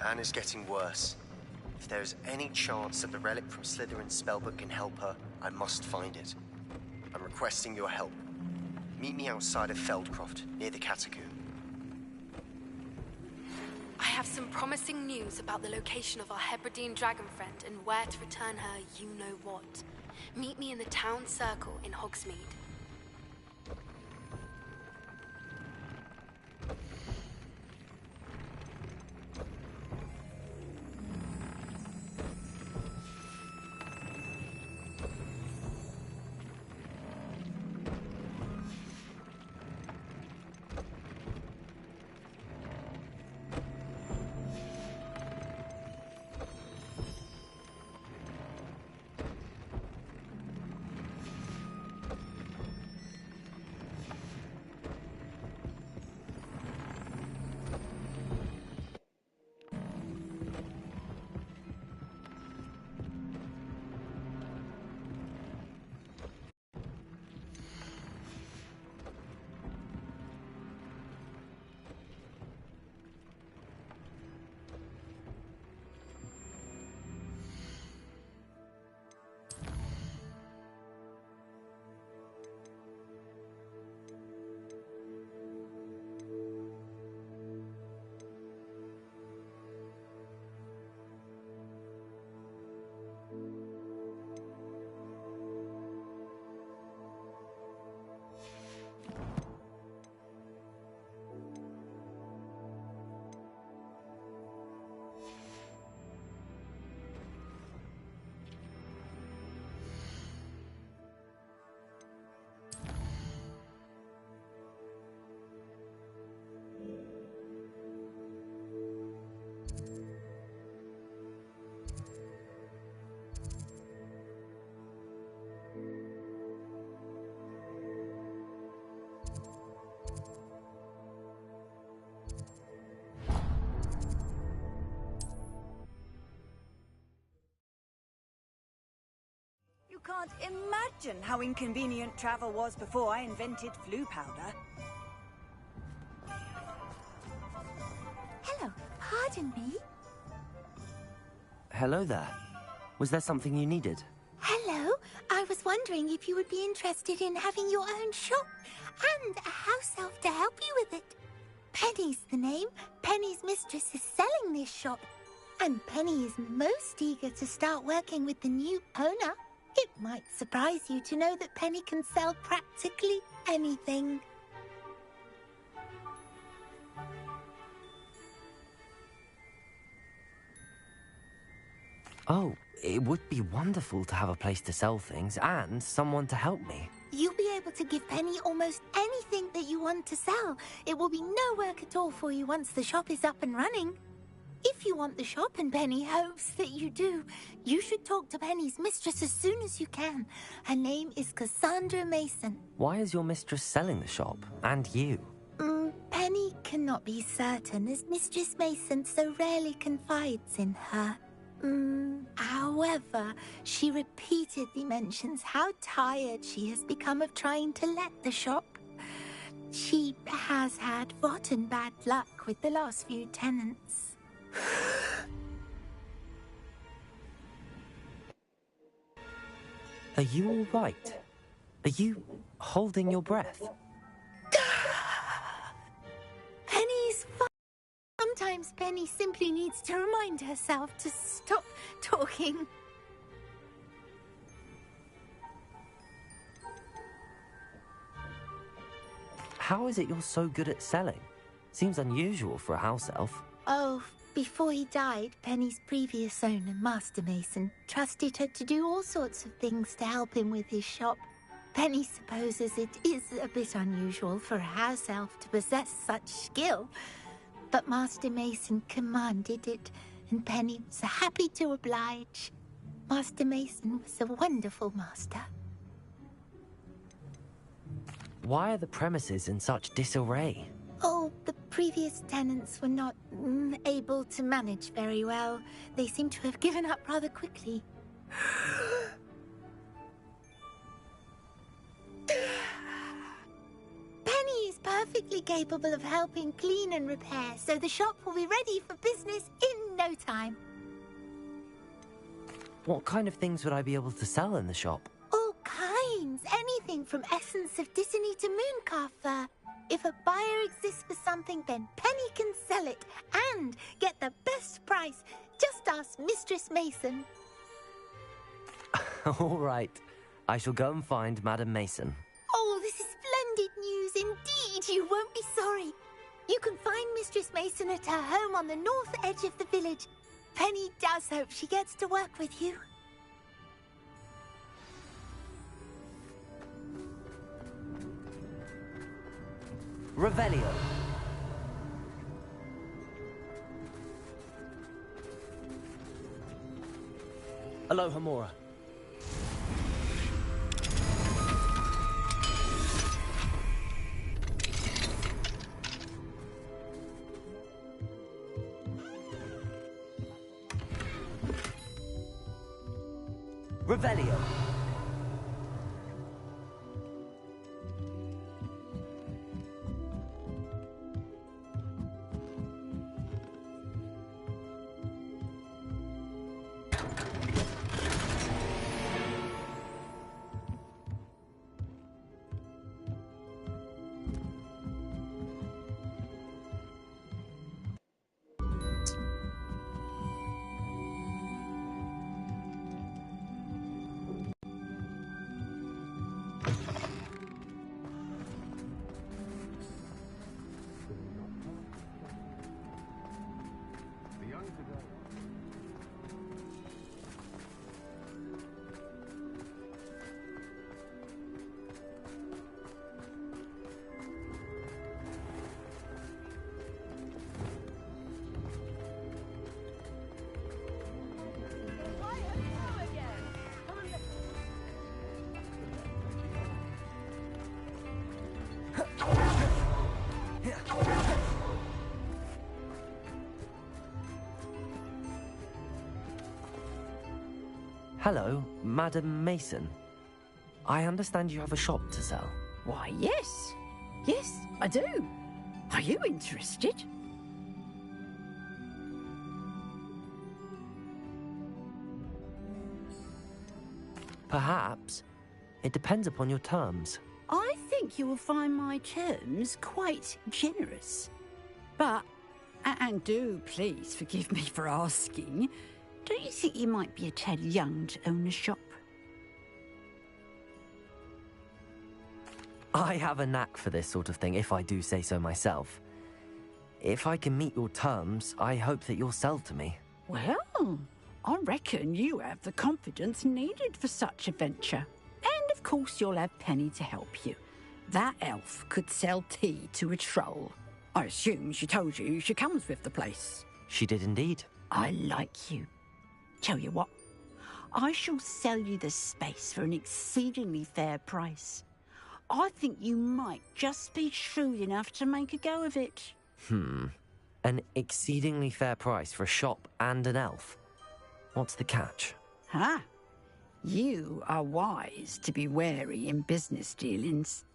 and is getting worse. If there is any chance that the relic from Slytherin's spellbook can help her, I must find it. I'm requesting your help. Meet me outside of Feldcroft, near the Catacomb. I have some promising news about the location of our Hebridean dragon friend and where to return her you-know-what. Meet me in the town circle in Hogsmeade. You can't imagine how inconvenient travel was before I invented flu powder. Hello, pardon me? Hello there. Was there something you needed? Hello, I was wondering if you would be interested in having your own shop and a house elf to help you with it. Penny's the name. Penny's mistress is selling this shop, and Penny is most eager to start working with the new owner. It might surprise you to know that Penny can sell practically anything. Oh, it would be wonderful to have a place to sell things and someone to help me. You'll be able to give Penny almost anything that you want to sell. It will be no work at all for you once the shop is up and running. If you want the shop, and Penny hopes that you do, you should talk to Penny's mistress as soon as you can. Her name is Cassandra Mason. Why is your mistress selling the shop? And you? Penny cannot be certain, as Mistress Mason so rarely confides in her. However, she repeatedly mentions how tired she has become of trying to let the shop. She has had rotten bad luck with the last few tenants. Are you all right? Are you holding your breath? Penny's fine. Sometimes Penny simply needs to remind herself to stop talking. How is it you're so good at selling? Seems unusual for a house elf. Oh, before he died, Penny's previous owner, Master Mason, trusted her to do all sorts of things to help him with his shop. Penny supposes it is a bit unusual for a house elf to possess such skill, but Master Mason commanded it, and Penny was happy to oblige. Master Mason was a wonderful master. Why are the premises in such disarray? Oh, the previous tenants were not able to manage very well. They seem to have given up rather quickly. Penny is perfectly capable of helping clean and repair, so the shop will be ready for business in no time. What kind of things would I be able to sell in the shop? All kinds. Anything from essence of Disney to mooncalf fur. If a buyer exists for something, then Penny can sell it and get the best price. Just ask Mistress Mason. All right. I shall go and find Madam Mason. Oh, this is splendid news indeed. You won't be sorry. You can find Mistress Mason at her home on the north edge of the village. Penny does hope she gets to work with you. Revelio. Aloha Mora. Revelio. Hello, Madam Mason. I understand you have a shop to sell. Why, yes. Yes, I do. Are you interested? Perhaps. It depends upon your terms. I think you will find my terms quite generous. But, and do please forgive me for asking, don't you think you might be a tad young to own a shop? I have a knack for this sort of thing, if I do say so myself. If I can meet your terms, I hope that you'll sell to me. Well, I reckon you have the confidence needed for such a venture. And of course you'll have Penny to help you. That elf could sell tea to a troll. I assume she told you she comes with the place. She did indeed. I like you. Tell you what, I shall sell you the space for an exceedingly fair price. I think you might just be shrewd enough to make a go of it. An exceedingly fair price for a shop and an elf. What's the catch? Huh? You are wise to be wary in business dealings.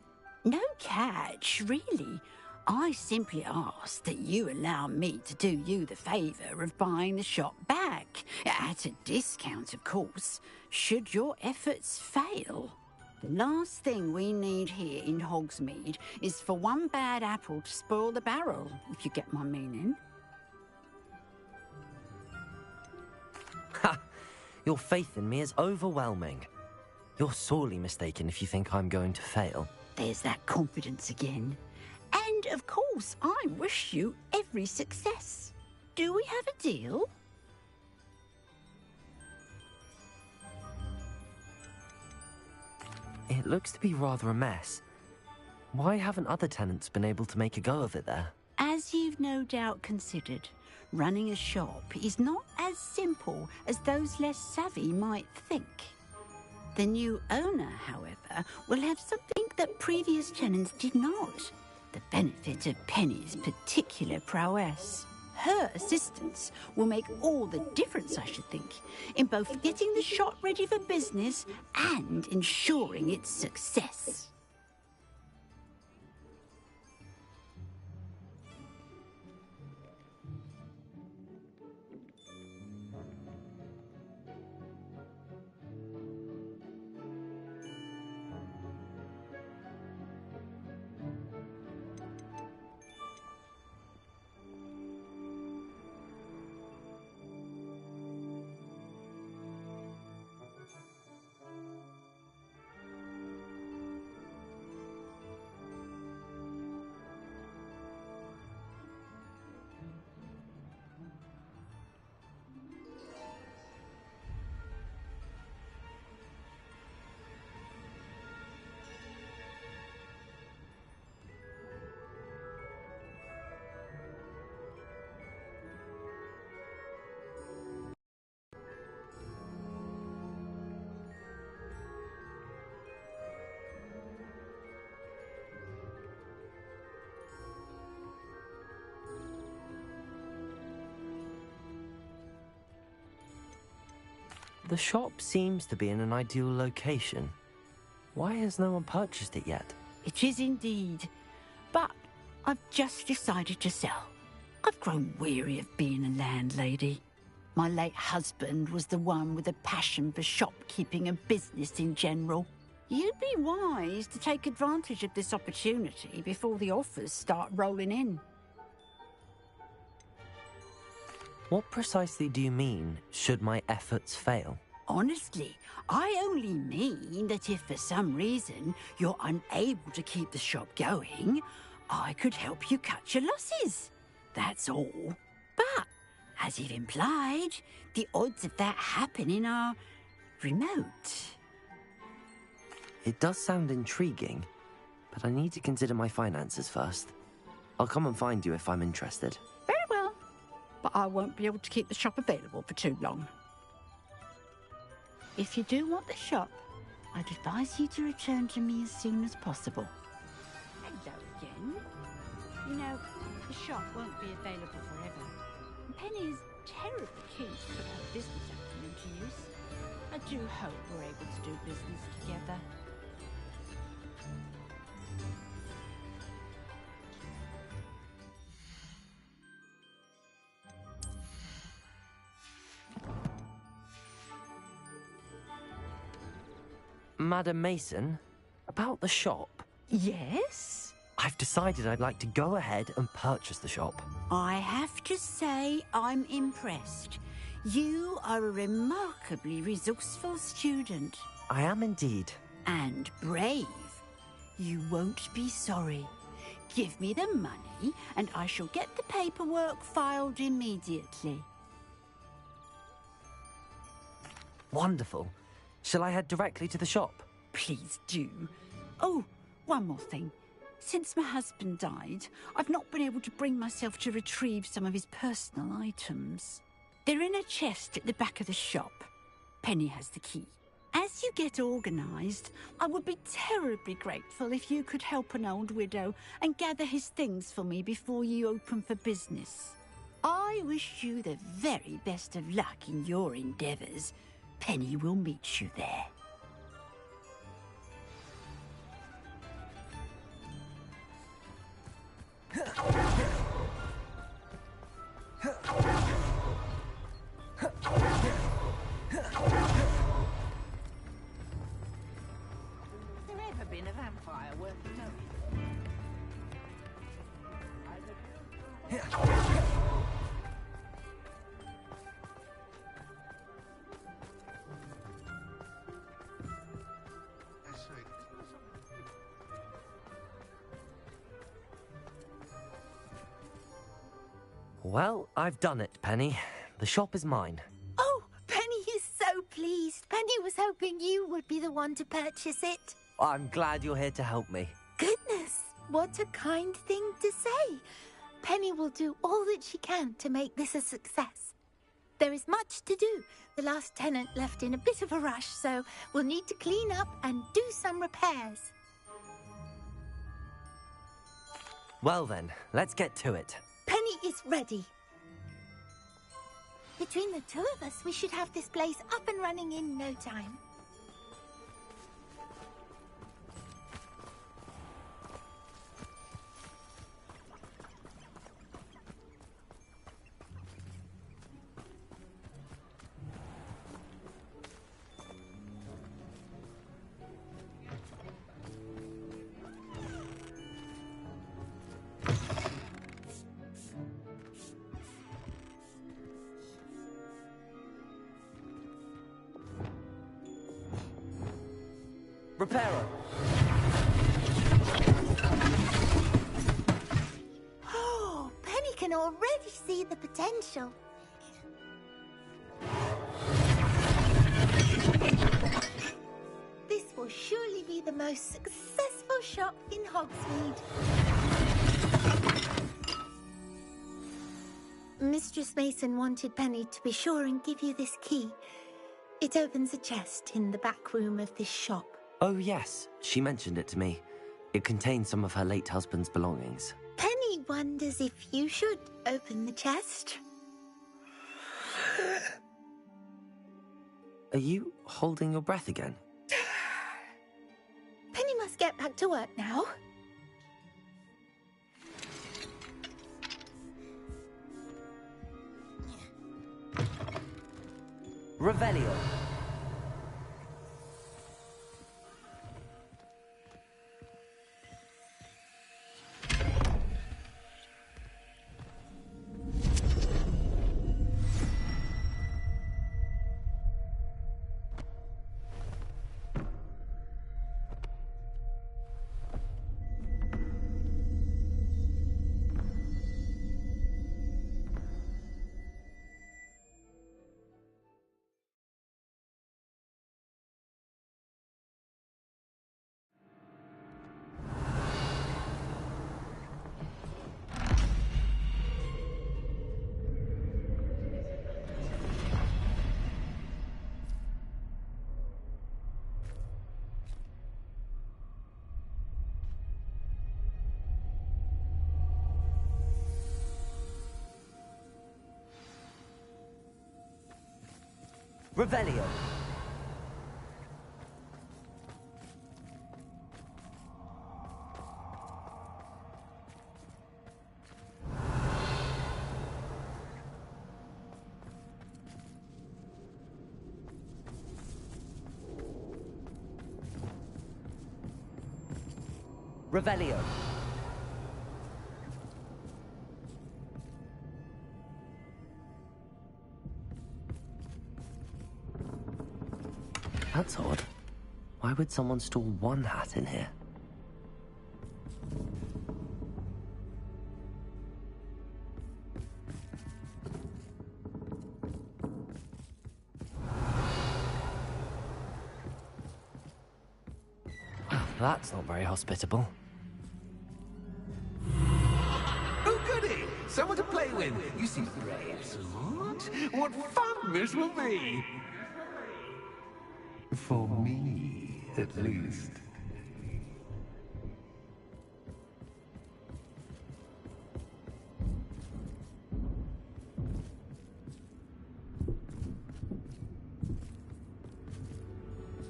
No catch, really. I simply ask that you allow me to do you the favour of buying the shop back, at a discount, of course, should your efforts fail. The last thing we need here in Hogsmeade is for one bad apple to spoil the barrel, if you get my meaning. Ha! Your faith in me is overwhelming. You're sorely mistaken if you think I'm going to fail. There's that confidence again. And, of course, I wish you every success. Do we have a deal? It looks to be rather a mess. Why haven't other tenants been able to make a go of it there? As you've no doubt considered, running a shop is not as simple as those less savvy might think. The new owner, however, will have something that previous tenants did not. The benefit of Penny's particular prowess. Her assistance will make all the difference, I should think, in both getting the shop ready for business and ensuring its success. The shop seems to be in an ideal location. Why has no one purchased it yet? It is indeed. But I've just decided to sell. I've grown weary of being a landlady. My late husband was the one with a passion for shopkeeping and business in general. You'd be wise to take advantage of this opportunity before the offers start rolling in. What precisely do you mean, should my efforts fail? Honestly, I only mean that if for some reason you're unable to keep the shop going, I could help you cut your losses. That's all. But, as you've implied, the odds of that happening are remote. It does sound intriguing, but I need to consider my finances first. I'll come and find you if I'm interested. Very well, but I won't be able to keep the shop available for too long. If you do want the shop, I'd advise you to return to me as soon as possible. Hello again. You know, the shop won't be available forever. Penny is terribly keen to put her business acumen to use. I do hope we're able to do business together. Madam Mason, about the shop. Yes? I've decided I'd like to go ahead and purchase the shop. I have to say I'm impressed. You are a remarkably resourceful student. I am indeed. And brave. You won't be sorry. Give me the money and I shall get the paperwork filed immediately. Wonderful. Shall I head directly to the shop? Please do. Oh, one more thing. Since my husband died, I've not been able to bring myself to retrieve some of his personal items. They're in a chest at the back of the shop. Penny has the key. As you get organised, I would be terribly grateful if you could help an old widow and gather his things for me before you open for business. I wish you the very best of luck in your endeavours. Penny will meet you there. Has there ever been a vampire worth knowing? Well, I've done it, Penny. The shop is mine. Oh, Penny is so pleased. Penny was hoping you would be the one to purchase it. I'm glad you're here to help me. Goodness, what a kind thing to say. Penny will do all that she can to make this a success. There is much to do. The last tenant left in a bit of a rush, so we'll need to clean up and do some repairs. Well then, let's get to it. Penny is ready. Between the two of us, we should have this place up and running in no time. Repairer. Oh, Penny can already see the potential. This will surely be the most successful shop in Hogsmeade. Mistress Mason wanted Penny to be sure and give you this key. It opens a chest in the back room of this shop. Oh yes, she mentioned it to me. It contains some of her late husband's belongings. Penny wonders if you should open the chest. Are you holding your breath again? Penny must get back to work now. Revelio. Revelio. Revelio. That's odd. Why would someone store one hat in here? Well, that's not very hospitable. Oh, goody! Someone to play with. You seem brave, Sword. What fun this will be! For me, at least.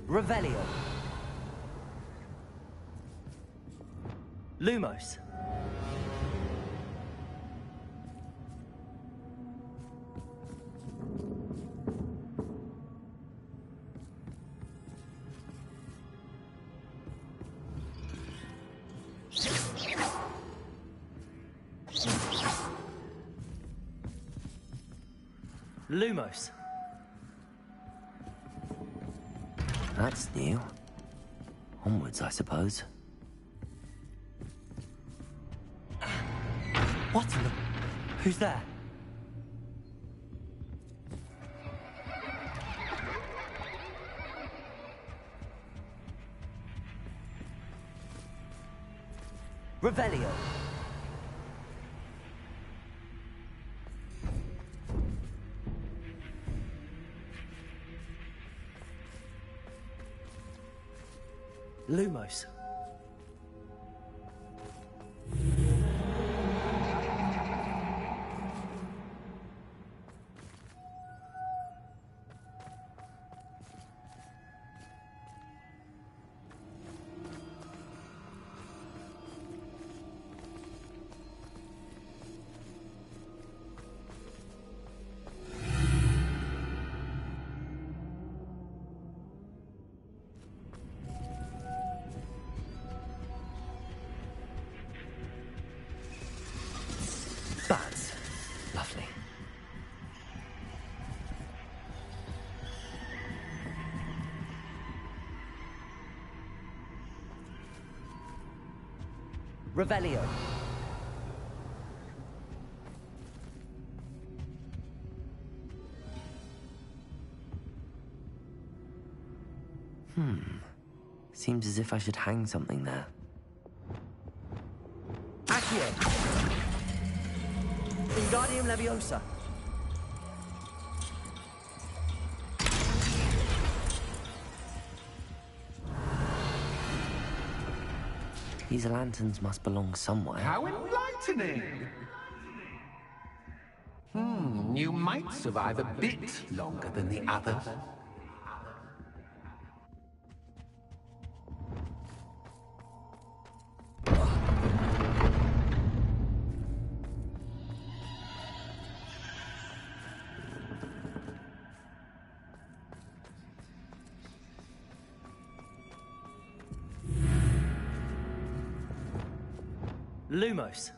Revelio. Lumos. Lumos. That's new. Onwards, I suppose. What in the... Who's there? Revelio. Lumos. That's lovely. Revelio. Seems as if I should hang something there. Accio! Wingardium Leviosa. These lanterns must belong somewhere. How enlightening! You might survive a bit longer than the others. Lumos.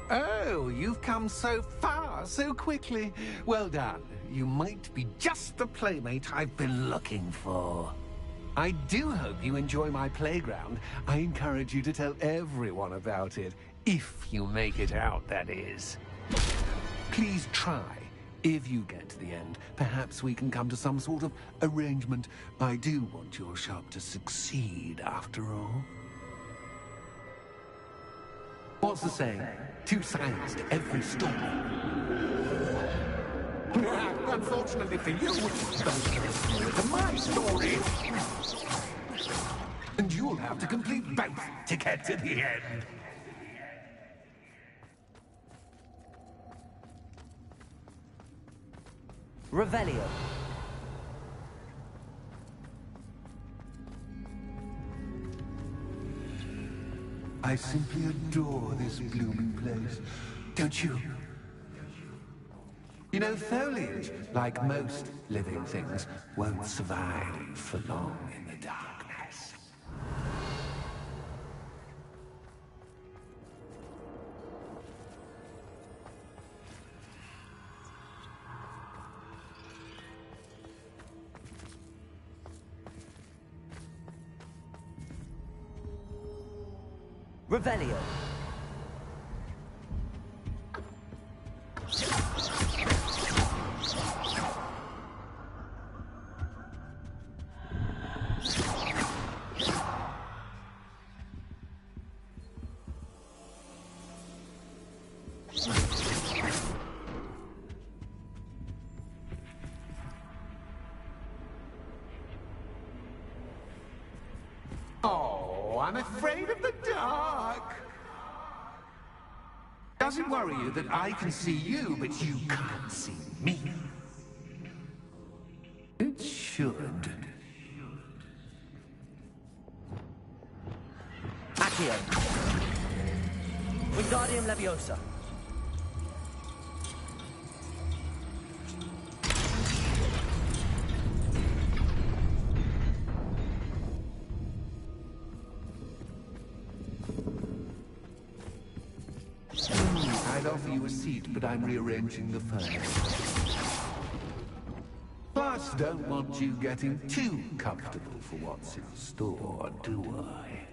Oh, you've come so far so quickly. Well done. You might be just the playmate I've been looking for. I do hope you enjoy my playground. I encourage you to tell everyone about it. If you make it out, that is. Please try. If you get to the end, perhaps we can come to some sort of arrangement. I do want your shop to succeed, after all. What's the saying? Two sides to every story. Unfortunately for you, those are my story. And you'll have to complete both to get to the end. Revelio. I simply adore this blooming place. Don't you? You know, foliage, like most living things, won't survive for long in the darkness. Revelio. Oh, I'm afraid of the dark. Does it worry you that I can see you, but you can't see me? It should. Accio. Wingardium Leviosa. I'd offer you a seat, but I'm rearranging the furniture. Plus, don't want you getting too comfortable for what's in store, do I?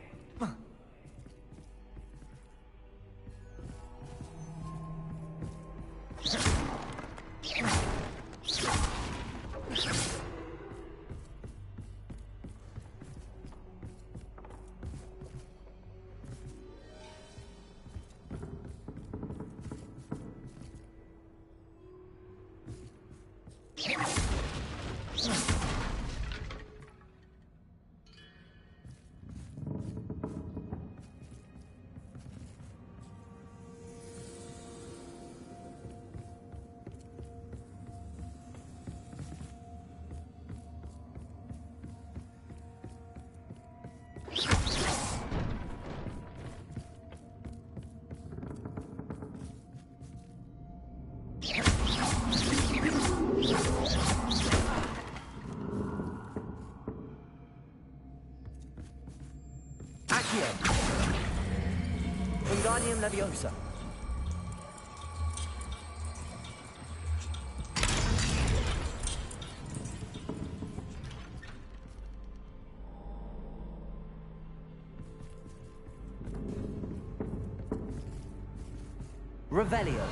Wingardium Leviosa. Revelio.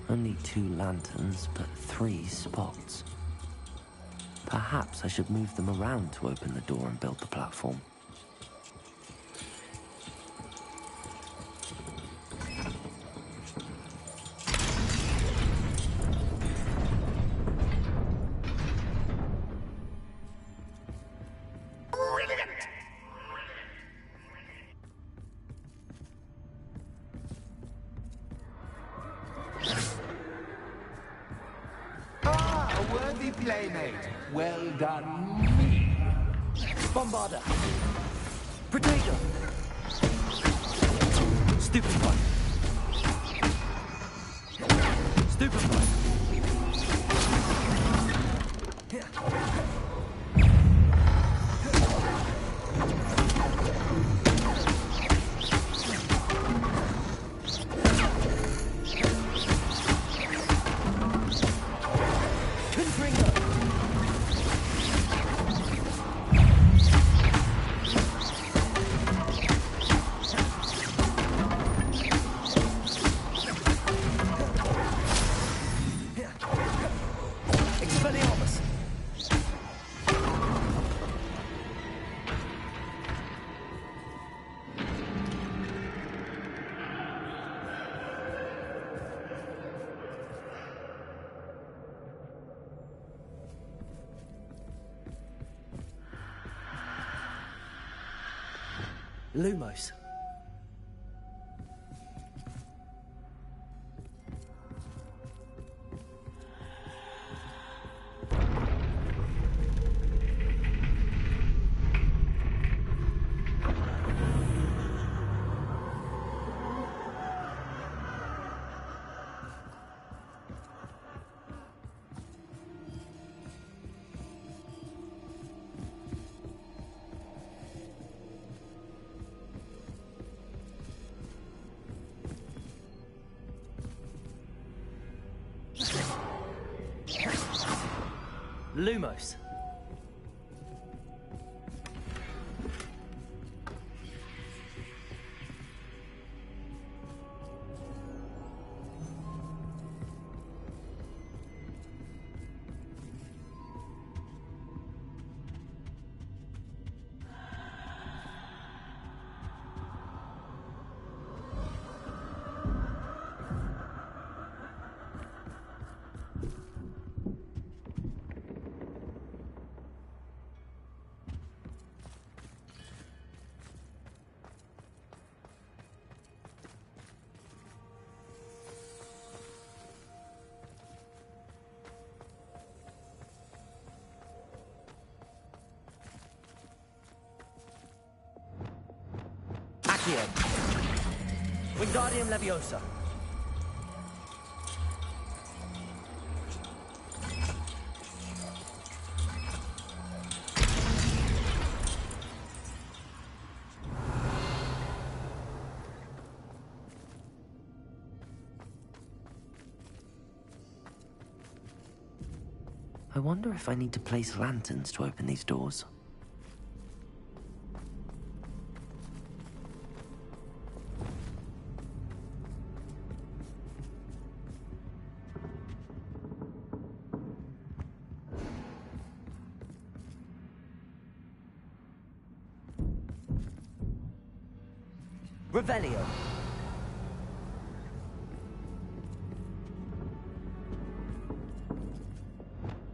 A only 2 lanterns, but 3 spots. Perhaps I should move them around to open the door and build the platform. Ah, a worthy playmate. Well done, me. Bombarder. Protego. Stupefy. Stupefy. Lumos. Lumos. Accio. Wingardium Leviosa. I wonder if I need to place lanterns to open these doors. Revelio.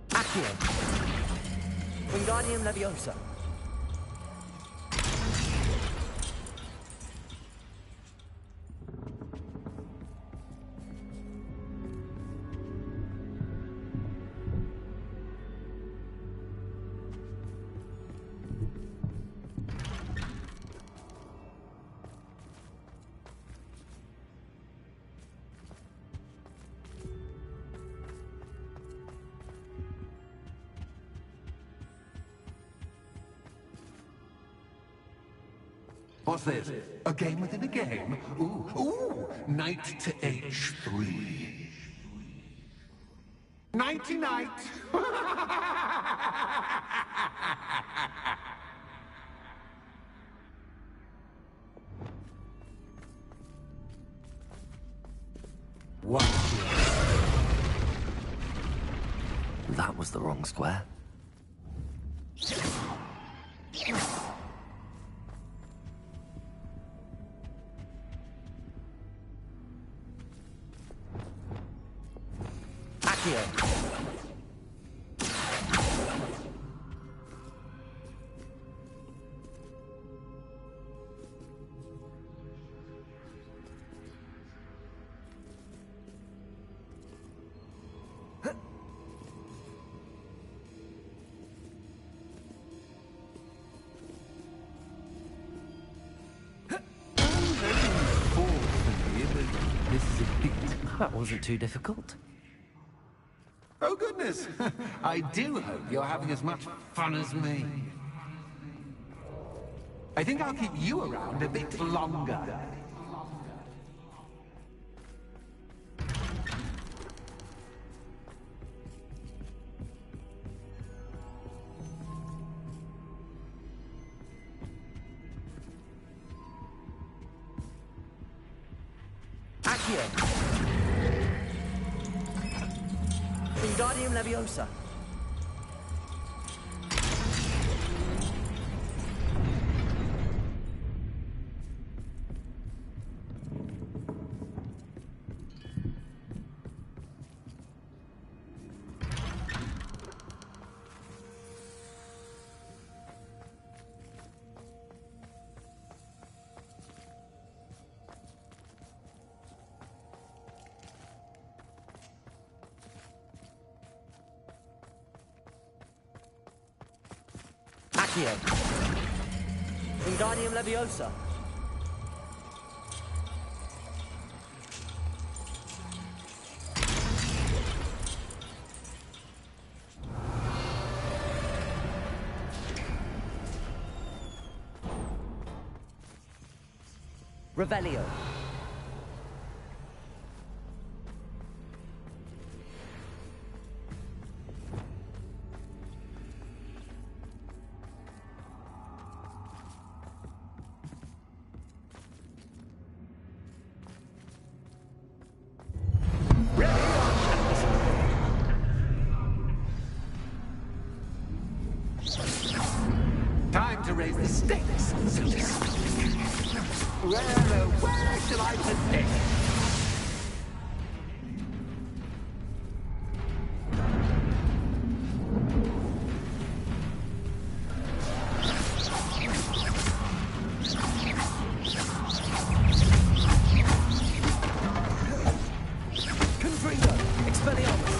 Accio. Wingardium Leviosa. What's this? A game within a game? Ooh, knight to H3. Nighty-night! Watch this. that was the wrong square. Accio. That wasn't too difficult. Oh, goodness. I do hope you're having as much fun as me. I think I'll keep you around a bit longer. Accio. Wingardium Leviosa. Accio. Wingardium Leviosa. Revelio. Time to raise the stakes, so to speak. Where shall I begin? Confringo. Expelliarmus.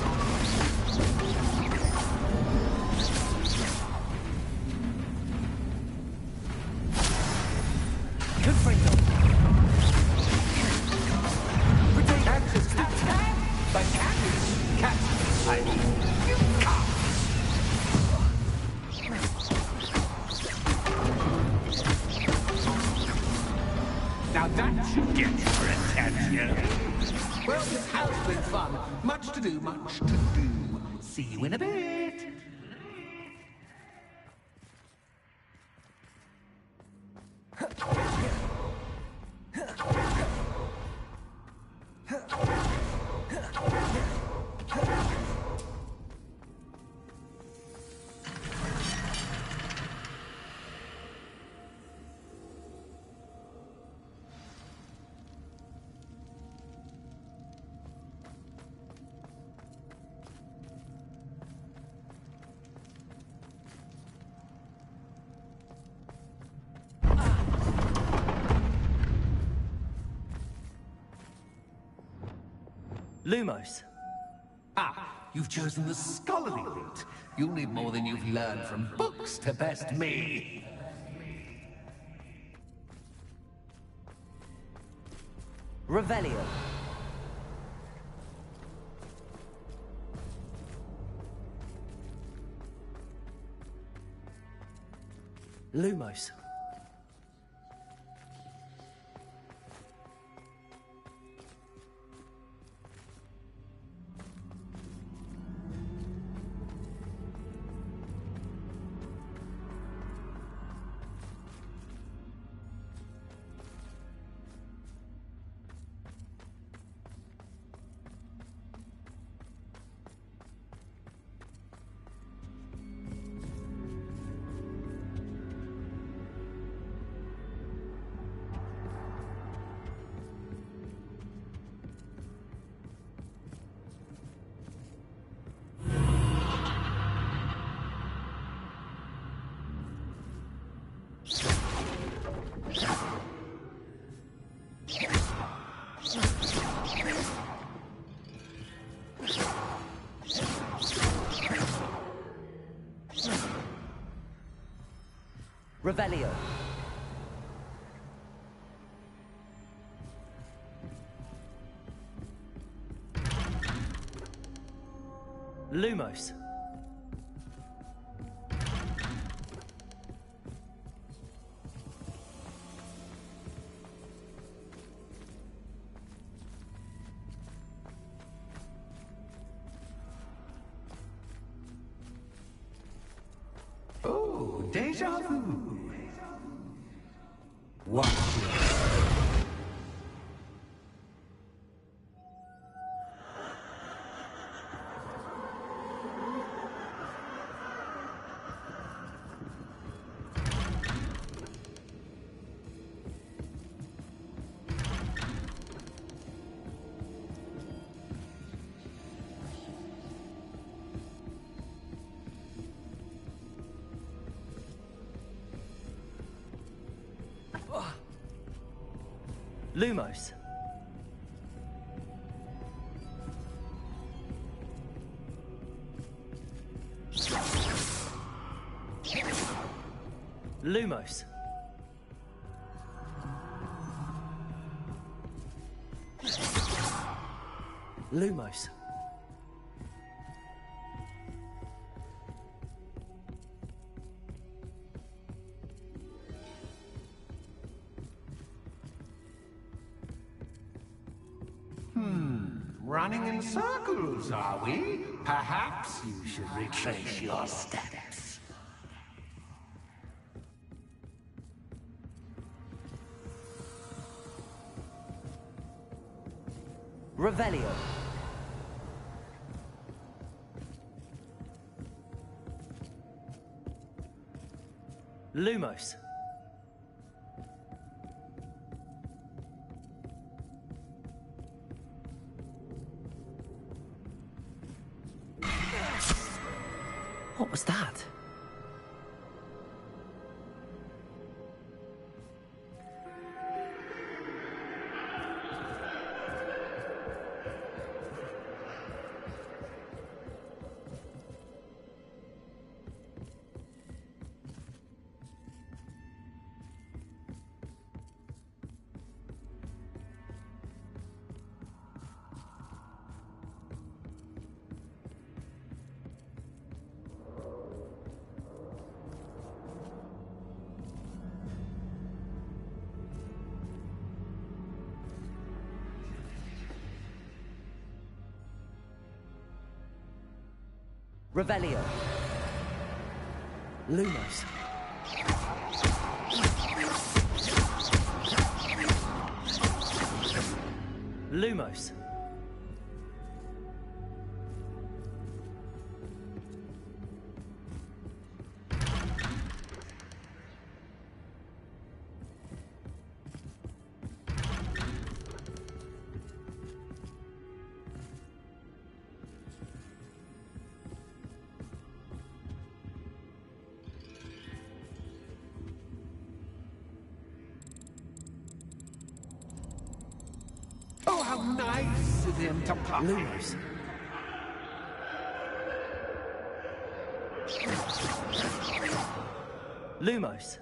Confringo. Catches cat, but cat. I mean, you can't. Now that should get your attention. Well, this has been fun. Much to do, much to do. See you in a bit. Lumos. Ah, you've chosen the scholarly route. You'll need more than you've learned from books to best me. Revelio. Lumos. Revelio. Lumos. Oh, deja vu. Watch this. Lumos. Lumos. Lumos. Running in circles, are we? Perhaps you should retrace your steps. Revelio. Lumos. What was that? Revelio. Lumos. Lumos. Oh, how nice of him to pop. Lumos. Lumos.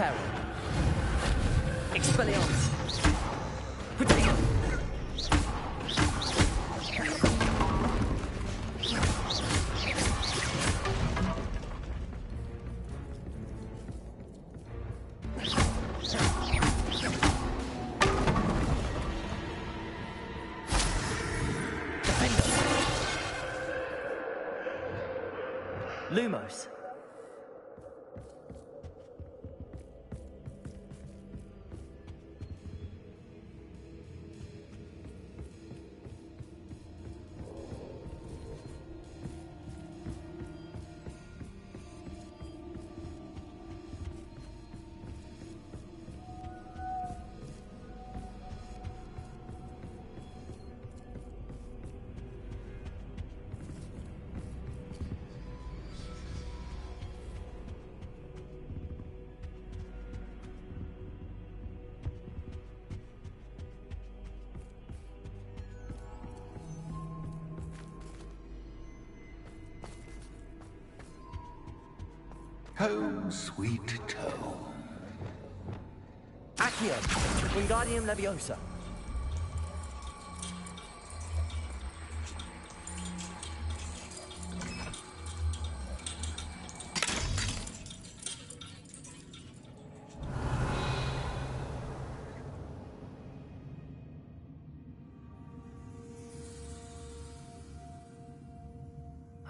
Reparo. Expelliarmus. Potato. Lumos. Home, sweet home. Accio. Wingardium Leviosa.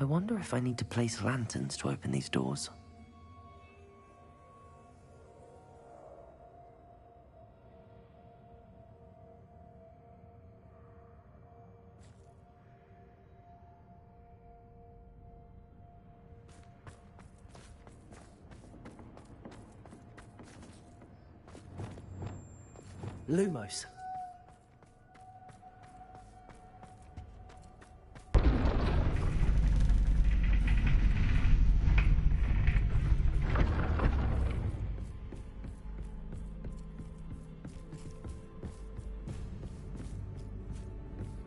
I wonder if I need to place lanterns to open these doors. Lumos.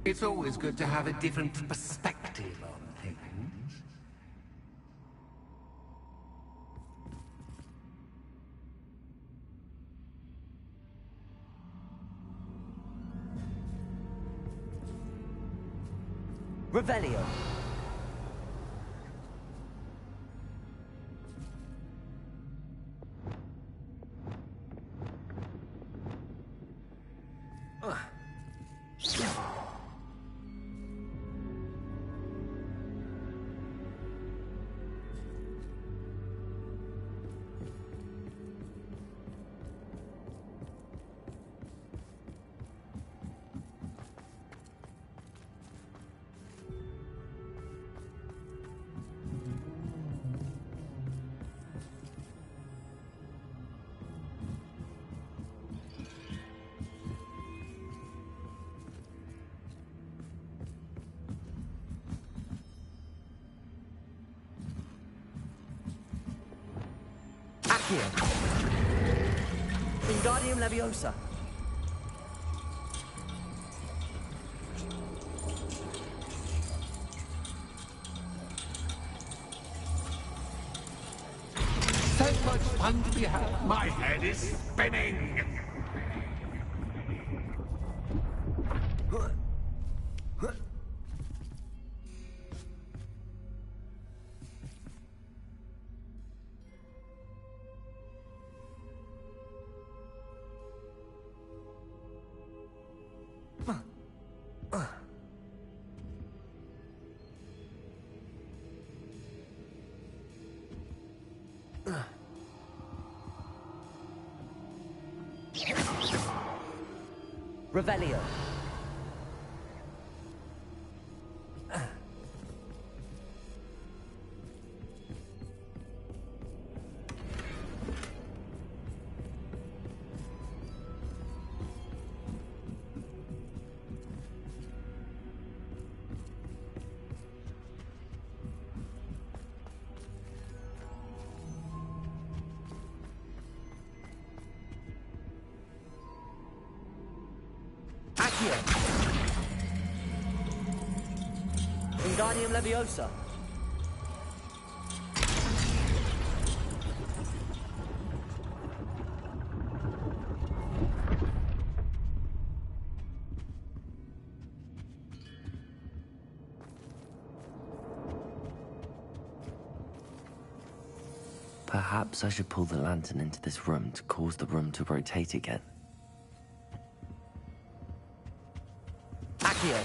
It's always good to have a different perspective on things. Revelio. Accio. Wingardium Leviosa. So much fun to be had. My head is spinning. Revelio. Accio. Wingardium Leviosa. Perhaps I should pull the lantern into this room to cause the room to rotate again. Accio.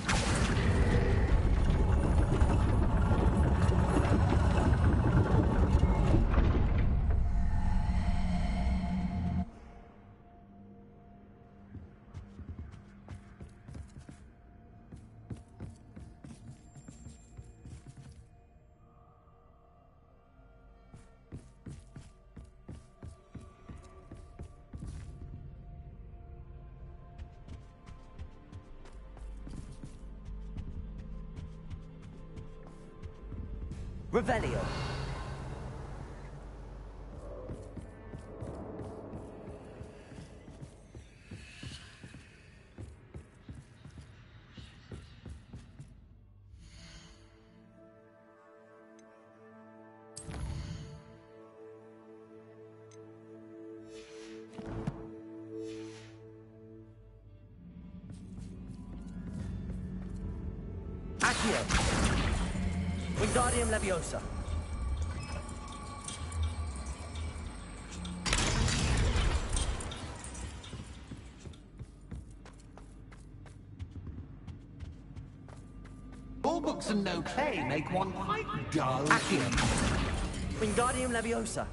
Revelio. Accio. Wingardium Leviosa. All books and no play make one quite dull. Accio. Wingardium Leviosa.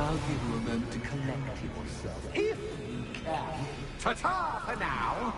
I'll give you a moment to collect yourself, if you can. Ta-ta for now!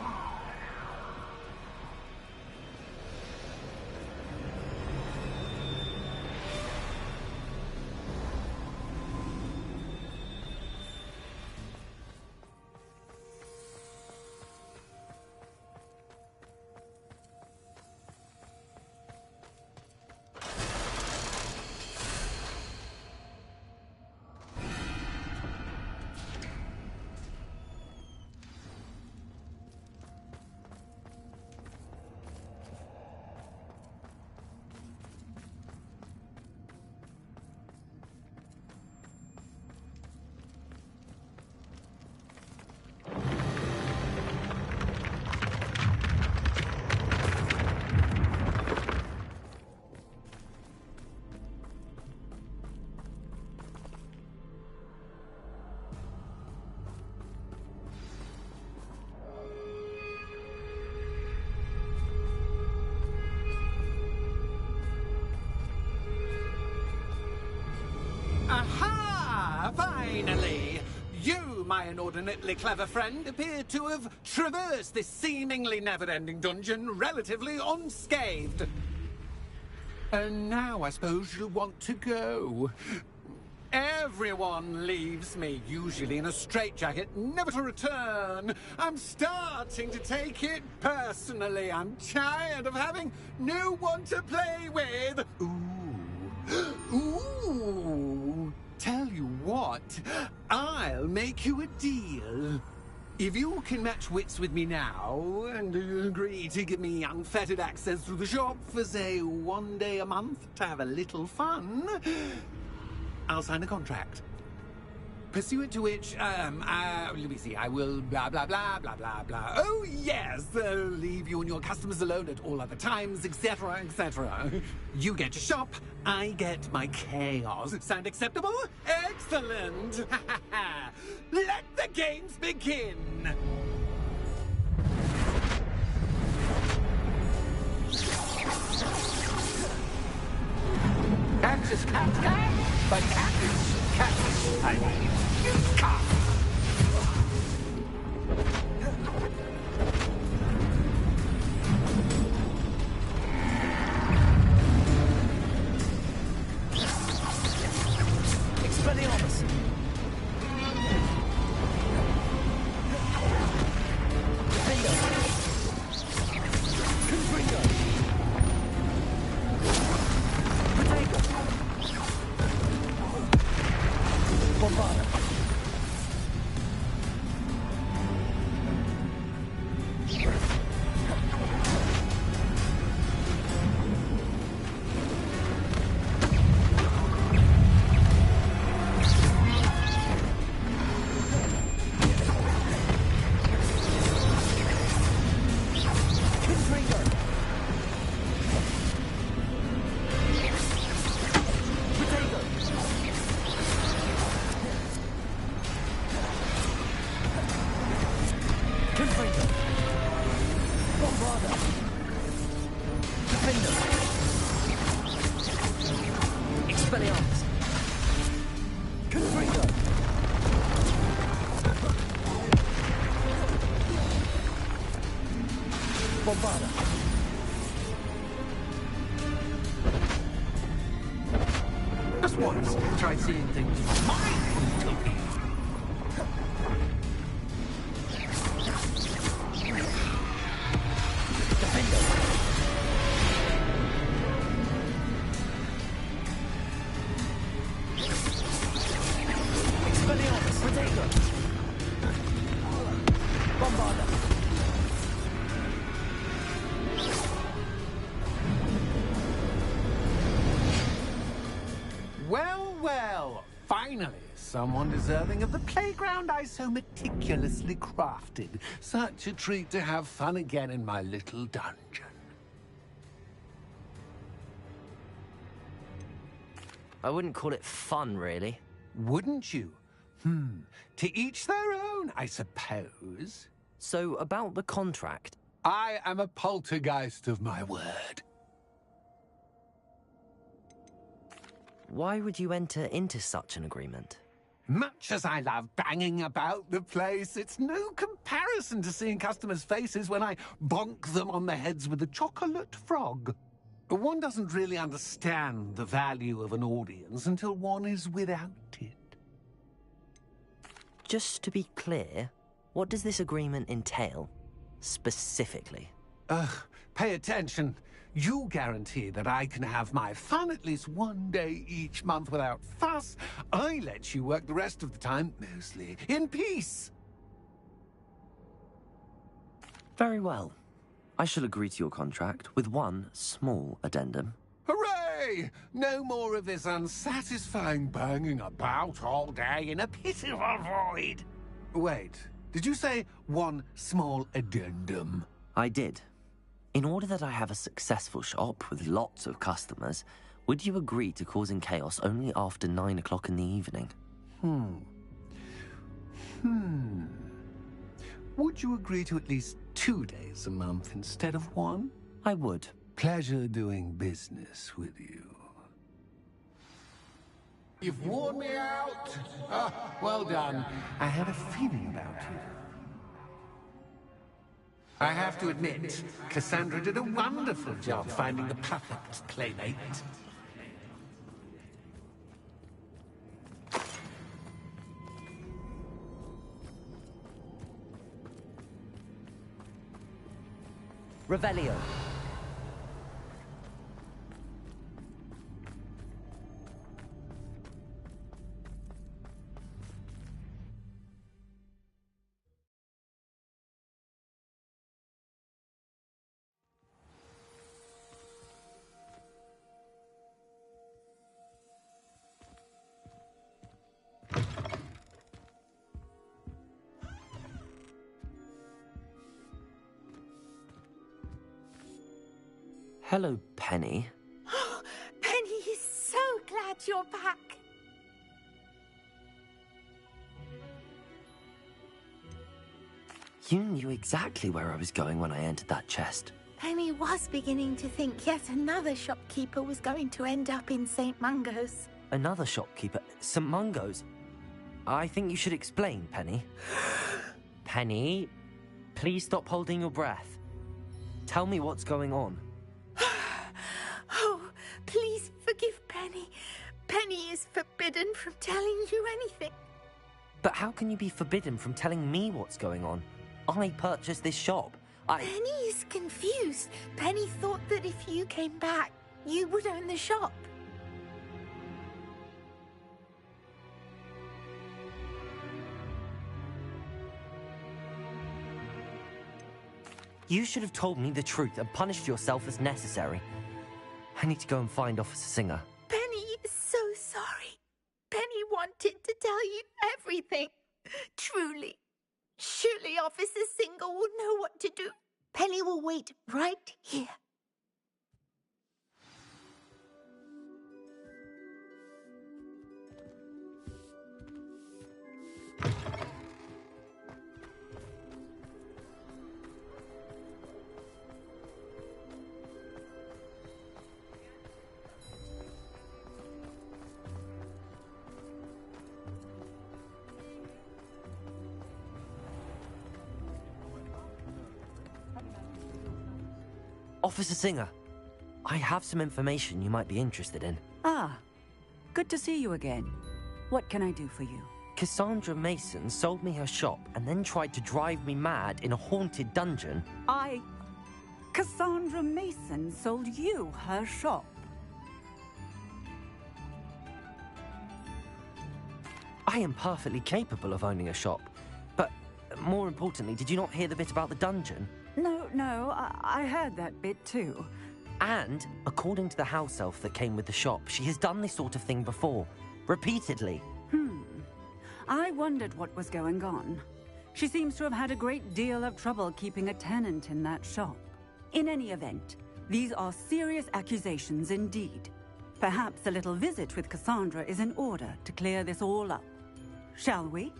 Aha! Finally! You, my inordinately clever friend, appear to have traversed this seemingly never-ending dungeon relatively unscathed. And now I suppose you'll want to go. Everyone leaves me, usually in a straitjacket, never to return. I'm starting to take it personally. I'm tired of having no one to play with. Ooh. Ooh. Tell you what, I'll make you a deal. If you can match wits with me now, and agree to give me unfettered access to the shop for, say, 1 day a month to have a little fun, I'll sign a contract. Pursuant to which, let me see, I will blah, blah, blah, blah, blah, blah. Oh, yes, leave you and your customers alone at all other times, etc., etc. You get to shop, I get my chaos. Sound acceptable? Excellent! Let the games begin! By catch, I mean, you can't. Expelliarmus! Defender! Confringo! Protego! Bombarda! Just once, try seeing things from my point of view. Expelliarmus! Protego! Bombarda! Well, well, finally, someone deserving of the playground I so meticulously crafted. Such a treat to have fun again in my little dungeon. I wouldn't call it fun, really. Wouldn't you? To each their own, I suppose. So, about the contract. I am a poltergeist of my word. Why would you enter into such an agreement? Much as I love banging about the place, it's no comparison to seeing customers' faces when I bonk them on the heads with a chocolate frog. One doesn't really understand the value of an audience until one is without it. Just to be clear, what does this agreement entail, specifically? Pay attention. You guarantee that I can have my fun at least one day each month without fuss. I let you work the rest of the time, mostly in peace. Very well. I shall agree to your contract with one small addendum. Hooray! No more of this unsatisfying banging about all day in a pitiful void. Wait, did you say one small addendum? I did. In order that I have a successful shop with lots of customers, would you agree to causing chaos only after 9 o'clock in the evening? Would you agree to at least 2 days a month instead of one? I would. Pleasure doing business with you. You've worn me out. Well done. I had a feeling about you. I have to admit, Cassandra did a wonderful job finding the perfect playmate. Revelio. Hello, Penny. Penny is so glad you're back. You knew exactly where I was going when I entered that chest. Penny was beginning to think yet another shopkeeper was going to end up in St. Mungo's. Another shopkeeper? St. Mungo's? I think you should explain, Penny. Penny, please stop holding your breath. Tell me what's going on. Oh, please forgive Penny. Penny is forbidden from telling you anything. But how can you be forbidden from telling me what's going on? I purchased this shop. Penny is confused. Penny thought that if you came back, you would own the shop. You should have told me the truth and punished yourself as necessary. I need to go and find Officer Singer. Penny is so sorry. Penny wanted to tell you everything. Truly. Surely Officer Singer will know what to do. Penny will wait right here. Officer Singer, I have some information you might be interested in. Ah, good to see you again. What can I do for you? Cassandra Mason sold me her shop and then tried to drive me mad in a haunted dungeon. Cassandra Mason sold you her shop? I am perfectly capable of owning a shop. But more importantly, did you not hear the bit about the dungeon? No, I heard that bit too. And, according to the house elf that came with the shop, she has done this sort of thing before. Repeatedly. I wondered what was going on. She seems to have had a great deal of trouble keeping a tenant in that shop. In any event, these are serious accusations indeed. Perhaps a little visit with Cassandra is in order to clear this all up. Shall we?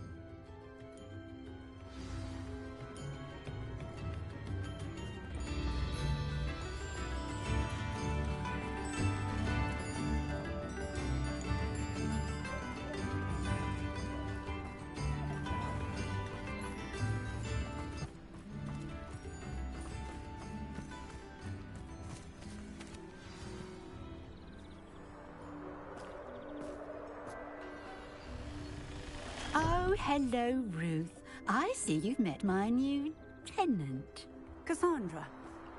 Oh, hello, Ruth. I see you've met my new tenant. Cassandra,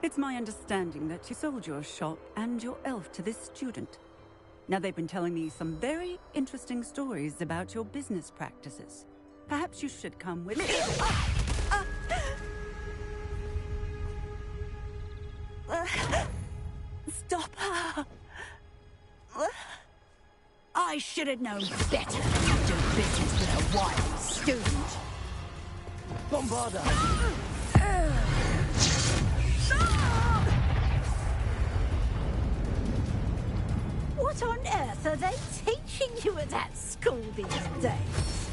it's my understanding that you sold your shop and your elf to this student. Now, they've been telling me some very interesting stories about your business practices. Perhaps you should come with me. Stop her! I should have known better than to do business with a wild student. Bombarda! What on earth are they teaching you at that school these days?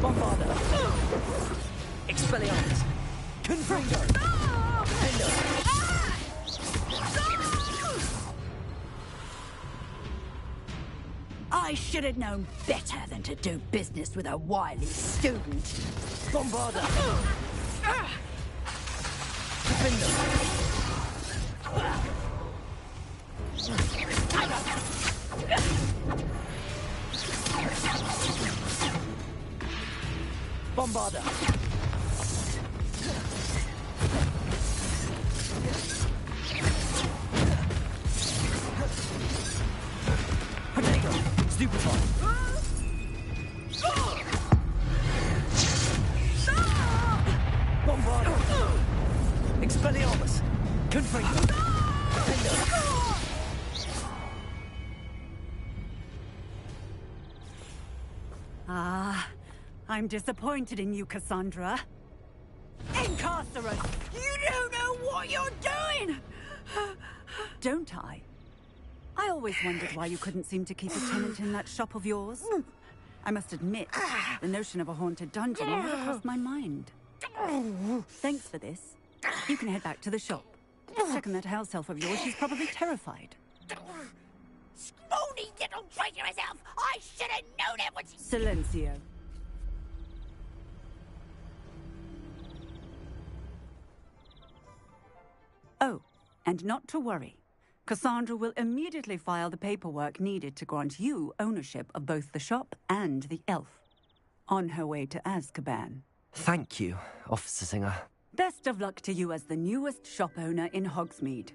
Bombarda! Expelliarmus! Confringo! Defender! I should have known better than to do business with a wily student. Bombarda! Defender! Bombarda! Protego! Stupefy! Bombarda! Expelliarmus! Confringo! Defender! I'm disappointed in you, Cassandra. Incarcerate! You don't know what you're doing! Don't I? I always wondered why you couldn't seem to keep a tenant in that shop of yours. I must admit, the notion of a haunted dungeon never crossed my mind. Thanks for this. You can head back to the shop. Checking that house elf of yours, she's probably terrified. Scrawny little traitorous elf! I should have known it was... Silencio. Oh, and not to worry. Cassandra will immediately file the paperwork needed to grant you ownership of both the shop and the elf. On her way to Azkaban. Thank you, Officer Singer. Best of luck to you as the newest shop owner in Hogsmeade.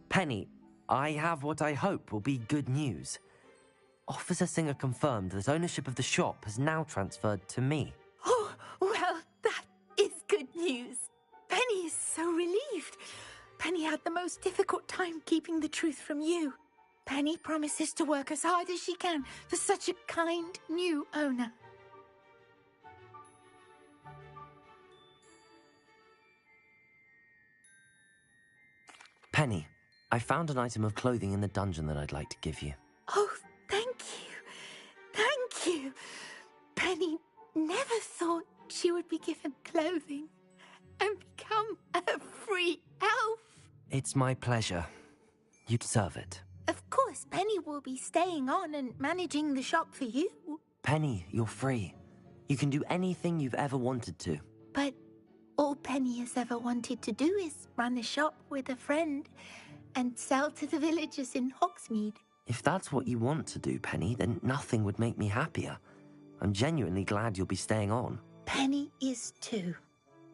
Penny, I have what I hope will be good news. Officer Singer confirmed that ownership of the shop has now transferred to me. Oh, well, that is good news. Penny is so relieved. Penny had the most difficult time keeping the truth from you. Penny promises to work as hard as she can for such a kind new owner. Penny, I found an item of clothing in the dungeon that I'd like to give you. Oh, thank you. Thank you. Penny never thought she would be given clothing and become a free elf. It's my pleasure. You deserve it. Of course, Penny will be staying on and managing the shop for you. Penny, you're free. You can do anything you've ever wanted to. But all Penny has ever wanted to do is run a shop with a friend and sell to the villagers in Hogsmeade. If that's what you want to do, Penny, then nothing would make me happier. I'm genuinely glad you'll be staying on. Penny is too.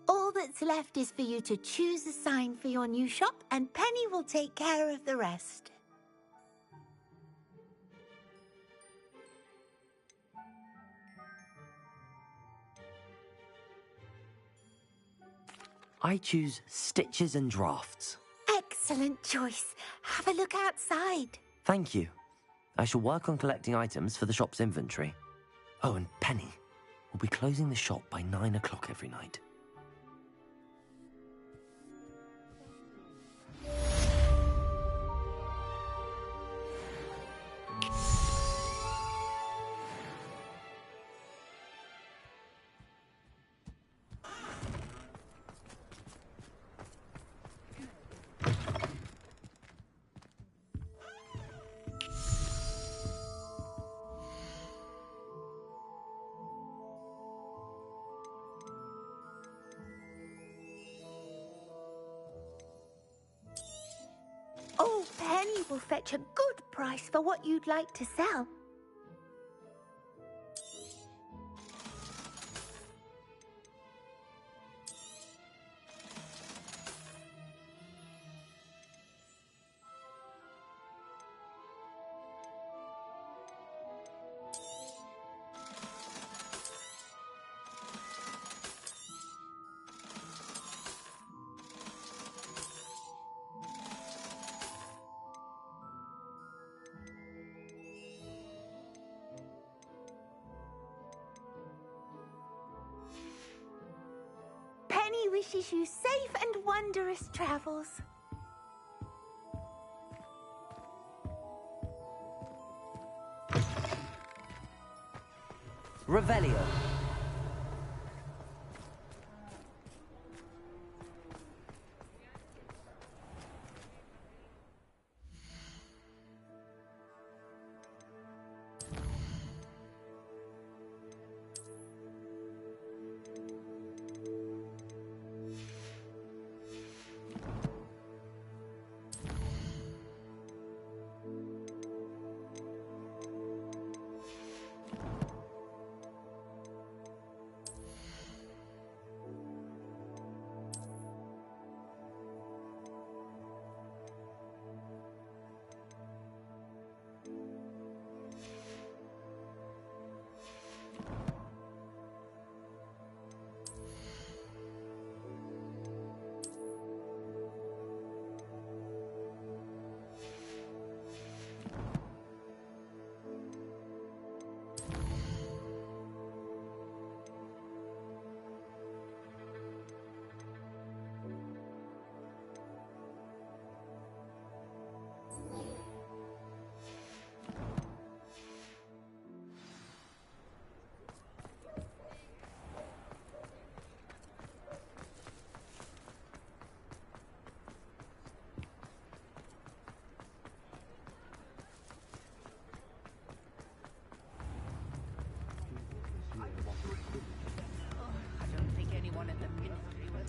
All that's left is for you to choose a sign for your new shop, and Penny will take care of the rest. I choose stitches and drafts. Excellent choice. Have a look outside. Thank you. I shall work on collecting items for the shop's inventory. Oh, and Penny, we'll be closing the shop by 9 o'clock every night. Oh, Penny will fetch a good price for what you'd like to sell. Penny wishes you safe and wondrous travels. Revelio.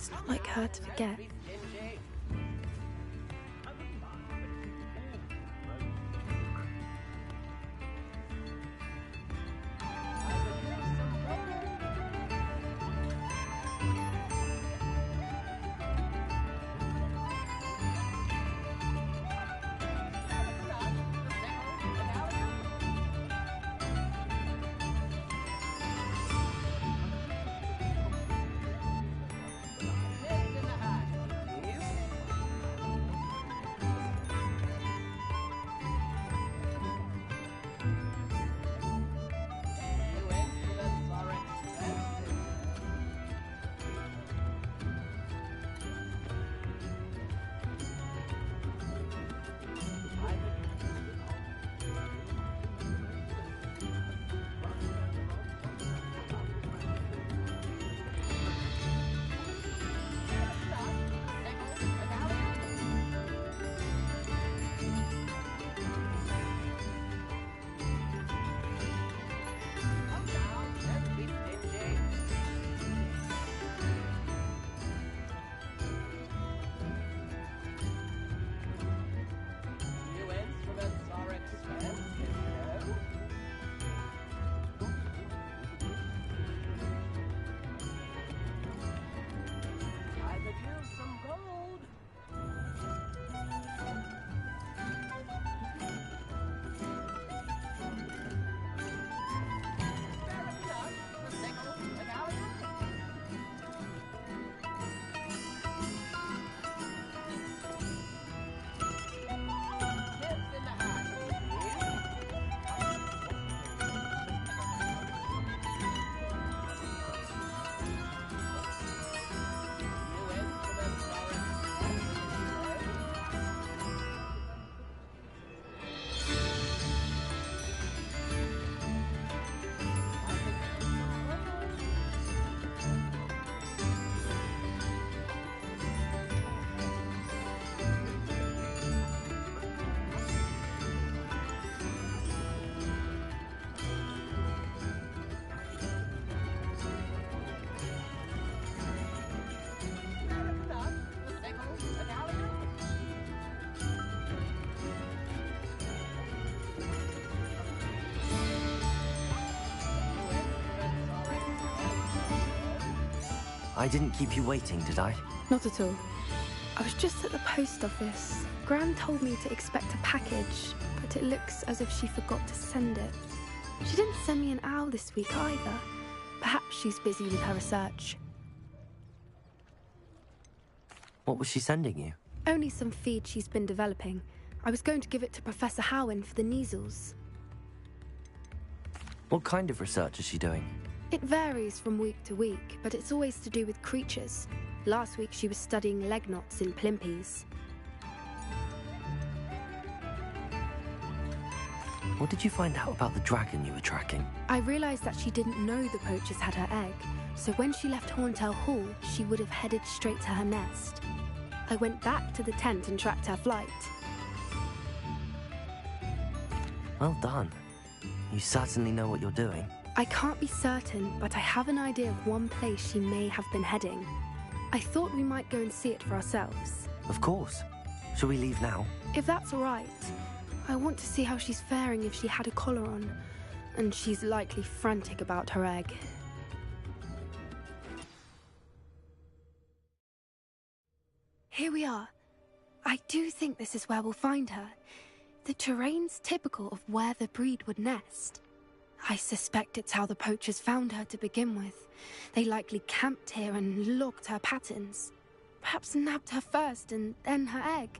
It's not like her to forget. I didn't keep you waiting, did I? Not at all. I was just at the post office. Gran told me to expect a package, but it looks as if she forgot to send it. She didn't send me an owl this week either. Perhaps she's busy with her research. What was she sending you? Only some feed she's been developing. I was going to give it to Professor Howin for the measles. What kind of research is she doing? It varies from week to week, but it's always to do with creatures. Last week she was studying leg knots in plimpies. What did you find out about the dragon you were tracking? I realized that she didn't know the poachers had her egg, so when she left Horntail Hall, she would have headed straight to her nest. I went back to the tent and tracked her flight. Well done. You certainly know what you're doing. I can't be certain, but I have an idea of one place she may have been heading. I thought we might go and see it for ourselves. Of course. Shall we leave now? If that's all right. I want to see how she's faring if she had a collar on. And she's likely frantic about her egg. Here we are. I do think this is where we'll find her. The terrain's typical of where the breed would nest. I suspect it's how the poachers found her to begin with. They likely camped here and logged her patterns. Perhaps nabbed her first and then her egg.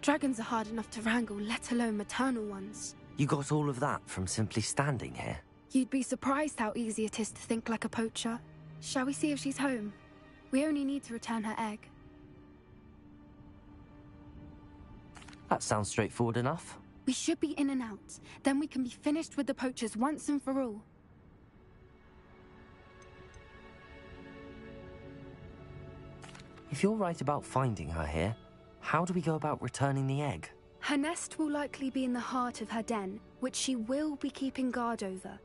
Dragons are hard enough to wrangle, let alone maternal ones. You got all of that from simply standing here? You'd be surprised how easy it is to think like a poacher. Shall we see if she's home? We only need to return her egg. That sounds straightforward enough. We should be in and out. Then we can be finished with the poachers once and for all. If you're right about finding her here, how do we go about returning the egg? Her nest will likely be in the heart of her den, which she will be keeping guard over.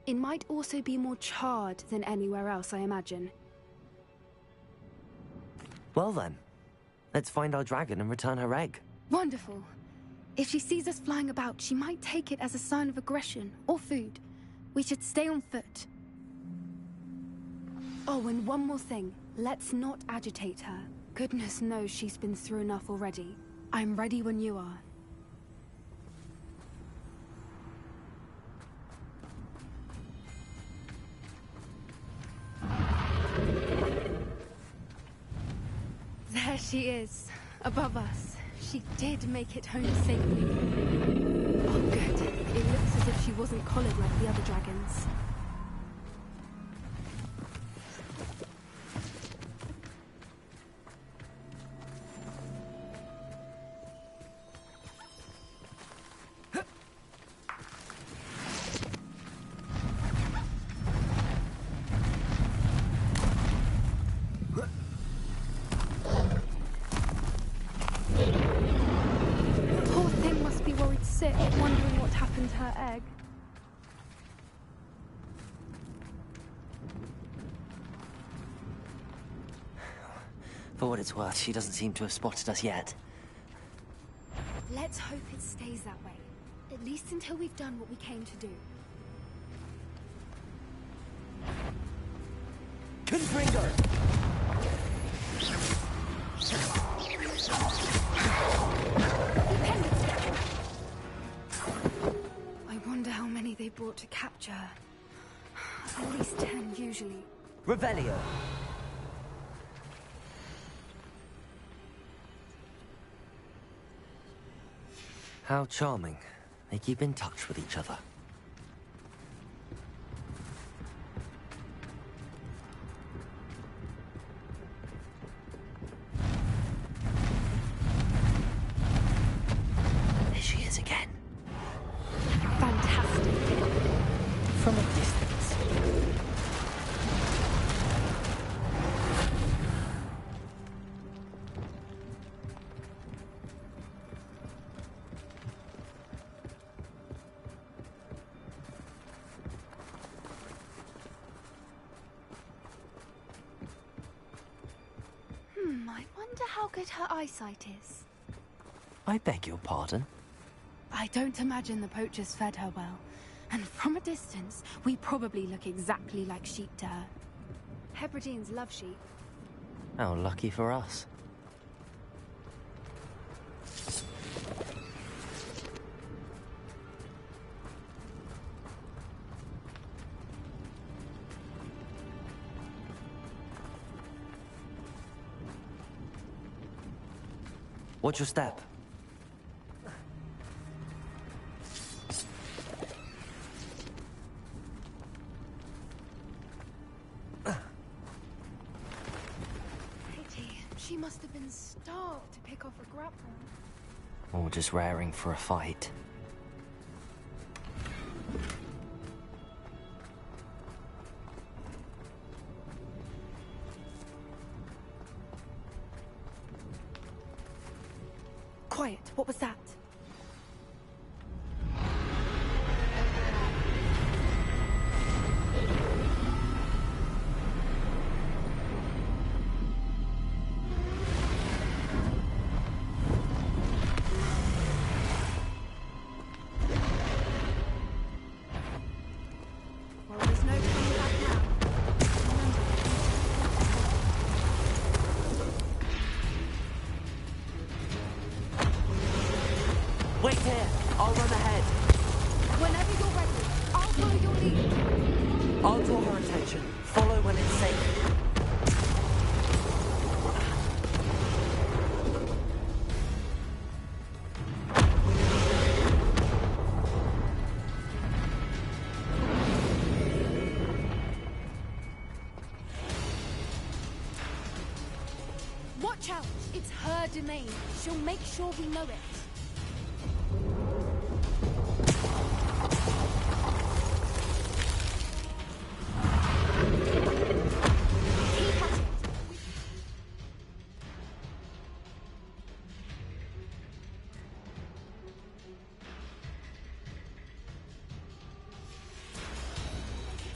It might also be more charred than anywhere else, I imagine. Well then, let's find our dragon and return her egg. Wonderful. If she sees us flying about, she might take it as a sign of aggression or food. We should stay on foot. Oh, and one more thing. Let's not agitate her. Goodness knows she's been through enough already. I'm ready when you are. There she is, above us. She did make it home safely. Oh, good. It looks as if she wasn't collared like the other dragons. Wondering what happened to her egg. For what it's worth, she doesn't seem to have spotted us yet. Let's hope it stays that way. At least until we've done what we came to do. Confringo! I wonder how many they brought to capture her. At least 10 usually. Revelio! How charming. They keep in touch with each other. There she is again. Fantastic. From a distance. I wonder how good her eyesight is. I beg your pardon? I don't imagine the poachers fed her well. And from a distance, we probably look exactly like sheep to her. Hebrideans love sheep. How lucky for us. Watch your step. Pity. She must have been starved to pick off a grapple. Or just raring for a fight. Quiet. What was that? Well, there's no coming back now. Wait here! I'll run ahead. Whenever you're ready, I'll follow your lead. I'll draw her attention. Follow when it's safe. Watch out! It's her domain. She'll make sure we know it. Keep at it.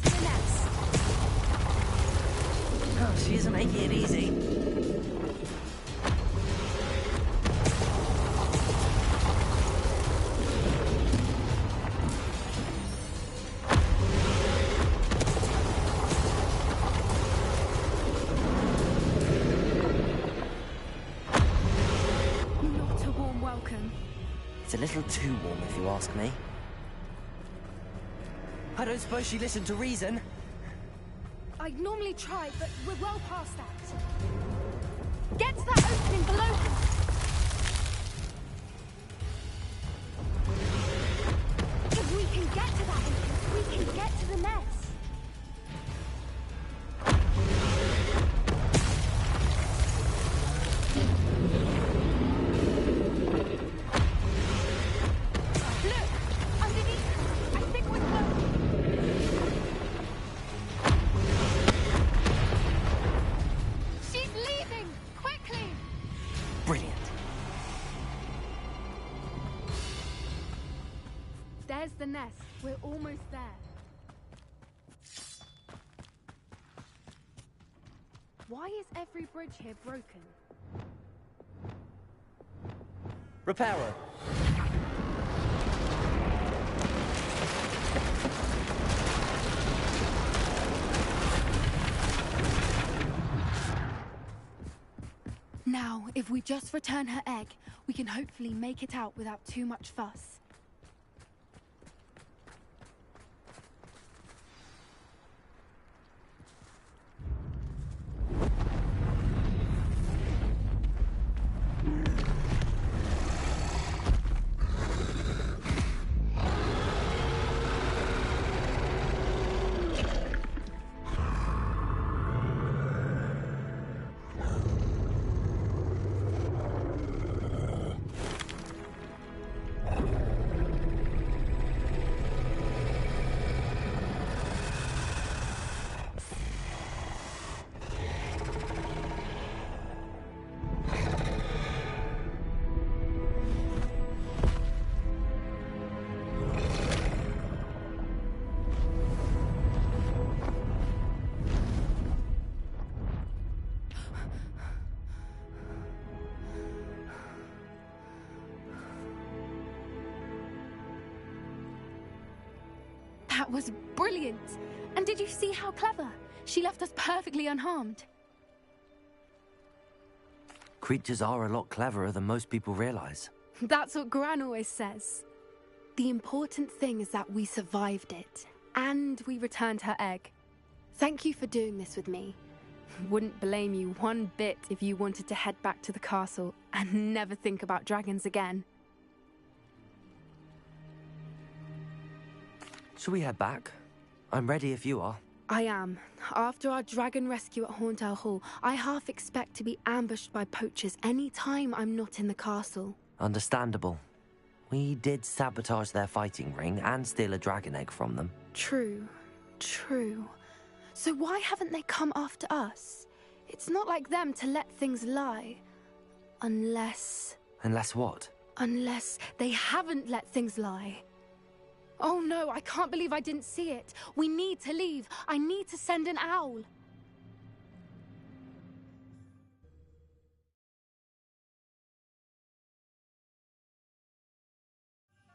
To the nest. Oh, she isn't making it easy. a little too warm, if you ask me. I don't suppose she listened to reason. I'd normally try, but we're well past that. Get to that opening below him! If we can get to that entrance, we can get to the nest. Look! Underneath her! I think we're close! She's leaving! Quickly! Brilliant. There's the nest. We're almost there. Why is every bridge here broken? Repairer. Now, if we just return her egg, we can hopefully make it out without too much fuss. That was brilliant! And did you see how clever? She left us perfectly unharmed. Creatures are a lot cleverer than most people realize. That's what Gran always says. The important thing is that we survived it, and we returned her egg. Thank you for doing this with me. Wouldn't blame you one bit if you wanted to head back to the castle and never think about dragons again. Shall we head back? I'm ready if you are. I am. After our dragon rescue at Hauntow Hall, I half expect to be ambushed by poachers any time I'm not in the castle. Understandable. We did sabotage their fighting ring and steal a dragon egg from them. True. True. So why haven't they come after us? It's not like them to let things lie. Unless... Unless what? Unless they haven't let things lie. Oh no, I can't believe I didn't see it. We need to leave. I need to send an owl.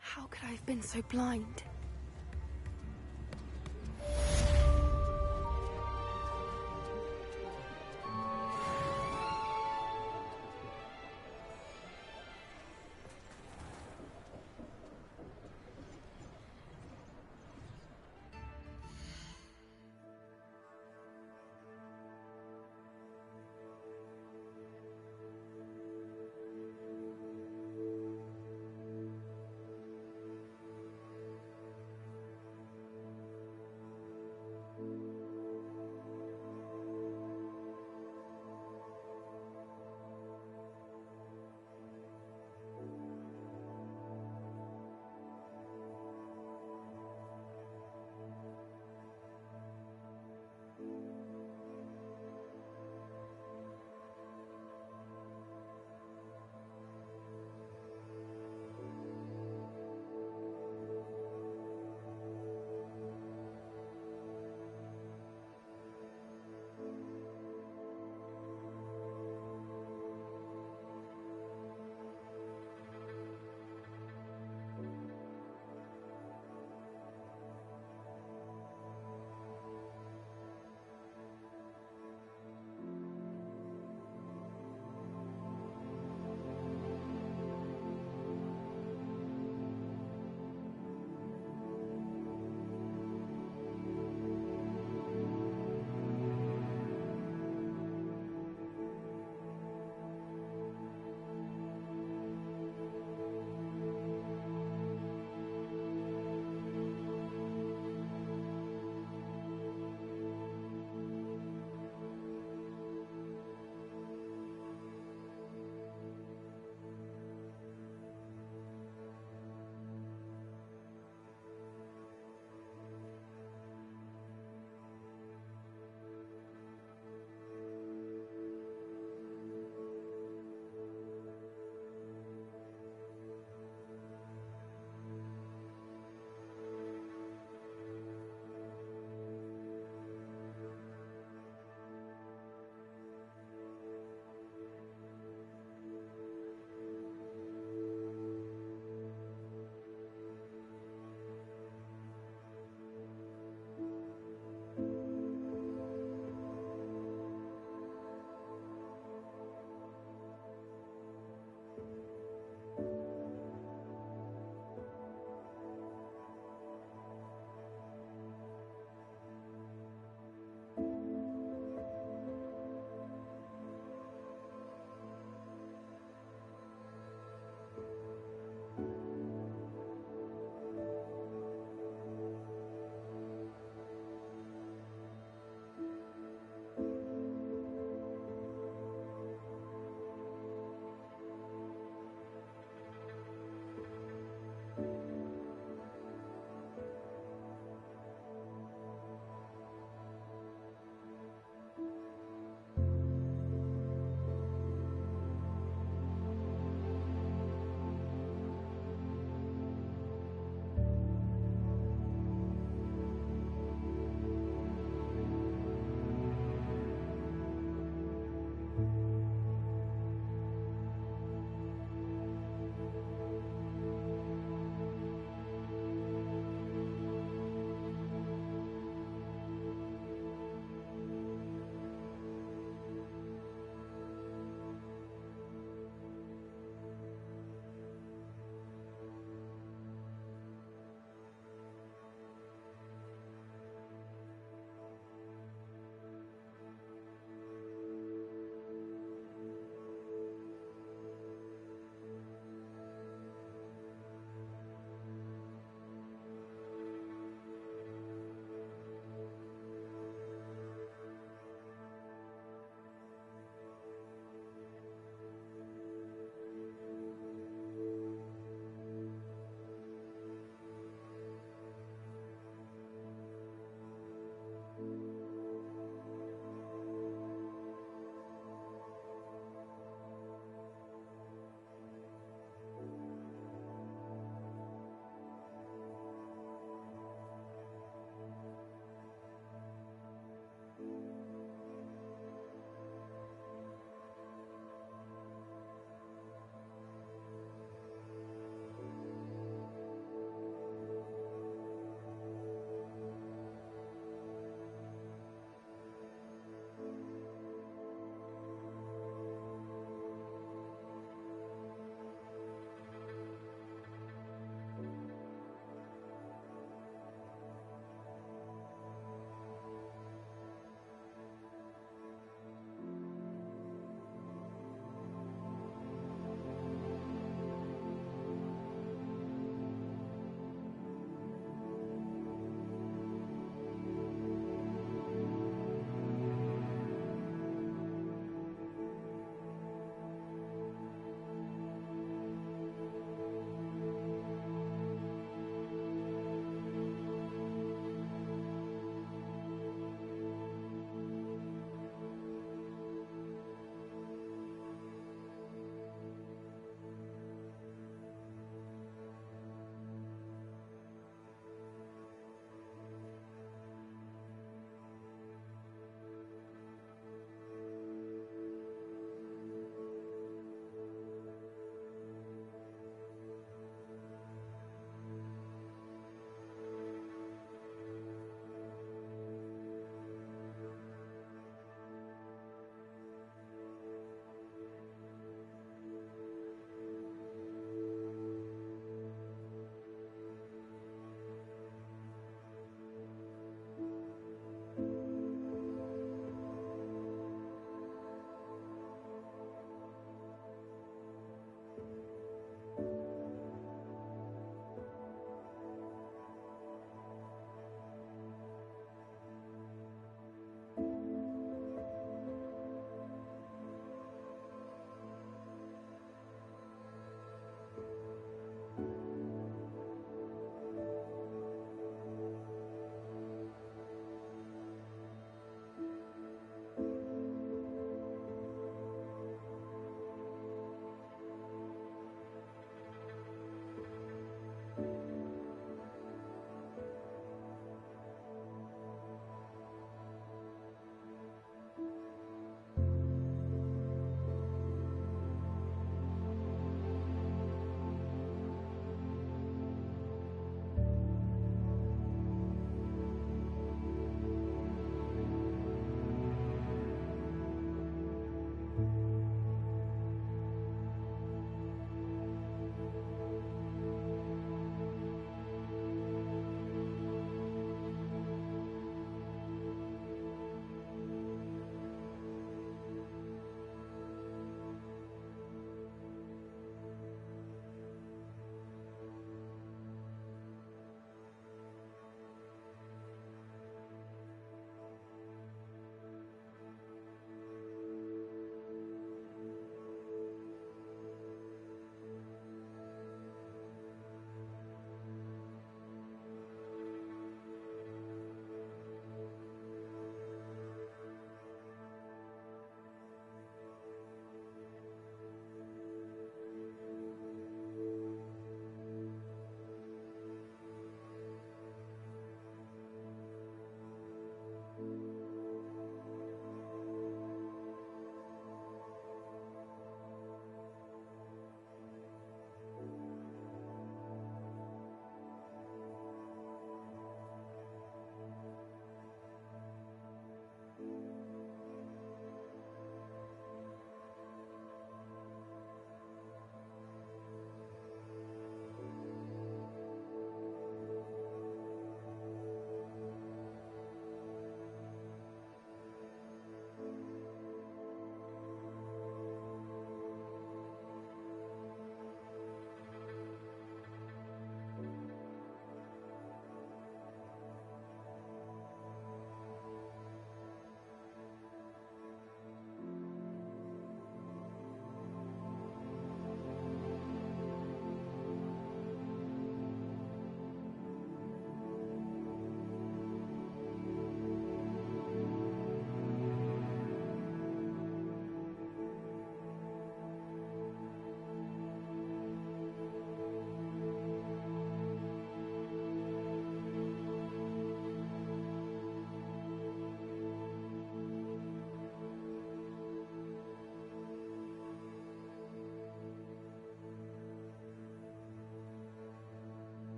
How could I have been so blind?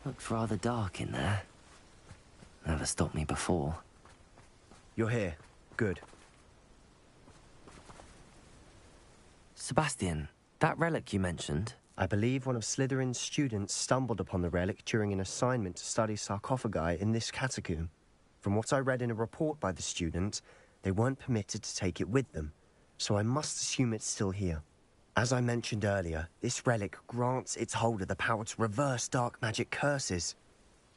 Looked rather dark in there. Never stopped me before. You're here. Good. Sebastian, that relic you mentioned... I believe one of Slytherin's students stumbled upon the relic during an assignment to study sarcophagi in this catacomb. From what I read in a report by the student, they weren't permitted to take it with them, so I must assume it's still here. As I mentioned earlier, this relic grants its holder the power to reverse dark magic curses.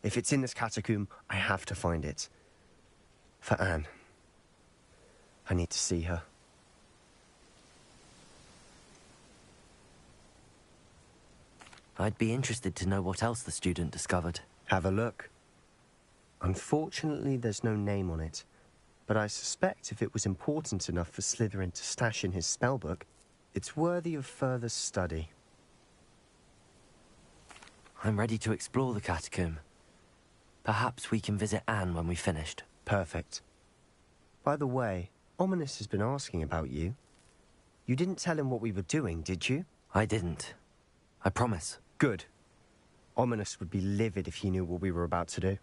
If it's in this catacomb, I have to find it. For Anne. I need to see her. I'd be interested to know what else the student discovered. Have a look. Unfortunately, there's no name on it, but I suspect if it was important enough for Slytherin to stash in his spellbook, it's worthy of further study. I'm ready to explore the catacomb. Perhaps we can visit Anne when we've finished. Perfect. By the way, Ominous has been asking about you. You didn't tell him what we were doing, did you? I didn't. I promise. Good. Ominous would be livid if he knew what we were about to do.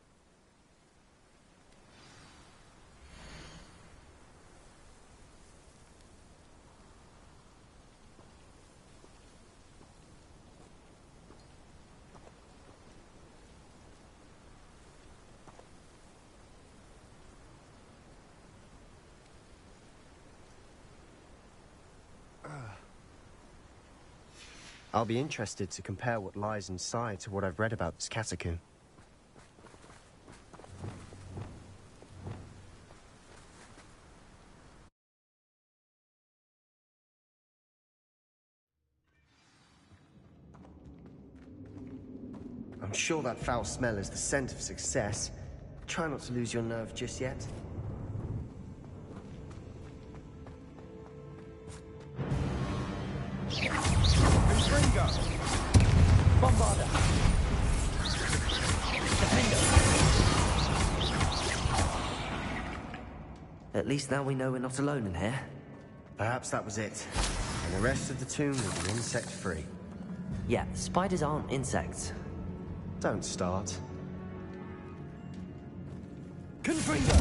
I'll be interested to compare what lies inside to what I've read about this catacomb. I'm sure that foul smell is the scent of success. Try not to lose your nerve just yet. Bombarder! At least now we know we're not alone in here. Perhaps that was it. And the rest of the tomb will be insect-free. Yeah, spiders aren't insects. Don't start. Confringo!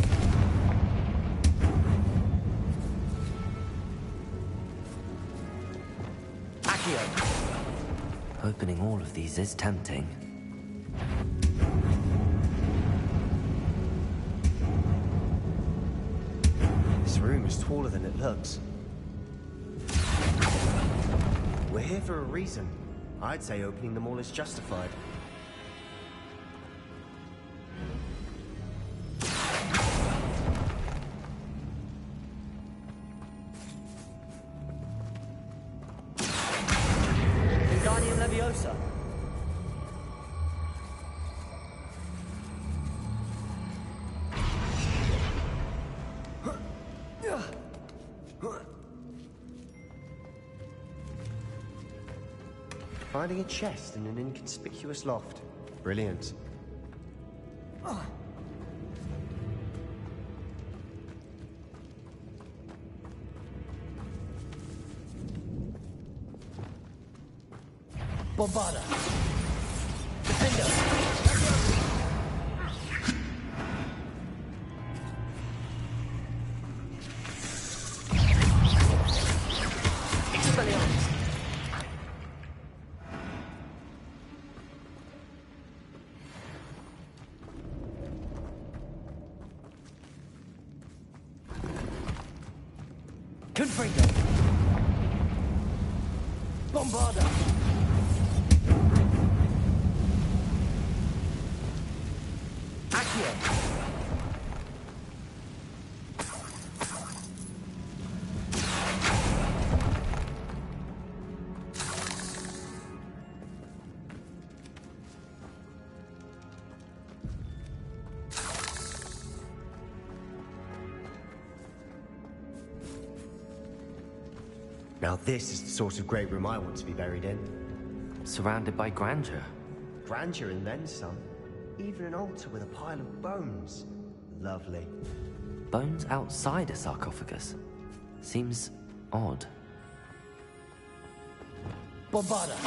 Accio! Opening all of these is tempting. This room is taller than it looks. We're here for a reason. I'd say opening them all is justified. Leviosa. Finding a chest in an inconspicuous loft. Brilliant. Bombarder! Defender! Expelliarmus! Confringo! Bombarder! Now this is the sort of great room I want to be buried in. Surrounded by grandeur. Grandeur and then some. Even an altar with a pile of bones. Lovely. Bones outside a sarcophagus. Seems odd. Bombarder!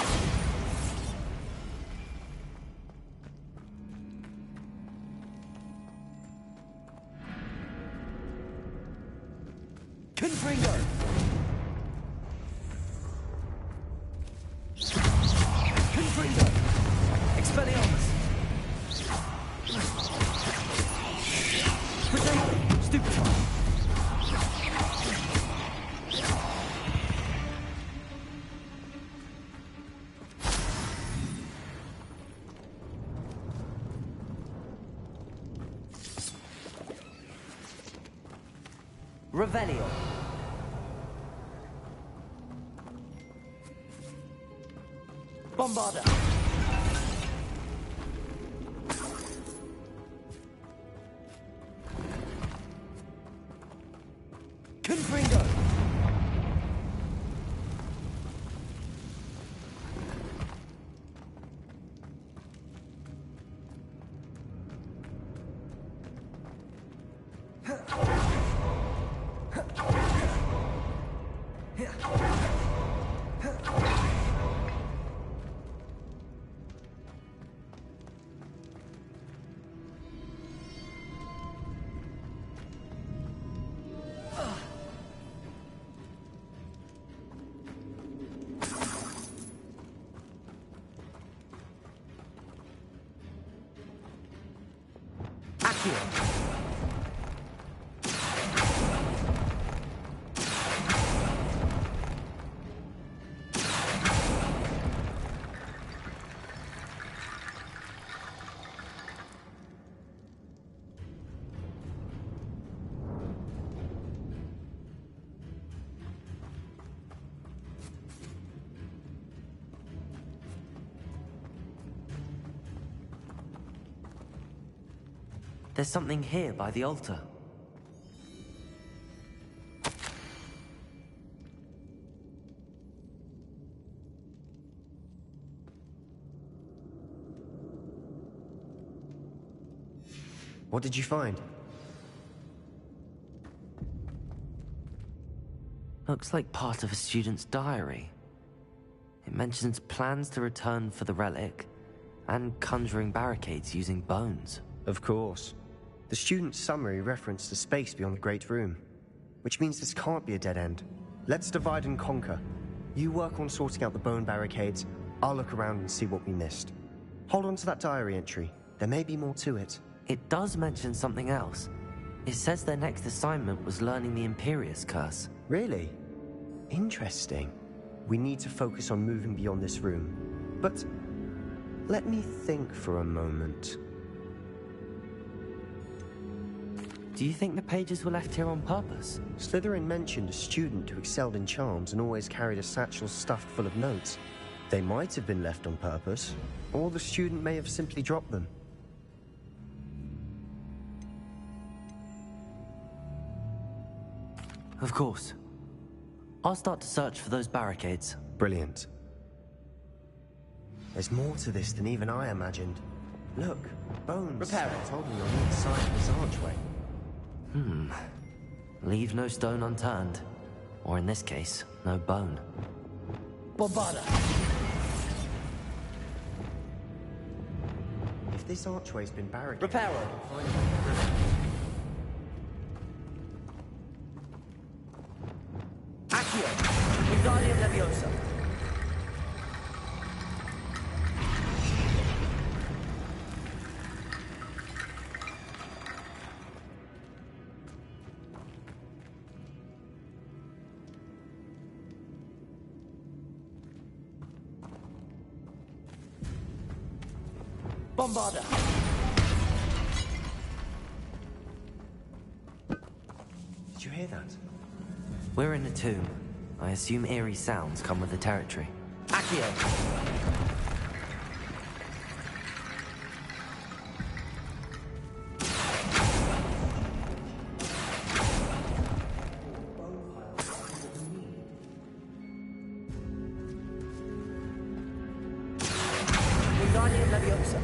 Revelio. Bombarda. Confringo. There's something here by the altar. What did you find? Looks like part of a student's diary. It mentions plans to return for the relic and conjuring barricades using bones. Of course. The student's summary referenced the space beyond the Great Room, which means this can't be a dead end. Let's divide and conquer. You work on sorting out the bone barricades, I'll look around and see what we missed. Hold on to that diary entry. There may be more to it. It does mention something else. It says their next assignment was learning the Imperius Curse. Really? Interesting. We need to focus on moving beyond this room. But let me think for a moment. Do you think the pages were left here on purpose? Slytherin mentioned a student who excelled in charms and always carried a satchel stuffed full of notes. They might have been left on purpose, or the student may have simply dropped them. Of course. I'll start to search for those barricades. Brilliant. There's more to this than even I imagined. Look, bones holding on the inside of this archway. Leave no stone unturned. Or in this case, no bone. Bombarda. If this archway's been barricaded... Reparo. Accio. Wingardium Leviosa. Bombarda. Did you hear that? We're in a tomb. I assume eerie sounds come with the territory. Accio. Wingardium Leviosa.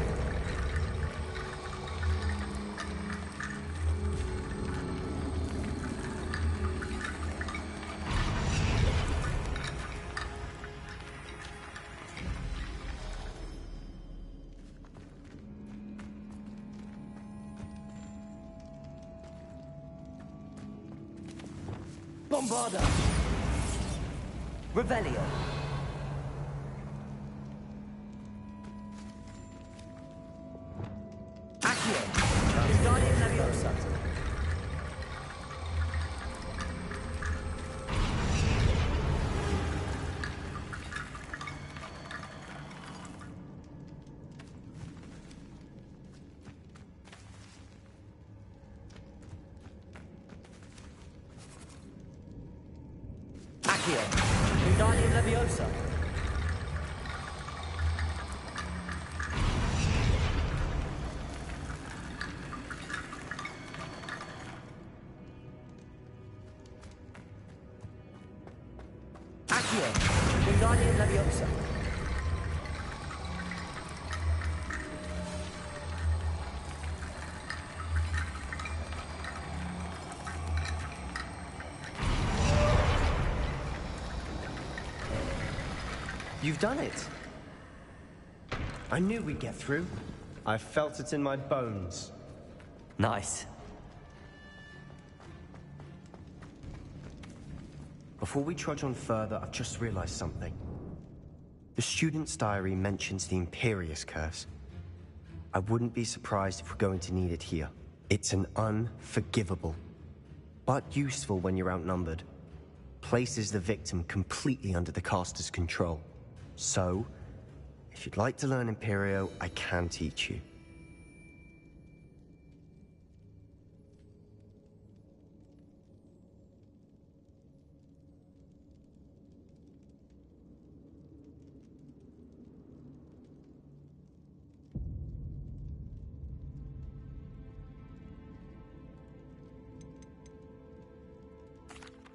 Bombarda. Revelio. Accio. Wingardium Leviosa. Accio. Wingardium Leviosa. Accio. Wingardium Leviosa. You've done it. I knew we'd get through. I felt it in my bones. Nice. Before we trudge on further, I've just realized something. The student's diary mentions the Imperious Curse. I wouldn't be surprised if we're going to need it here. It's an unforgivable, but useful when you're outnumbered. Places the victim completely under the caster's control. So, if you'd like to learn Imperio, I can teach you.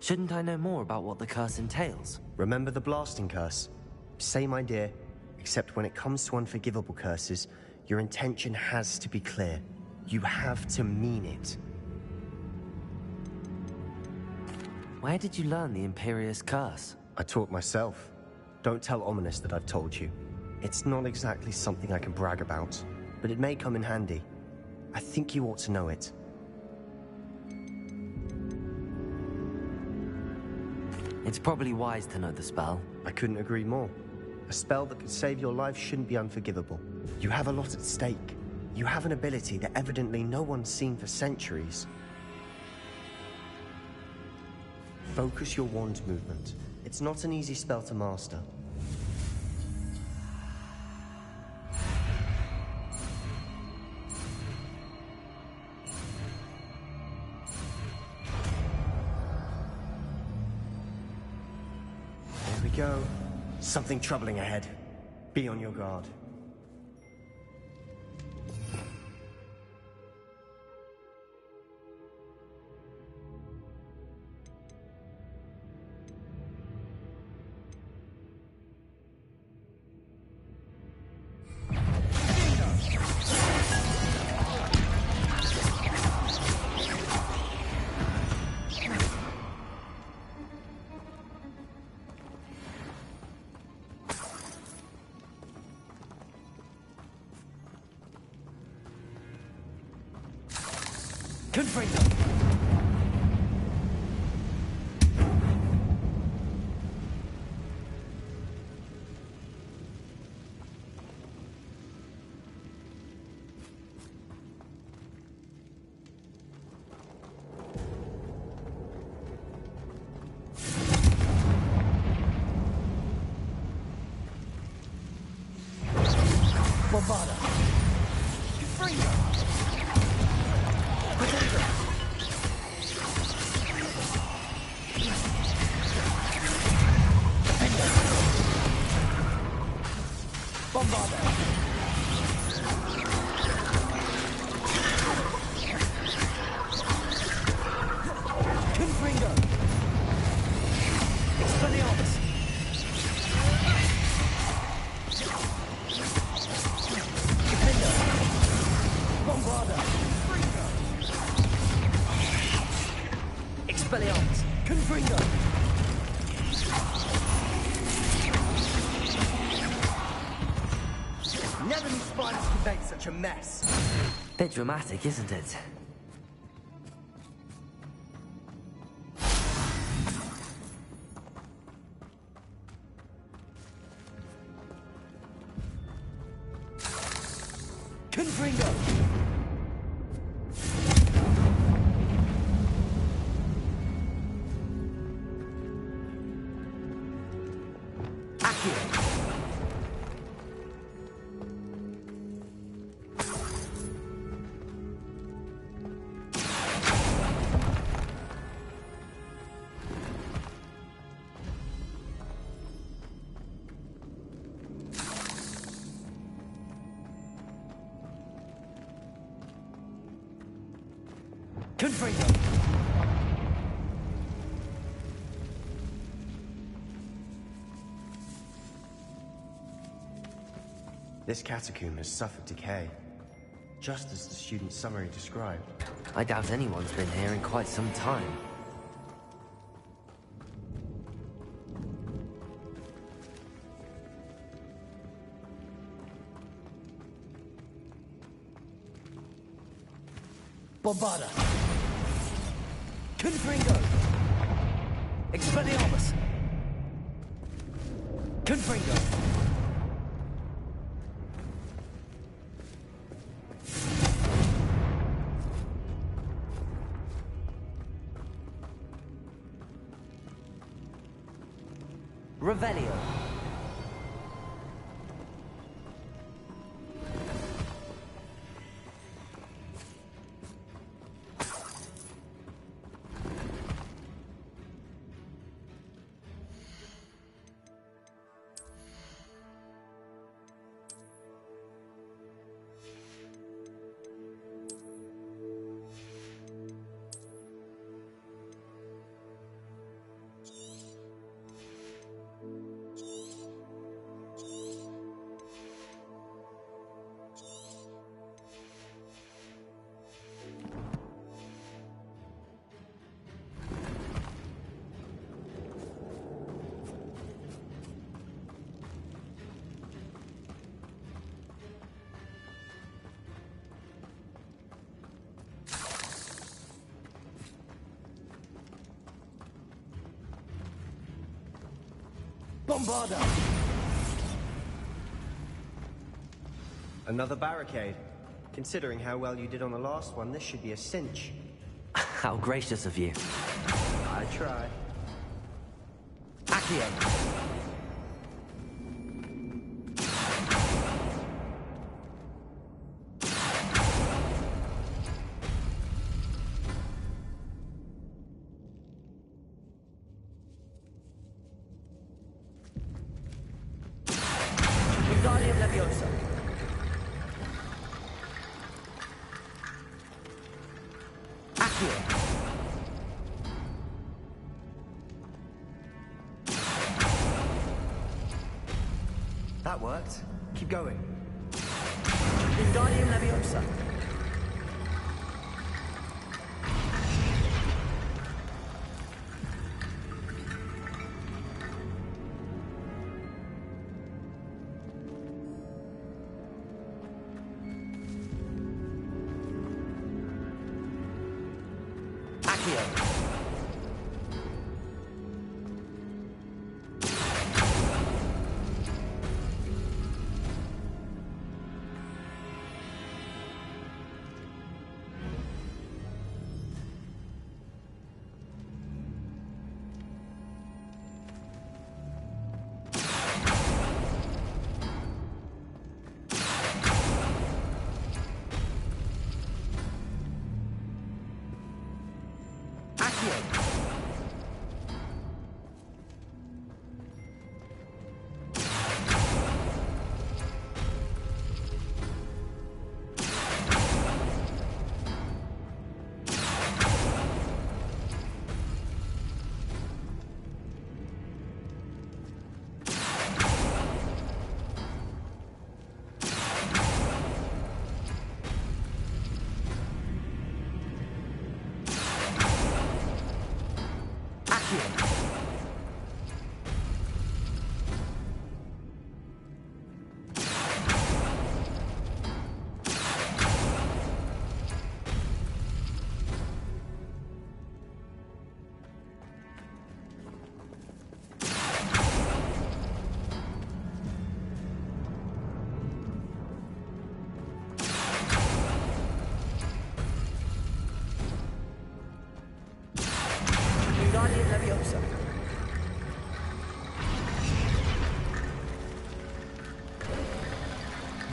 Shouldn't I know more about what the curse entails? Remember the blasting curse? Same idea, except when it comes to unforgivable curses, your intention has to be clear. You have to mean it. Where did you learn the Imperious Curse? I taught myself. Don't tell Ominous that I've told you. It's not exactly something I can brag about, but it may come in handy. I think you ought to know it. It's probably wise to know the spell. I couldn't agree more. A spell that could save your life shouldn't be unforgivable. You have a lot at stake. You have an ability that evidently no one's seen for centuries. Focus your wand movement. It's not an easy spell to master. There we go. Something troubling ahead. Be on your guard. Confringo. Bombarda. Confringo. Never knew spiders could make such a mess. Bit dramatic, isn't it? Confringo. Confringo. This catacomb has suffered decay, just as the student's summary described. I doubt anyone's been here in quite some time. Bombarda. Confringo. Expelliarmus. Confringo. Revelio. Bombarda. Another barricade. Considering how well you did on the last one, this should be a cinch. How gracious of you. I try. Accio. Wingardium Leviosa. Accio. That worked. Keep going. Wingardium Leviosa. Accio. Wingardium Leviosa.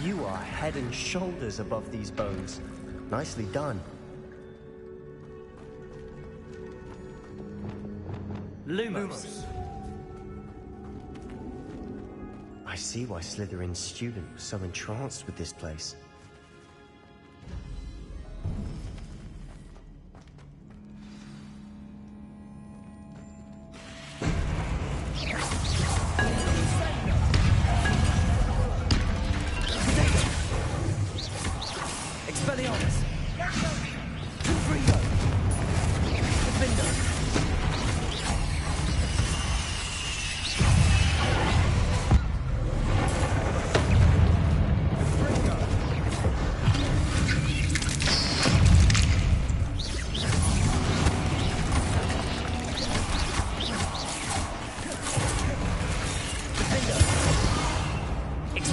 You are head and shoulders above these bones. Nicely done. Lumos. I see why Slytherin's student was so entranced with this place.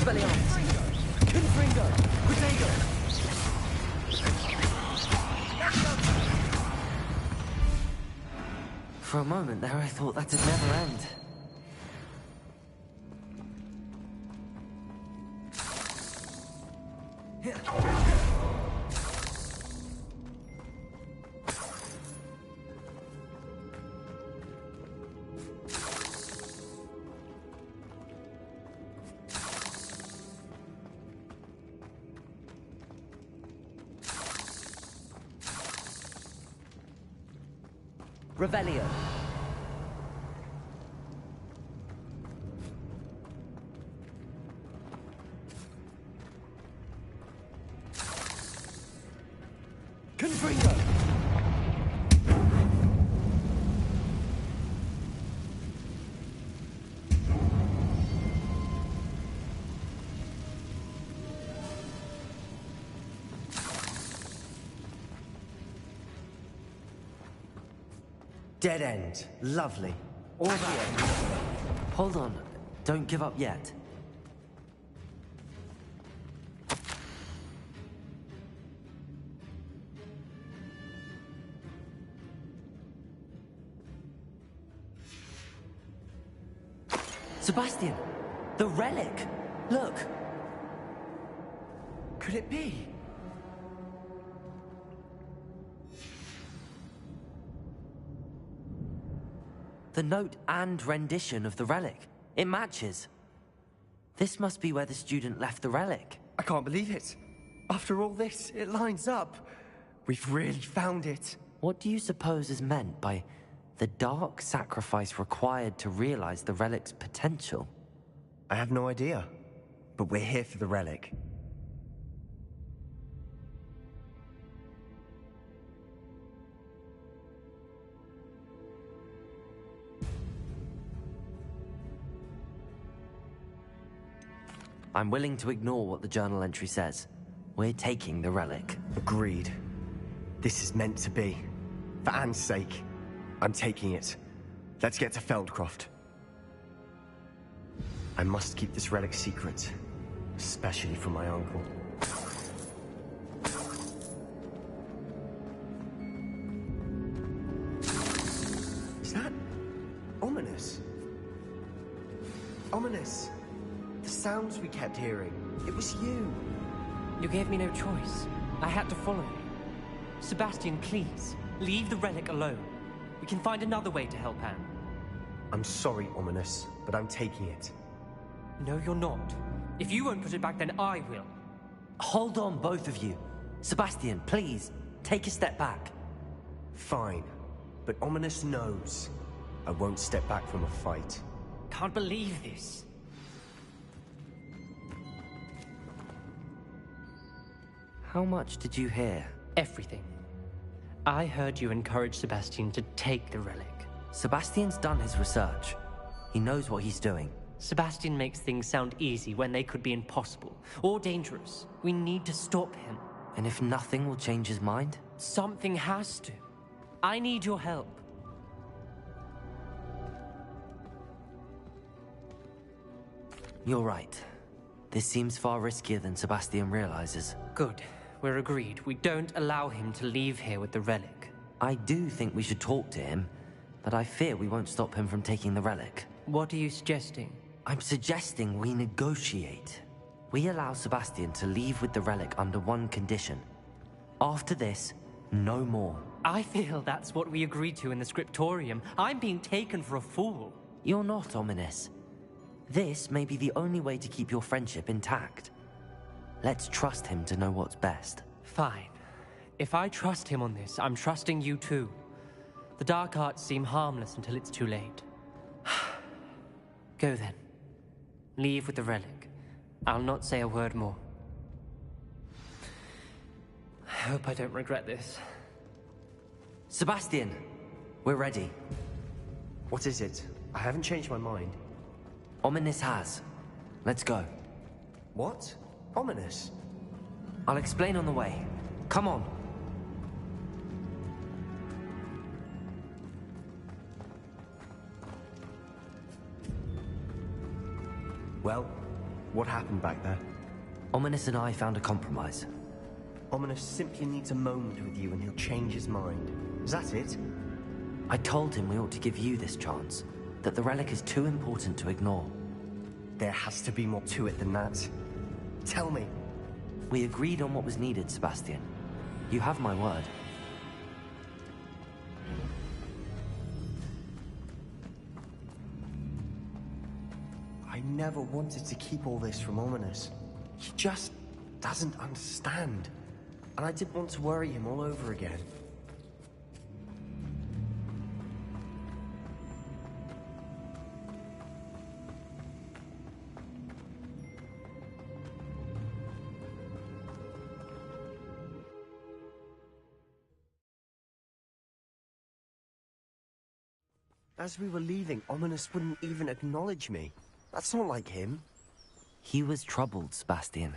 Expelliarmus! Confringo! Protego! For a moment there, I thought that'd never end. Revelio. Confringo. Dead end. Lovely. All that. Hold on. Don't give up yet. Sebastian! The relic! Look! Could it be? The note and rendition of the relic. It matches. This must be where the student left the relic. I can't believe it. After all this, it lines up. We've really found it. What do you suppose is meant by the dark sacrifice required to realize the relic's potential? I have no idea. But we're here for the relic. I'm willing to ignore what the journal entry says. We're taking the relic. Agreed. This is meant to be. For Anne's sake, I'm taking it. Let's get to Feldcroft. I must keep this relic secret, especially from my uncle. Is that ominous? Ominous. The sounds we kept hearing. It was you. You gave me no choice. I had to follow you. Sebastian, please, leave the relic alone. We can find another way to help Anne. I'm sorry, Ominous, but I'm taking it. No, you're not. If you won't put it back, then I will. Hold on, both of you. Sebastian, please, take a step back. Fine, but Ominous knows I won't step back from a fight. Can't believe this. How much did you hear? Everything. I heard you encourage Sebastian to take the relic. Sebastian's done his research. He knows what he's doing. Sebastian makes things sound easy when they could be impossible or dangerous. We need to stop him. And if nothing will change his mind? Something has to. I need your help. You're right. This seems far riskier than Sebastian realizes. Good. We're agreed. We don't allow him to leave here with the relic. I do think we should talk to him, but I fear we won't stop him from taking the relic. What are you suggesting? I'm suggesting we negotiate. We allow Sebastian to leave with the relic under one condition. After this, no more. I feel that's what we agreed to in the scriptorium. I'm being taken for a fool. You're not, Ominous. This may be the only way to keep your friendship intact. Let's trust him to know what's best. Fine. If I trust him on this, I'm trusting you too. The dark arts seem harmless until it's too late. Go then. Leave with the relic. I'll not say a word more. I hope I don't regret this. Sebastian, we're ready. What is it? I haven't changed my mind. Ominous has. Let's go. What? Ominous? I'll explain on the way. Come on. Well, What happened back there? Ominous and I found a compromise. Ominous simply needs a moment with you and he'll change his mind. Is that it? I told him we ought to give you this chance, that the relic is too important to ignore. There has to be more to it than that. Tell me. We agreed on what was needed, Sebastian. You have my word. I never wanted to keep all this from Ominous. He just doesn't understand. And I didn't want to worry him all over again. As we were leaving, Ominous wouldn't even acknowledge me. That's not like him. He was troubled, Sebastian.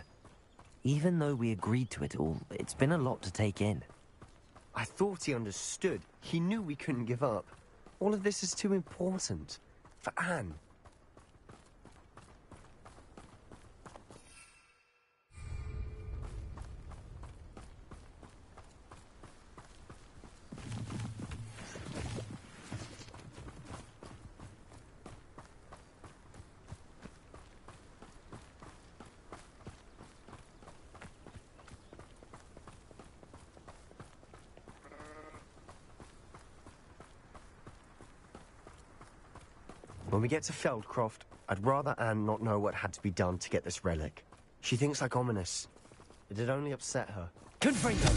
Even though we agreed to it all, it's been a lot to take in. I thought he understood. He knew we couldn't give up. All of this is too important. For Anne. When we get to Feldcroft, I'd rather Anne not know what had to be done to get this relic. She thinks like Ominous. It'd only upset her. Confringo!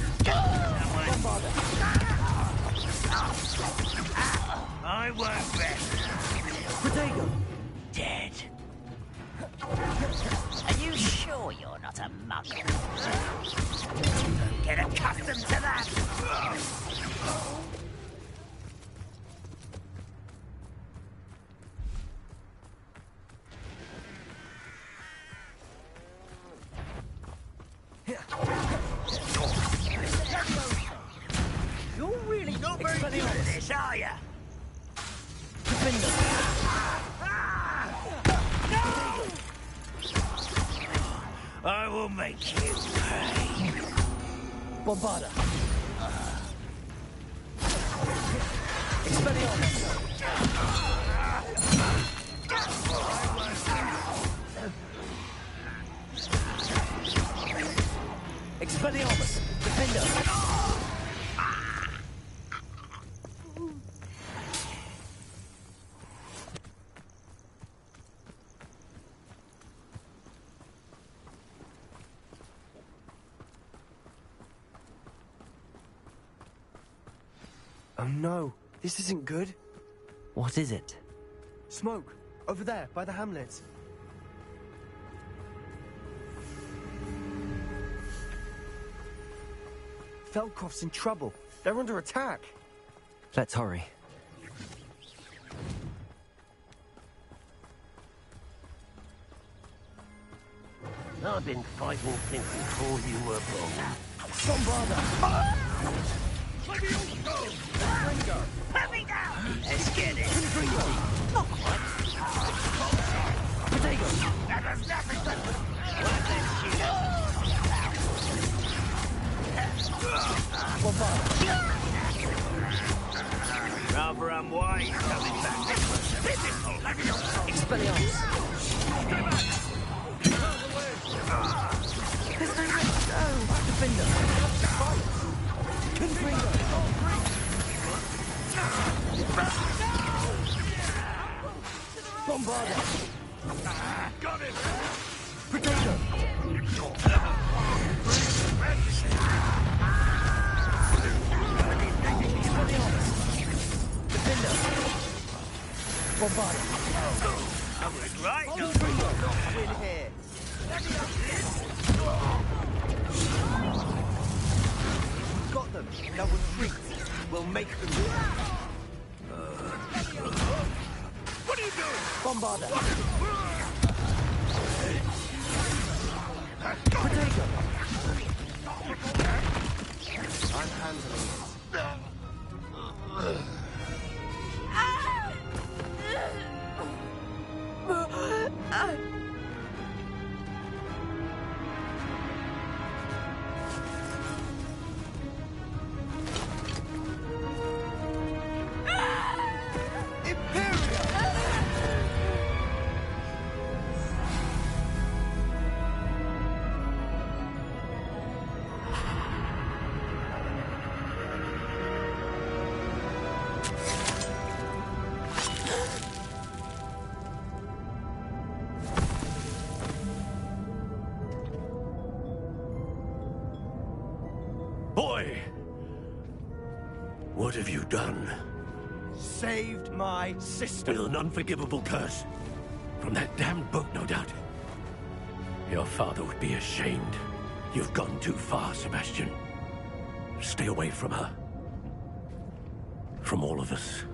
I won't rest. Protego! Dead. Are you sure you're not a muggle? Don't get accustomed to that. You're really not very good at this, are you? I will make you pay. Bombarda! Expelliarmus! Expelliarmus! Defender! Oh no, this isn't good. What is it? Smoke, over there, by the hamlet. Feldcroft's in trouble. They're under attack. Let's hurry. I've been fighting since before you were born. Bombarda! Let me go! Let's get it. Not quite. Protego! That was nothing but... What the shit? Bombarda! Rather unwise coming back this way. Expelliarmus! There's nowhere to go. Defender! Confringo! Bombarda! Got it! Protego! Defender! Bombarda! That was right. In here. Got them. Now retreat. We'll make them. What are you doing? Bombarda! Protego. I'm handling it. Why? What have you done? Saved my sister. With an unforgivable curse. From that damned book, no doubt. Your father would be ashamed. You've gone too far, Sebastian. Stay away from her. From all of us.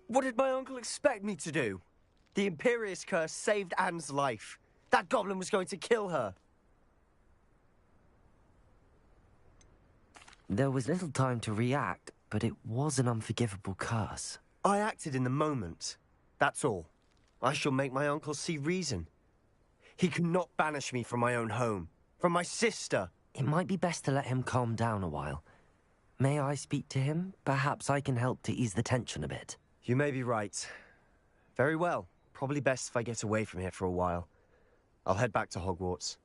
What did my uncle expect me to do? The Imperious curse saved Anne's life. That goblin was going to kill her. There was little time to react, but it was an unforgivable curse. I acted in the moment. That's all. I shall make my uncle see reason. He cannot banish me from my own home, from my sister. It might be best to let him calm down a while. May I speak to him? Perhaps I can help to ease the tension a bit. You may be right. Very well. Probably best if I get away from here for a while. I'll head back to Hogwarts.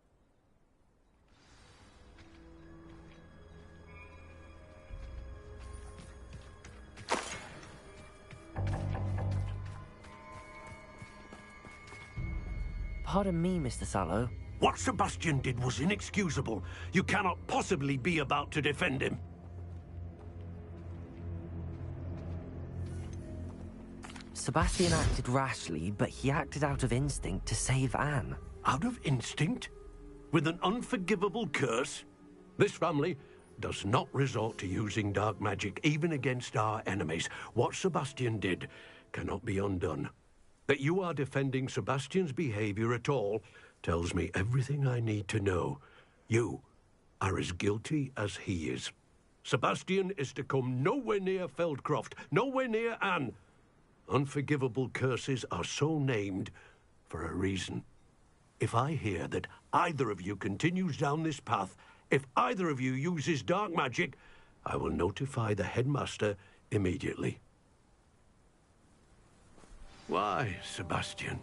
Pardon me, Mr. Sallow. What Sebastian did was inexcusable. You cannot possibly be about to defend him. Sebastian acted rashly, but he acted out of instinct to save Anne. Out of instinct? With an unforgivable curse? This family does not resort to using dark magic, even against our enemies. What Sebastian did cannot be undone. That you are defending Sebastian's behavior at all tells me everything I need to know. You are as guilty as he is. Sebastian is to come nowhere near Feldcroft, nowhere near Anne. Unforgivable curses are so named for a reason. If I hear that either of you continues down this path, if either of you uses dark magic, I will notify the headmaster immediately. Why, Sebastian?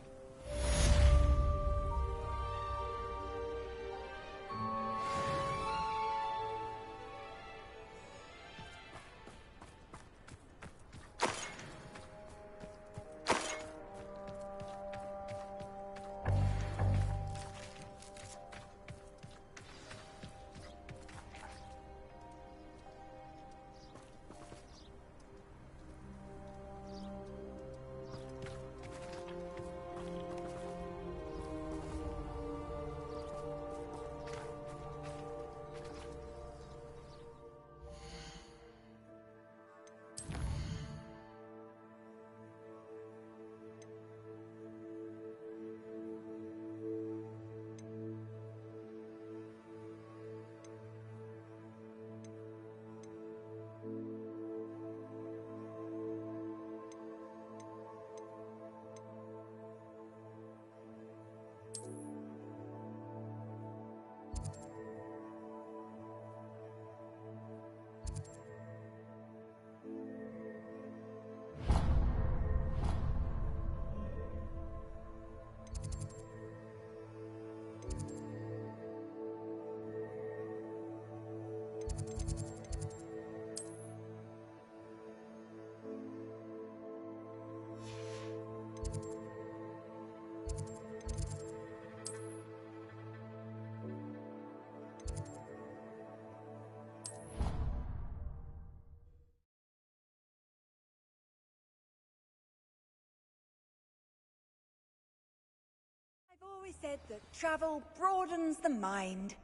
I've always said that travel broadens the mind.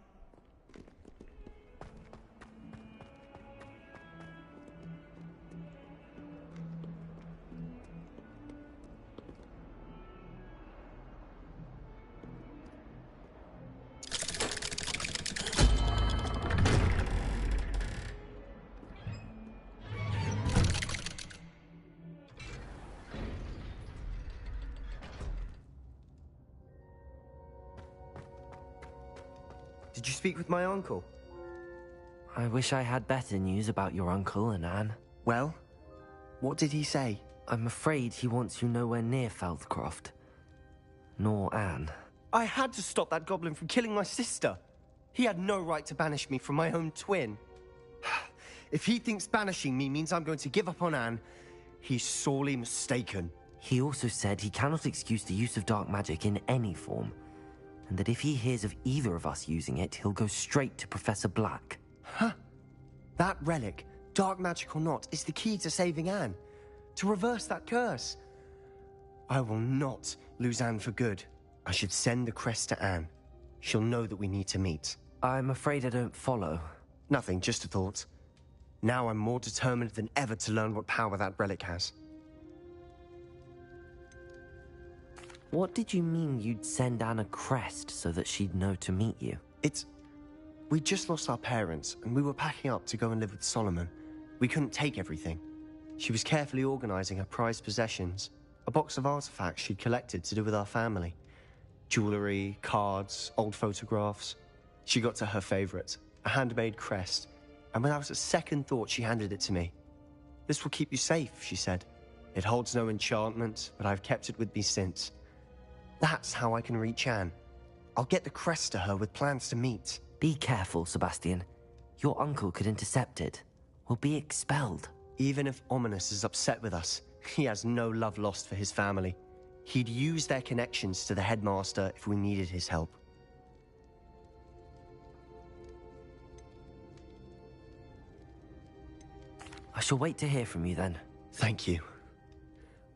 Did you speak with my uncle? I wish I had better news about your uncle and Anne. Well, what did he say? I'm afraid he wants you nowhere near Feldcroft. Nor Anne. I had to stop that goblin from killing my sister. He had no right to banish me from my own twin. If he thinks banishing me means I'm going to give up on Anne, he's sorely mistaken. He also said he cannot excuse the use of dark magic in any form. and that if he hears of either of us using it, he'll go straight to Professor Black. Huh. That relic, dark magic or not, is the key to saving Anne. To reverse that curse. I will not lose Anne for good. I should send the crest to Anne. She'll know that we need to meet. I'm afraid I don't follow. Nothing, just a thought. Now I'm more determined than ever to learn what power that relic has. What did you mean you'd send Anne a crest so that she'd know to meet you? We just lost our parents, and we were packing up to go and live with Solomon. We couldn't take everything. She was carefully organizing her prized possessions, a box of artifacts she'd collected to do with our family. Jewelry, cards, old photographs. She got to her favorite, a handmade crest, and without a second thought she handed it to me. "This will keep you safe," she said. "It holds no enchantment, but I've kept it with me since. That's how I can reach Anne. I'll get the crest to her with plans to meet." Be careful, Sebastian. Your uncle could intercept it. We'll be expelled. Even if Ominous is upset with us, he has no love lost for his family. He'd use their connections to the headmaster if we needed his help. I shall wait to hear from you then. Thank you.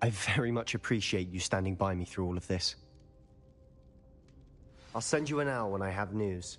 I very much appreciate you standing by me through all of this. I'll send you an owl when I have news.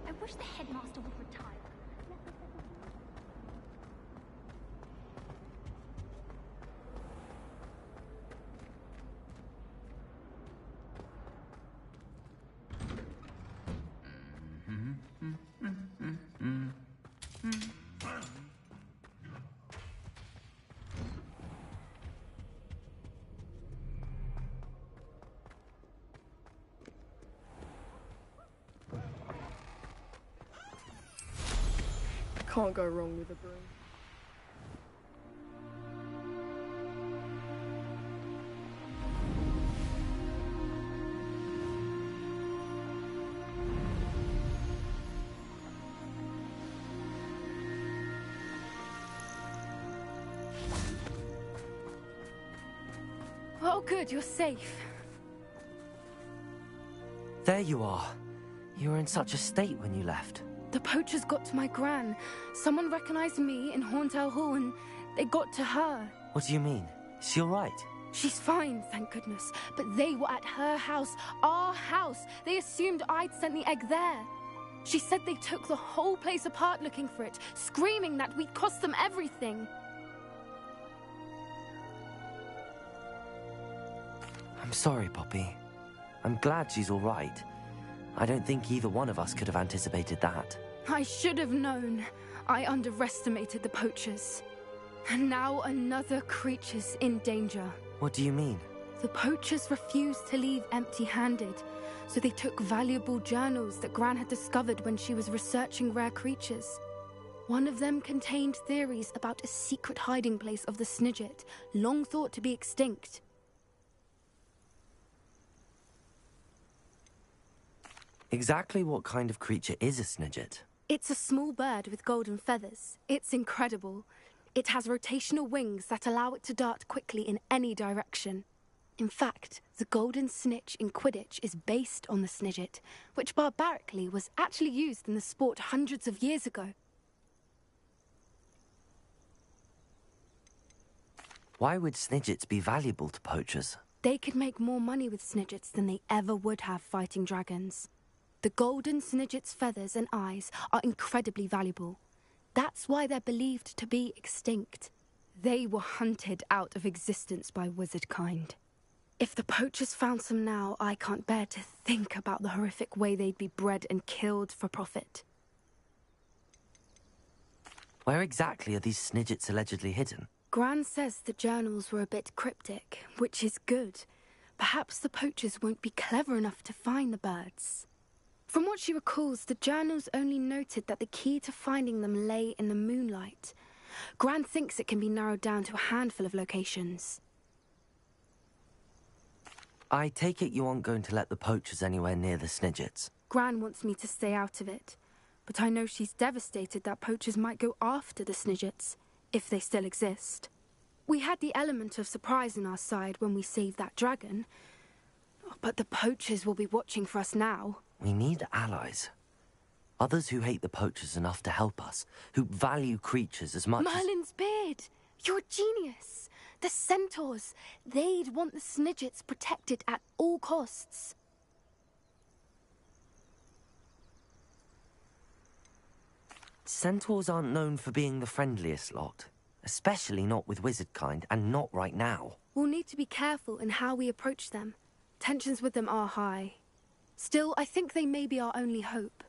I wish the headmaster would retire. Can't go wrong with a broom. Oh, good, you're safe. There you are. You were in such a state when you left. The poachers got to my gran. Someone recognized me in Horntail Hall and they got to her. What do you mean? Is she all right? She's fine, thank goodness. But they were at her house, our house. They assumed I'd sent the egg there. She said they took the whole place apart looking for it, screaming that we'd cost them everything. I'm sorry, Poppy. I'm glad she's all right. I don't think either one of us could have anticipated that. I should have known. I underestimated the poachers. And now another creature's in danger. What do you mean? The poachers refused to leave empty-handed, so they took valuable journals that Gran had discovered when she was researching rare creatures. One of them contained theories about a secret hiding place of the Snidget, long thought to be extinct. Exactly what kind of creature is a snidget? It's a small bird with golden feathers. It's incredible. It has rotational wings that allow it to dart quickly in any direction. In fact, the golden snitch in Quidditch is based on the snidget, which barbarically was actually used in the sport hundreds of years ago. Why would snidgets be valuable to poachers? They could make more money with snidgets than they ever would have fighting dragons. The golden snidget's feathers and eyes are incredibly valuable. That's why they're believed to be extinct. They were hunted out of existence by wizard kind. If the poachers found some now, I can't bear to think about the horrific way they'd be bred and killed for profit. Where exactly are these snidgets allegedly hidden? Gran says the journals were a bit cryptic, which is good. Perhaps the poachers won't be clever enough to find the birds. From what she recalls, the journals only noted that the key to finding them lay in the moonlight. Gran thinks it can be narrowed down to a handful of locations. I take it you aren't going to let the poachers anywhere near the snidgets? Gran wants me to stay out of it, but I know she's devastated that poachers might go after the snidgets, if they still exist. We had the element of surprise on our side when we saved that dragon, but the poachers will be watching for us now. We need allies. Others who hate the poachers enough to help us, who value creatures as much Merlin's beard! You're a genius! The centaurs! They'd want the snidgets protected at all costs. Centaurs aren't known for being the friendliest lot. Especially not with wizard kind, and not right now. We'll need to be careful in how we approach them. Tensions with them are high. Still, I think they may be our only hope.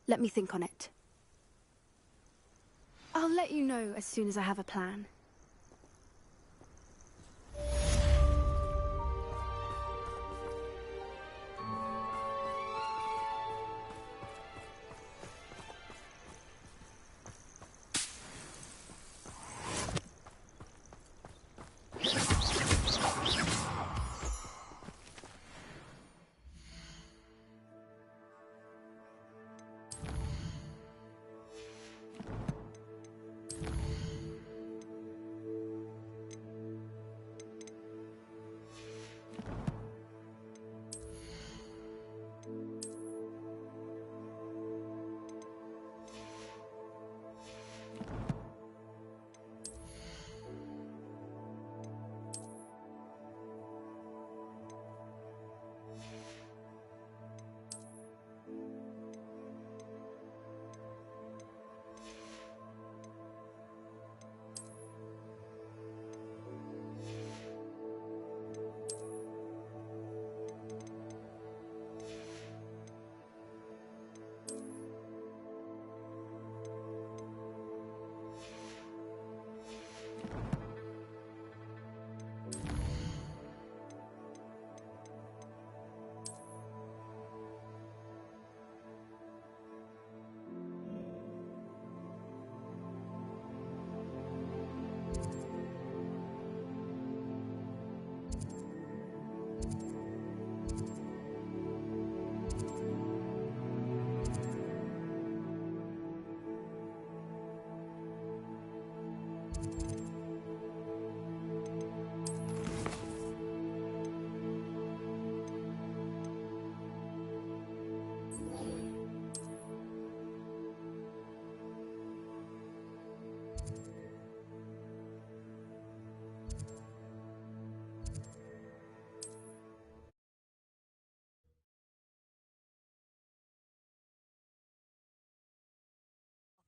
Let me think on it. I'll let you know as soon as I have a plan.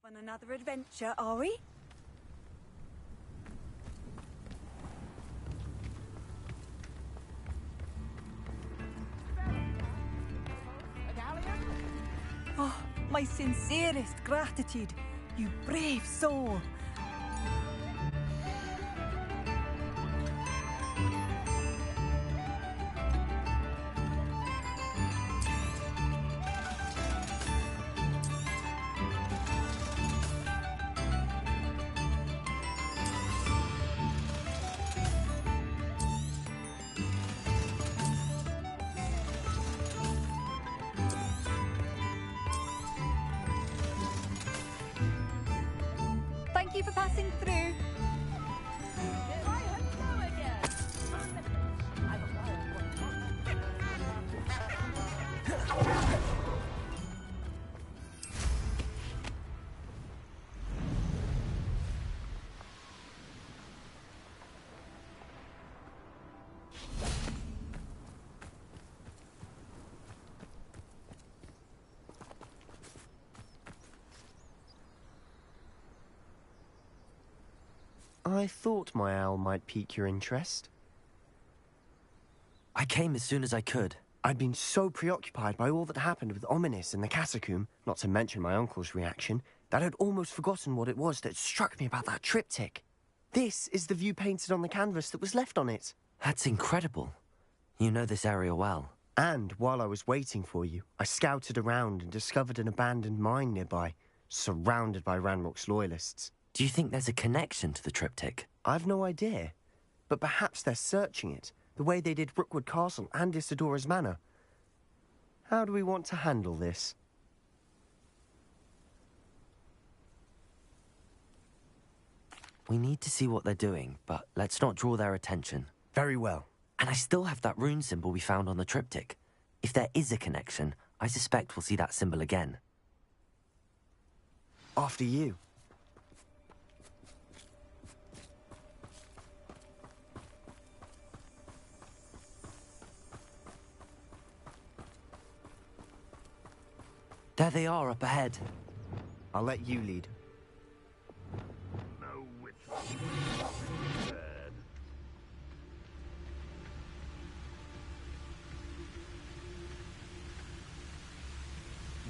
On another adventure, are we? Oh, my sincerest gratitude, you brave soul. you for passing through. I thought my owl might pique your interest. I came as soon as I could. I'd been so preoccupied by all that happened with Ominis in the catacomb, not to mention my uncle's reaction, that I'd almost forgotten what it was that struck me about that triptych. This is the view painted on the canvas that was left on it. That's incredible. You know this area well. And while I was waiting for you, I scouted around and discovered an abandoned mine nearby, surrounded by Ranrock's loyalists. Do you think there's a connection to the triptych? I've no idea, but perhaps they're searching it, the way they did Rookwood Castle and Isidora's Manor. How do we want to handle this? We need to see what they're doing, but let's not draw their attention. Very well. And I still have that rune symbol we found on the triptych. If there is a connection, I suspect we'll see that symbol again. After you. There they are up ahead. I'll let you lead. No witch.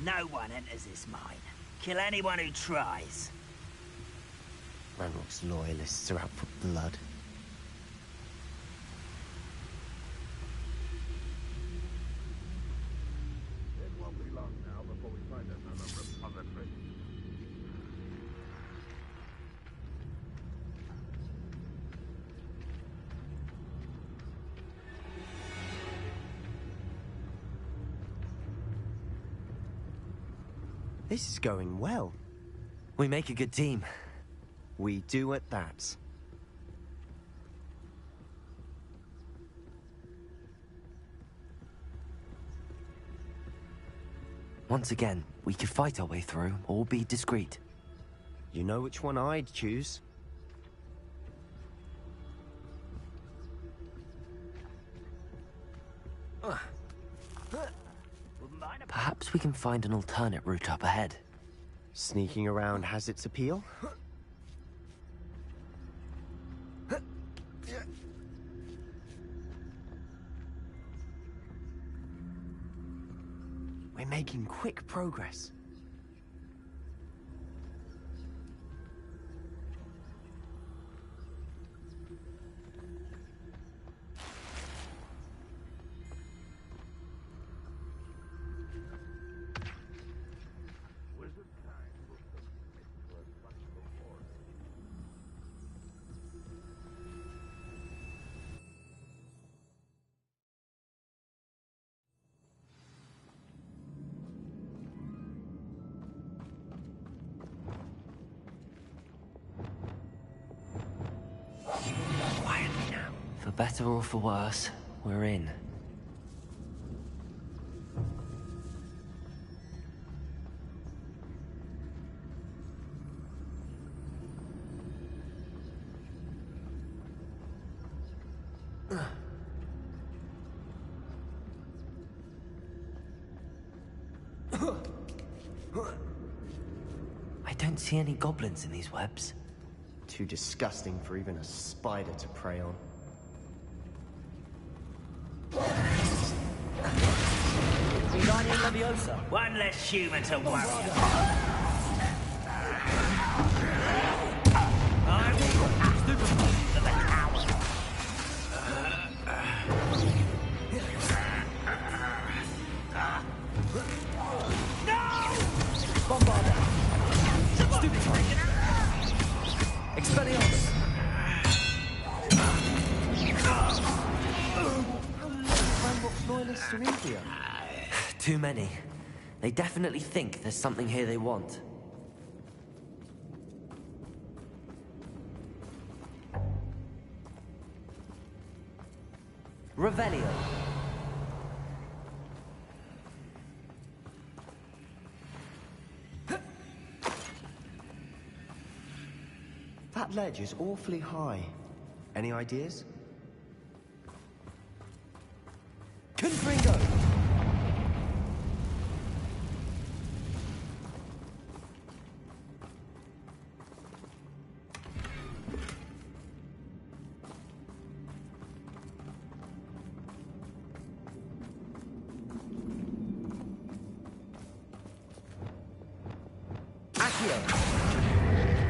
No one enters this mine. Kill anyone who tries. Ranrock's loyalists are out for blood. It won't be long now before we find another repository. This is going well. We make a good team. We do at that. Once again, we could fight our way through, or be discreet. You know which one I'd choose. Perhaps we can find an alternate route up ahead. Sneaking around has its appeal. We're making quick progress. Quietly now. For better or for worse, we're in. I don't see any goblins in these webs. Too disgusting for even a spider to prey on. Wingardium Leviosa. One less human to worry about. I will stupefy for the coward. No! Bombarda. Stupefy. Expelliarmus! Ranrock's loyalists are in here. Too many. They definitely think there's something here they want. Revelio. That ledge is awfully high. Any ideas? Confringo!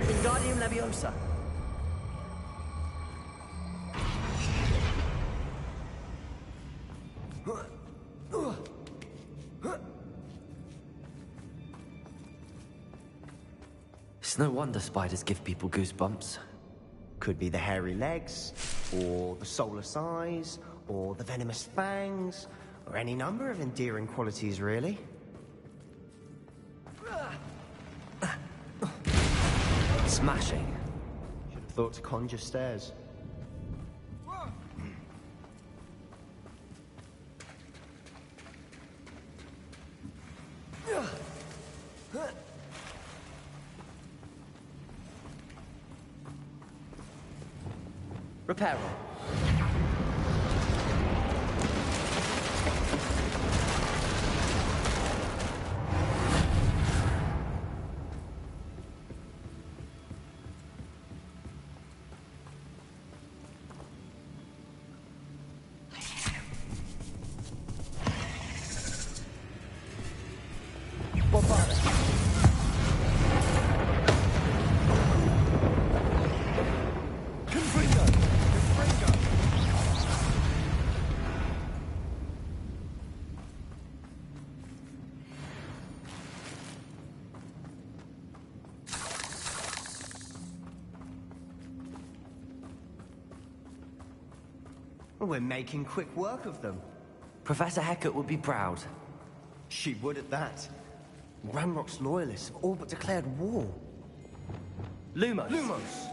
Wingardium Leviosa. It's no wonder spiders give people goosebumps. Could be the hairy legs, or the soulless eyes, or the venomous fangs, or any number of endearing qualities, really. Smashing. Should have thought to conjure stairs. Reparo. We're making quick work of them. Professor Hecat would be proud. She would at that. Ranrock's loyalists have all but declared war. Lumos. Lumos!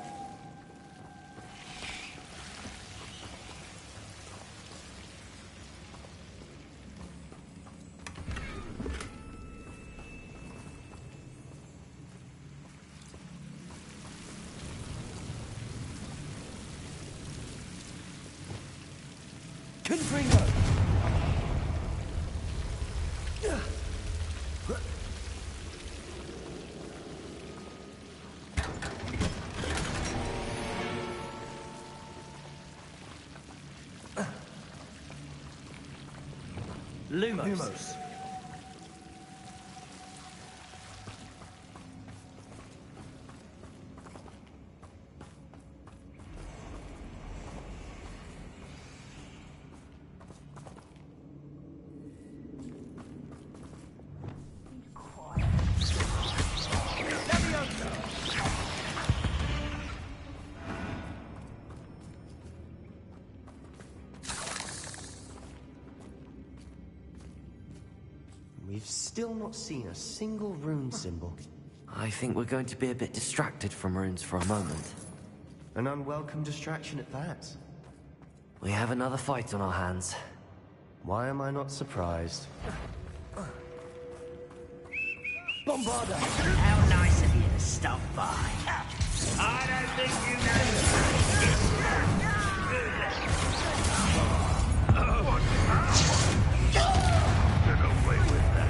Confringo. Lumos. We've still not seen a single rune symbol. I think we're going to be a bit distracted from runes for a moment. An unwelcome distraction at that. We have another fight on our hands. Why am I not surprised? Bombarda. How nice of you to stop by. I don't think you Get away with that.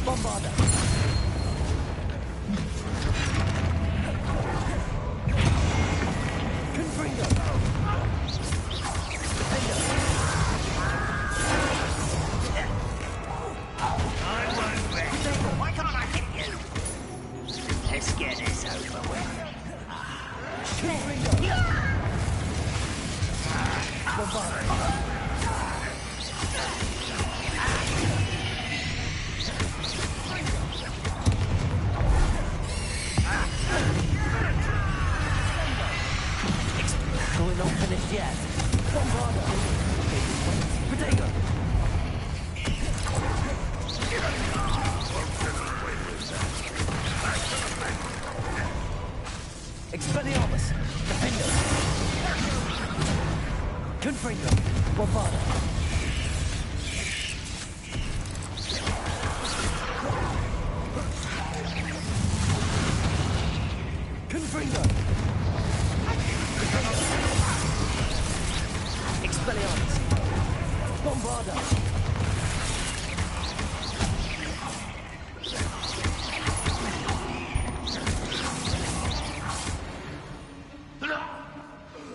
Bombarda. Confringo. Why can't I hit you? Let's get this over with. We're not finished yet. Protego. Expelliarmus. Defender. Confringo. Bombarda. Confringo. Expelliarmus. Bombarda.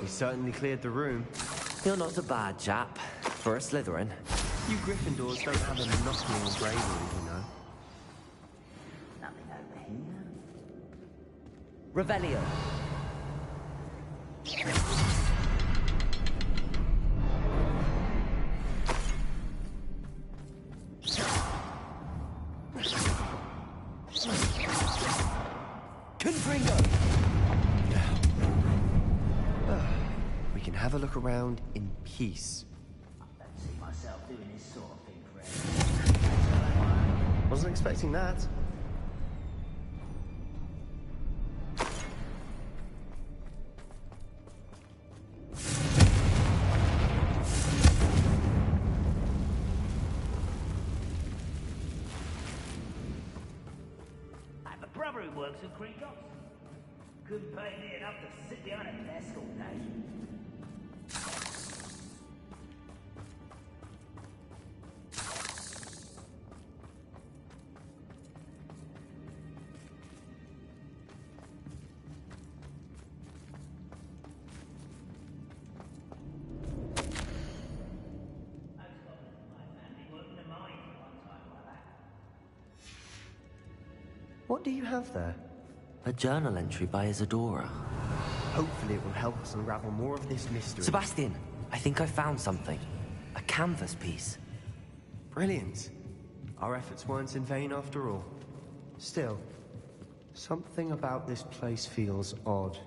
We certainly cleared the room. You're not a bad chap for a Slytherin. You Gryffindors don't have a knuckling or bravery, you know. Nothing over here. Revelio. Confringo. We can have a look around in peace. I don't see myself doing this sort of thing forever. Wasn't expecting that. I have a brother who works at Gringotts. Couldn't pay me enough to sit behind a desk all day. What do you have there? A journal entry by Isadora. Hopefully it will help us unravel more of this mystery. Sebastian, I think I found something. A canvas piece. Brilliant. Our efforts weren't in vain after all. Still, something about this place feels odd.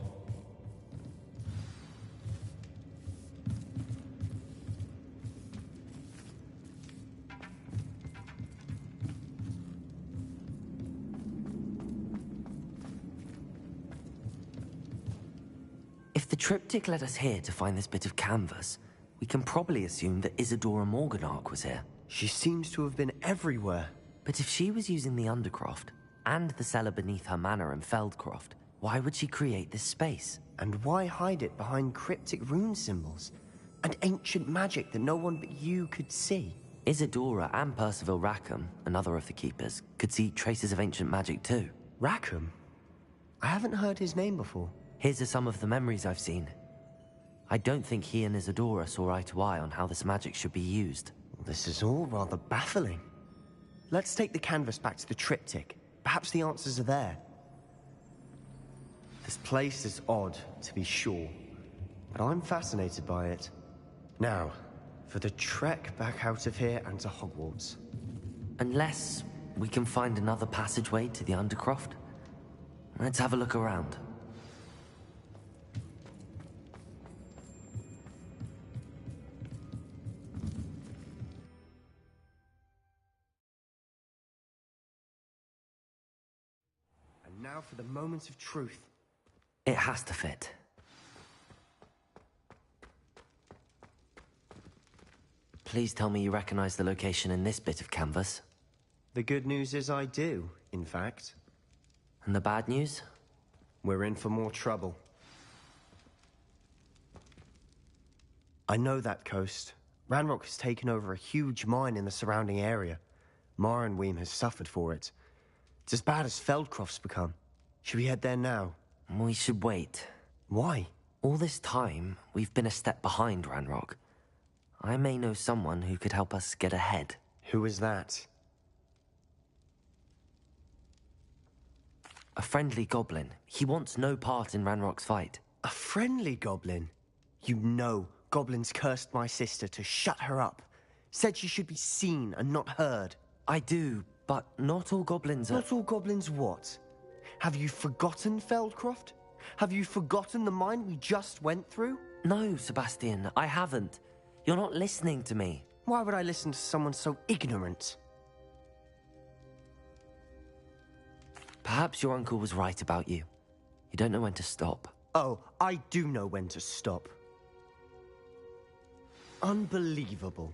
If the triptych led us here to find this bit of canvas, we can probably assume that Isadora Morganach was here. She seems to have been everywhere. But if she was using the Undercroft, and the cellar beneath her manor in Feldcroft, why would she create this space? And why hide it behind cryptic rune symbols? And ancient magic that no one but you could see? Isadora and Percival Rackham, another of the Keepers, could see traces of ancient magic too. Rackham? I haven't heard his name before. Here's some of the memories I've seen. I don't think he and Isadora saw eye to eye on how this magic should be used. This is all rather baffling. Let's take the canvas back to the triptych. Perhaps the answers are there. This place is odd, to be sure, but I'm fascinated by it. Now, for the trek back out of here and to Hogwarts. Unless we can find another passageway to the Undercroft. Let's have a look around. And now for the moment of truth. It has to fit. Please tell me you recognize the location in this bit of canvas. The good news is I do, in fact. And the bad news? We're in for more trouble. I know that coast. Ranrock has taken over a huge mine in the surrounding area. Marrenweem has suffered for it. It's as bad as Feldcroft's become. Should we head there now? We should wait. Why? All this time, we've been a step behind Ranrock. I may know someone who could help us get ahead. Who is that? A friendly goblin. He wants no part in Ranrock's fight. A friendly goblin? You know goblins cursed my sister to shut her up. Said she should be seen and not heard. I do, but not all goblins are... Not all goblins what? Have you forgotten Feldcroft? Have you forgotten the mine we just went through? No, Sebastian, I haven't. You're not listening to me. Why would I listen to someone so ignorant? Perhaps your uncle was right about you. You don't know when to stop. Oh, I do know when to stop. Unbelievable.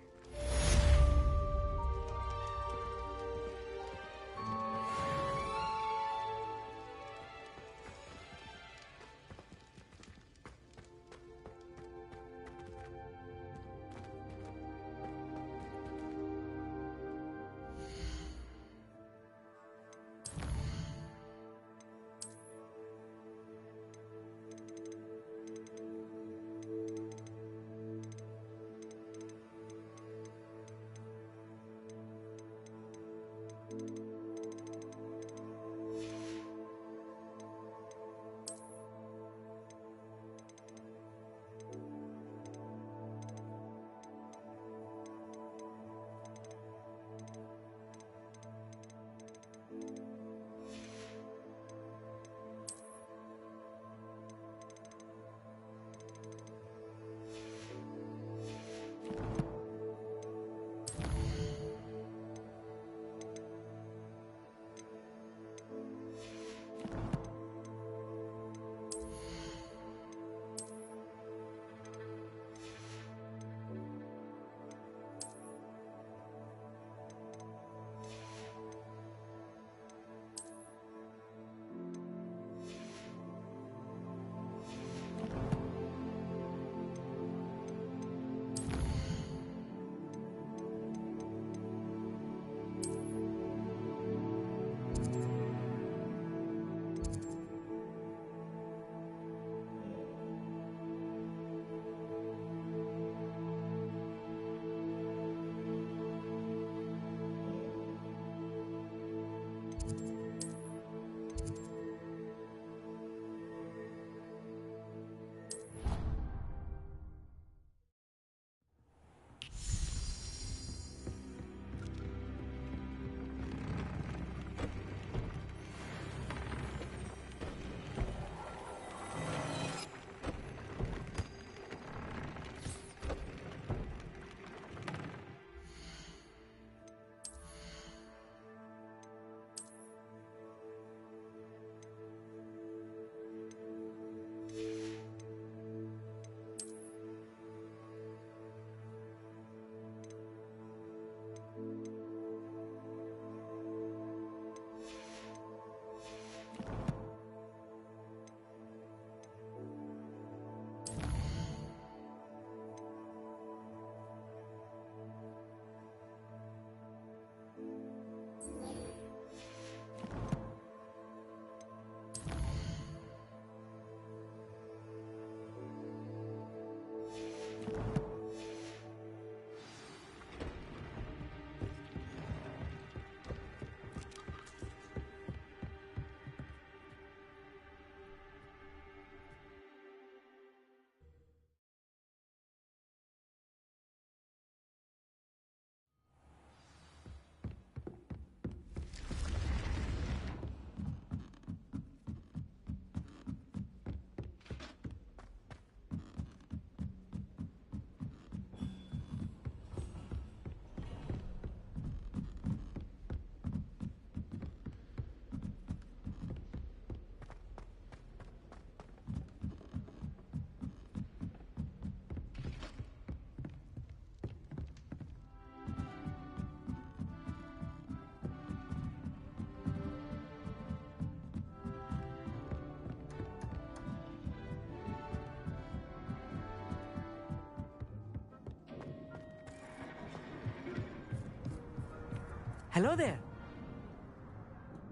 Hello there.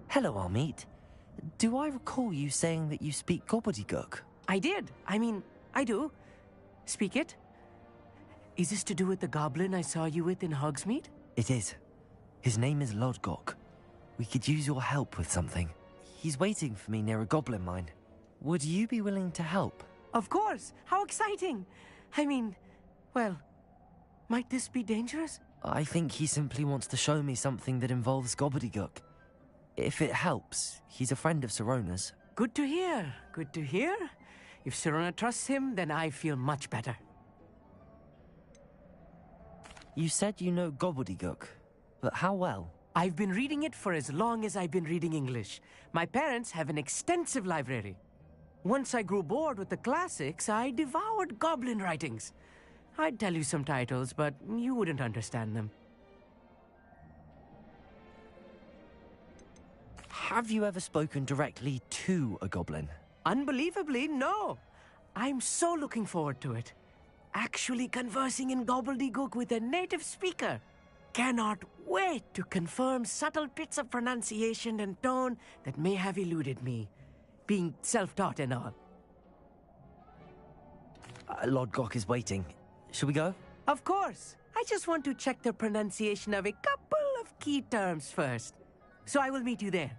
Hello, Amit. Do I recall you saying that you speak gobbledygook? I did. I mean, I do. Speak it. Is this to do with the goblin I saw you with in Hogsmeade? It is. His name is Lodgok. We could use your help with something. He's waiting for me near a goblin mine. Would you be willing to help? Of course. How exciting. I mean, well, might this be dangerous? I think he simply wants to show me something that involves gobbledygook. If it helps, he's a friend of Sirona's. Good to hear. Good to hear. If Sirona trusts him, then I feel much better. You said you know gobbledygook, but how well? I've been reading it for as long as I've been reading English. My parents have an extensive library. Once I grew bored with the classics, I devoured goblin writings. I'd tell you some titles, but you wouldn't understand them. Have you ever spoken directly to a goblin? Unbelievably, no. I'm so looking forward to it. Actually conversing in gobbledygook with a native speaker. Cannot wait to confirm subtle bits of pronunciation and tone that may have eluded me, being self-taught and all. Lord Gok is waiting. Shall we go? Of course. I just want to check the pronunciation of a couple of key terms first. So I will meet you there.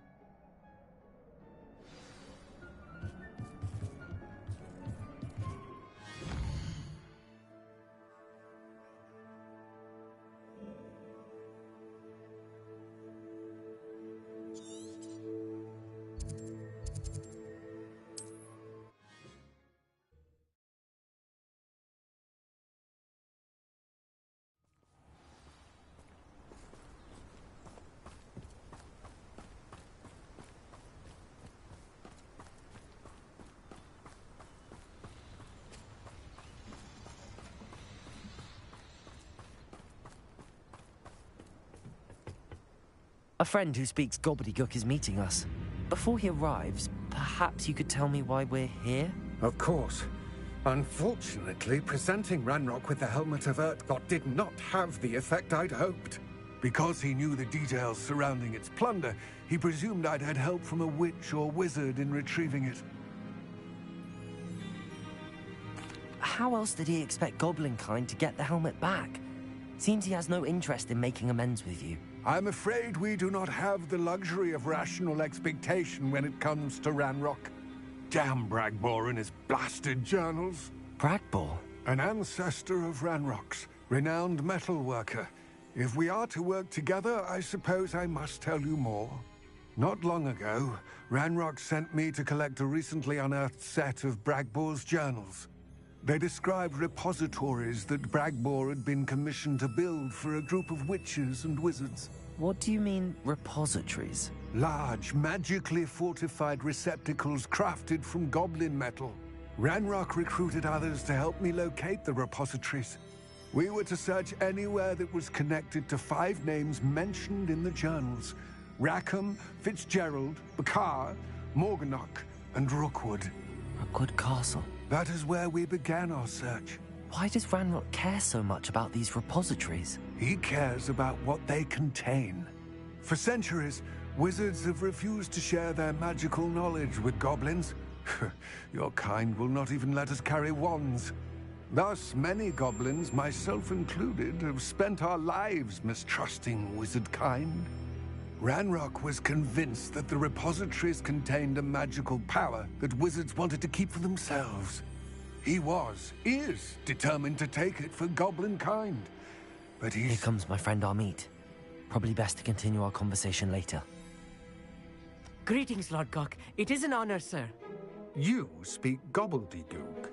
A friend who speaks gobbledygook is meeting us. Before he arrives, perhaps you could tell me why we're here? Of course. Unfortunately, presenting Ranrock with the Helmet of Urtkot did not have the effect I'd hoped. Because he knew the details surrounding its plunder, he presumed I'd had help from a witch or wizard in retrieving it. How else did he expect Goblinkind to get the helmet back? Seems he has no interest in making amends with you. I'm afraid we do not have the luxury of rational expectation when it comes to Ranrock. Damn Bragbor and his blasted journals. Bragbor? An ancestor of Ranrock's, renowned metal worker. If we are to work together, I suppose I must tell you more. Not long ago, Ranrock sent me to collect a recently unearthed set of Bragbor's journals. They described repositories that Bragbor had been commissioned to build for a group of witches and wizards. What do you mean, repositories? Large, magically fortified receptacles crafted from goblin metal. Ranrock recruited others to help me locate the repositories. We were to search anywhere that was connected to 5 names mentioned in the journals. Rackham, Fitzgerald, Bakar, Morganach, and Rookwood. Rookwood Castle? That is where we began our search. Why does Ranrock care so much about these repositories? He cares about what they contain. For centuries, wizards have refused to share their magical knowledge with goblins. Your kind will not even let us carry wands. Thus, many goblins, myself included, have spent our lives mistrusting wizard kind. Ranrock was convinced that the repositories contained a magical power that wizards wanted to keep for themselves. He is determined to take it for goblin kind. But he's... Here comes my friend Amit. Probably best to continue our conversation later. Greetings, Lord Gok. It is an honor, sir. You speak gobbledygook.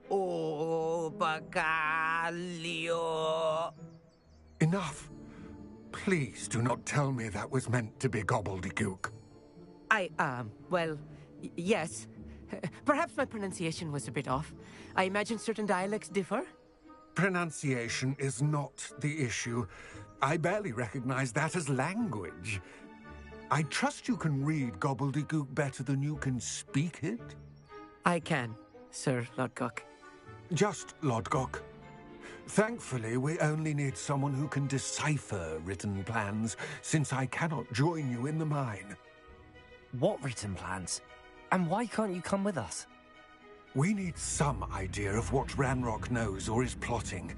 Oh, Bagalio. Enough. Please do not tell me that was meant to be gobbledygook. Yes. Perhaps my pronunciation was a bit off. I imagine certain dialects differ. Pronunciation is not the issue. I barely recognize that as language. I trust you can read gobbledygook better than you can speak it? I can, Sir Lord Gok. Just Lord Gok. Thankfully, we only need someone who can decipher written plans, since I cannot join you in the mine. What written plans? And why can't you come with us? We need some idea of what Ranrock knows or is plotting.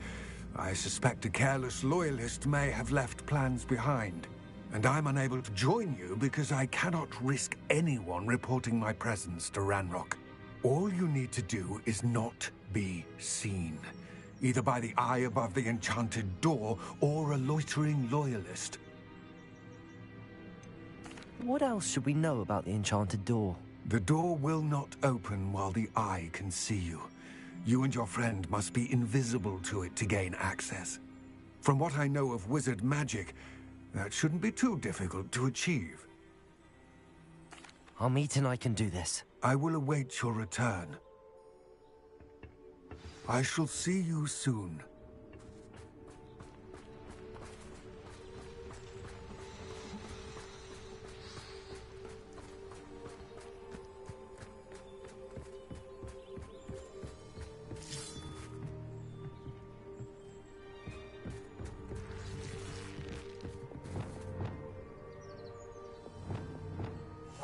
I suspect a careless loyalist may have left plans behind. And I'm unable to join you because I cannot risk anyone reporting my presence to Ranrock. All you need to do is not be seen. Either by the eye above the enchanted door, or a loitering loyalist. What else should we know about the enchanted door? The door will not open while the eye can see you. You and your friend must be invisible to it to gain access. From what I know of wizard magic, that shouldn't be too difficult to achieve. Amit and I can do this. I will await your return. I shall see you soon.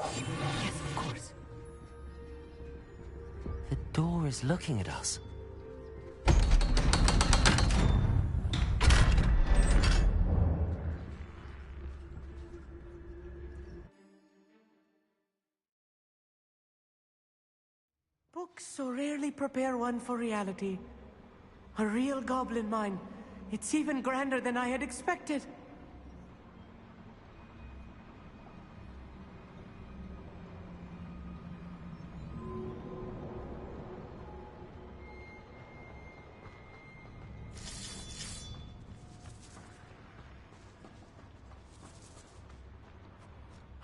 Yes, of course. The door is looking at us. Books so rarely prepare one for reality. A real goblin mine. It's even grander than I had expected.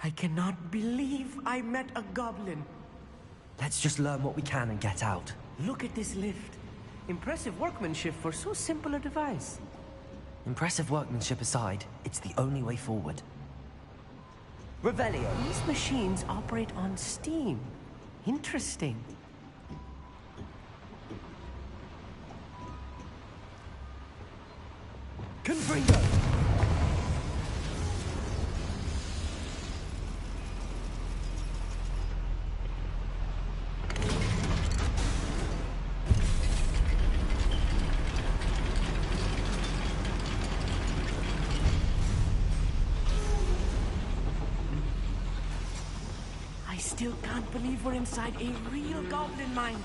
I cannot believe I met a goblin. Let's just learn what we can and get out. Look at this lift. Impressive workmanship for so simple a device. Impressive workmanship aside, it's the only way forward. Revelio. These machines operate on steam. Interesting. Confringo! I still can't believe we're inside a real goblin mine.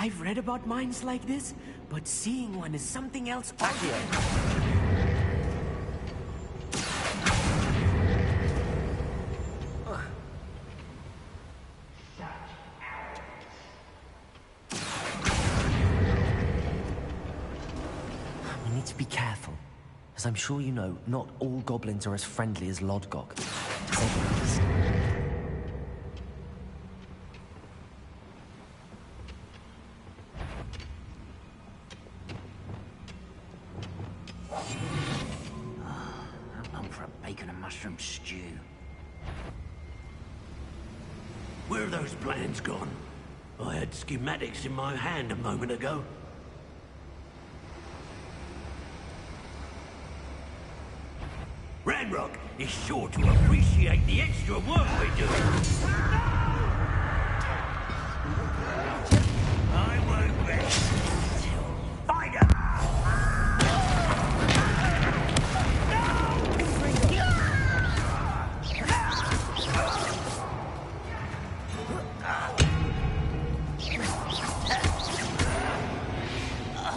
I've read about mines like this, but seeing one is something else altogether. We need to be careful. As I'm sure you know, not all goblins are as friendly as Lodgok, to say the least. I'm long for a bacon and mushroom stew. Where are those plans gone? I had schematics in my hand a moment ago. Ranrock is sure to appreciate the extra work we're doing. I won't rest until find her.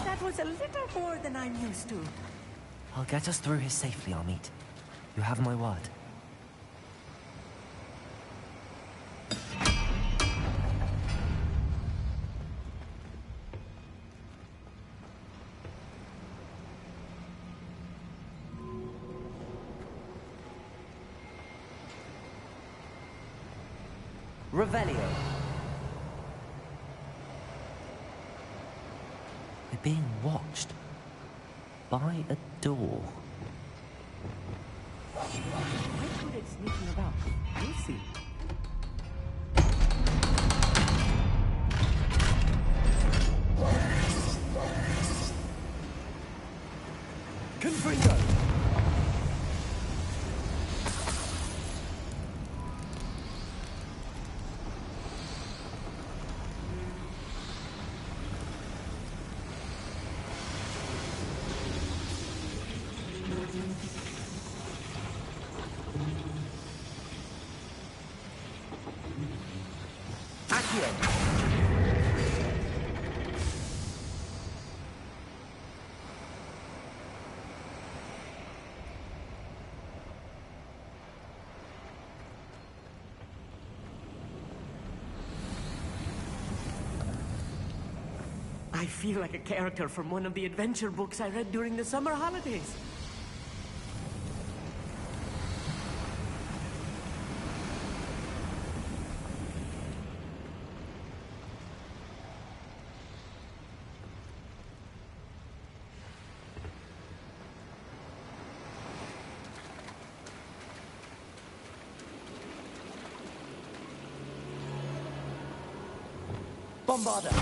That was a little more than I'm used to. I'll get us through here safely, Amit. You have my word. Revelio. We're being watched by a door. Why could it sneaking about? We'll see. Confringo! I feel like a character from one of the adventure books I read during the summer holidays. Bombarda!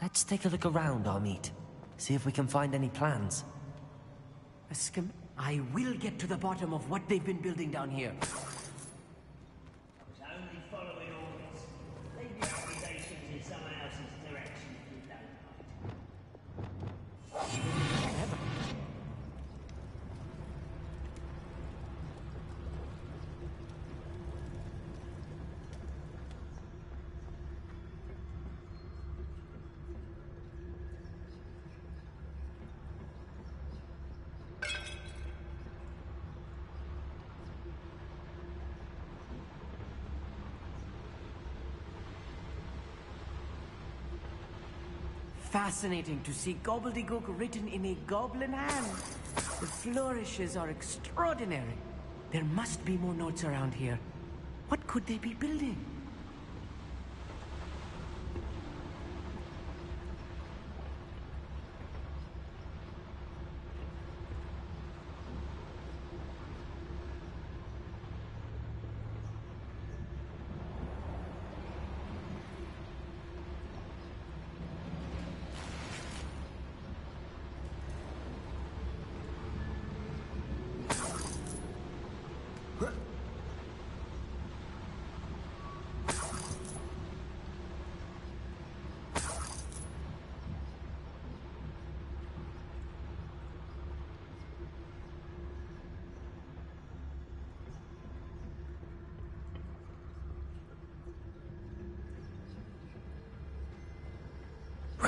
Let's take a look around, Amit. See if we can find any plans. I will get to the bottom of what they've been building down here. Only following orders. Leave the accusations in someone else's direction if you don't mind. Fascinating to see gobbledygook written in a goblin hand. The flourishes are extraordinary. There must be more notes around here. What could they be building?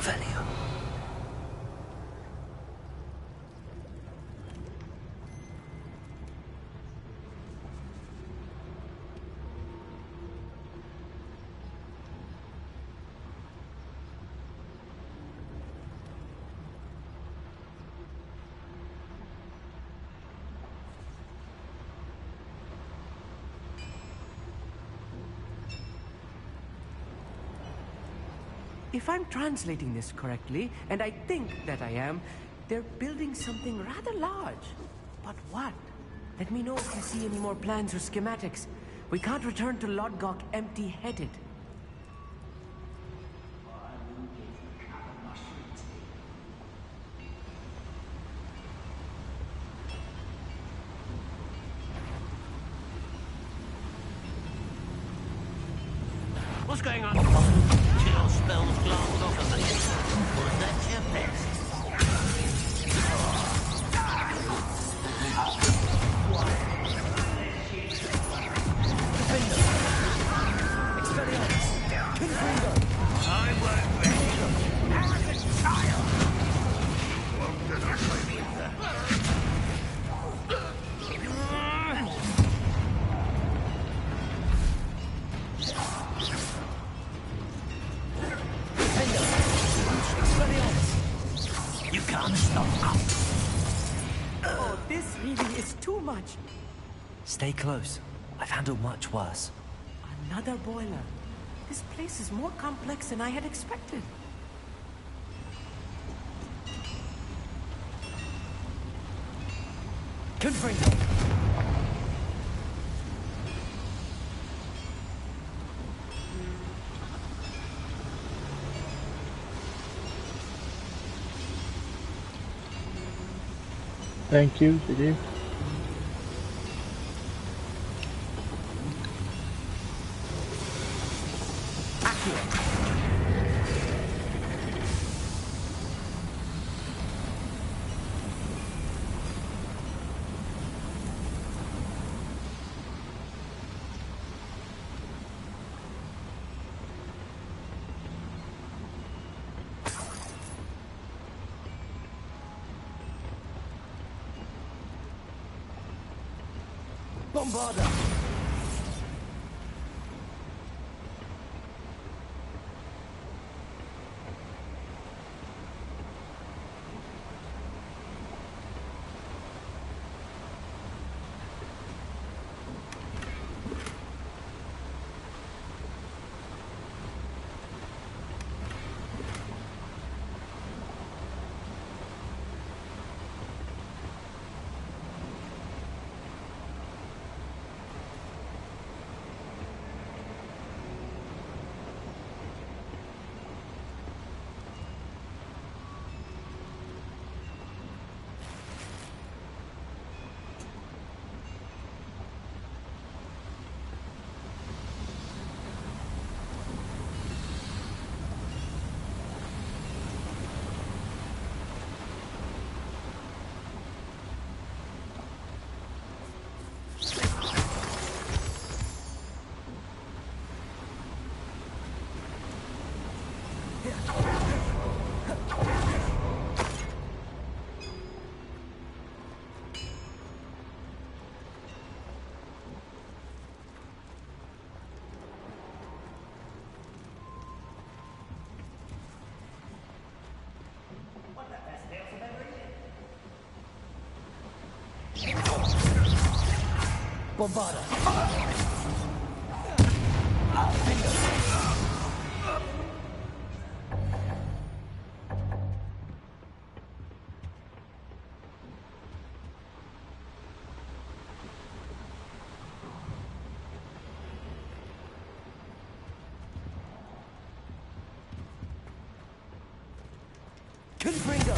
Revelio. If I'm translating this correctly, and I think that I am, they're building something rather large. But what? Let me know if you see any more plans or schematics. We can't return to Lodgok empty-headed. What's going on? Chill spells glanced off of me. Was that your best? I won't ready. Arrogant child! What did I play with that? You can't stop us. Oh, this really is too much. Stay close. I've handled much worse. Another boiler. This place is more complex than I had expected. Confringo. Thank you, GG. Bombarda. Bombarda. Confringo.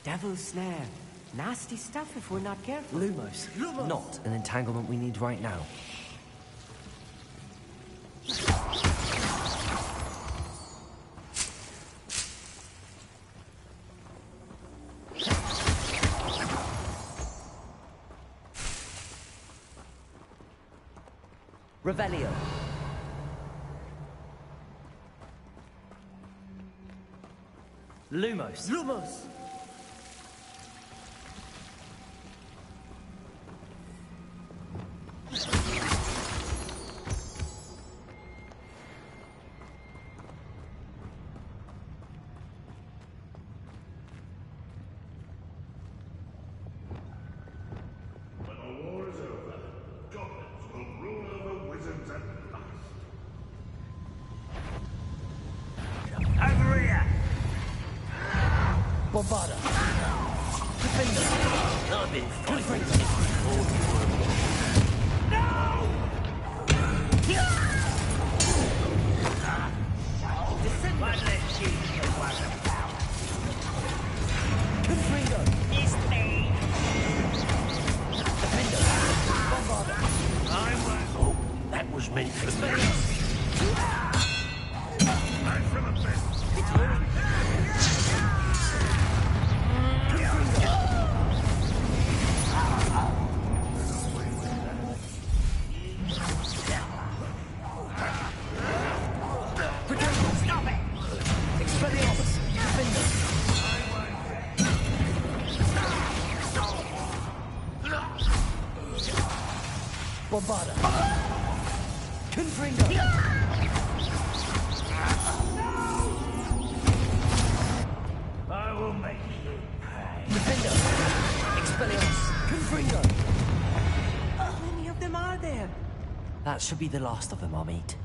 Devil's snare. Nasty stuff if we're not careful. Lumos. Not an entanglement we need right now. Revelio. Lumos. Lumos! Bombada. Defender. I've been fighting this before. One less cheese than one about. Confringo. It's me. Defender. Bombada. Oh, that was meant for me. I'm from a best. Bombada. Confringo. I will make you pay. Defender. Expelliarmus. Confringo. How many of them are there? That should be the last of them, I'll meet.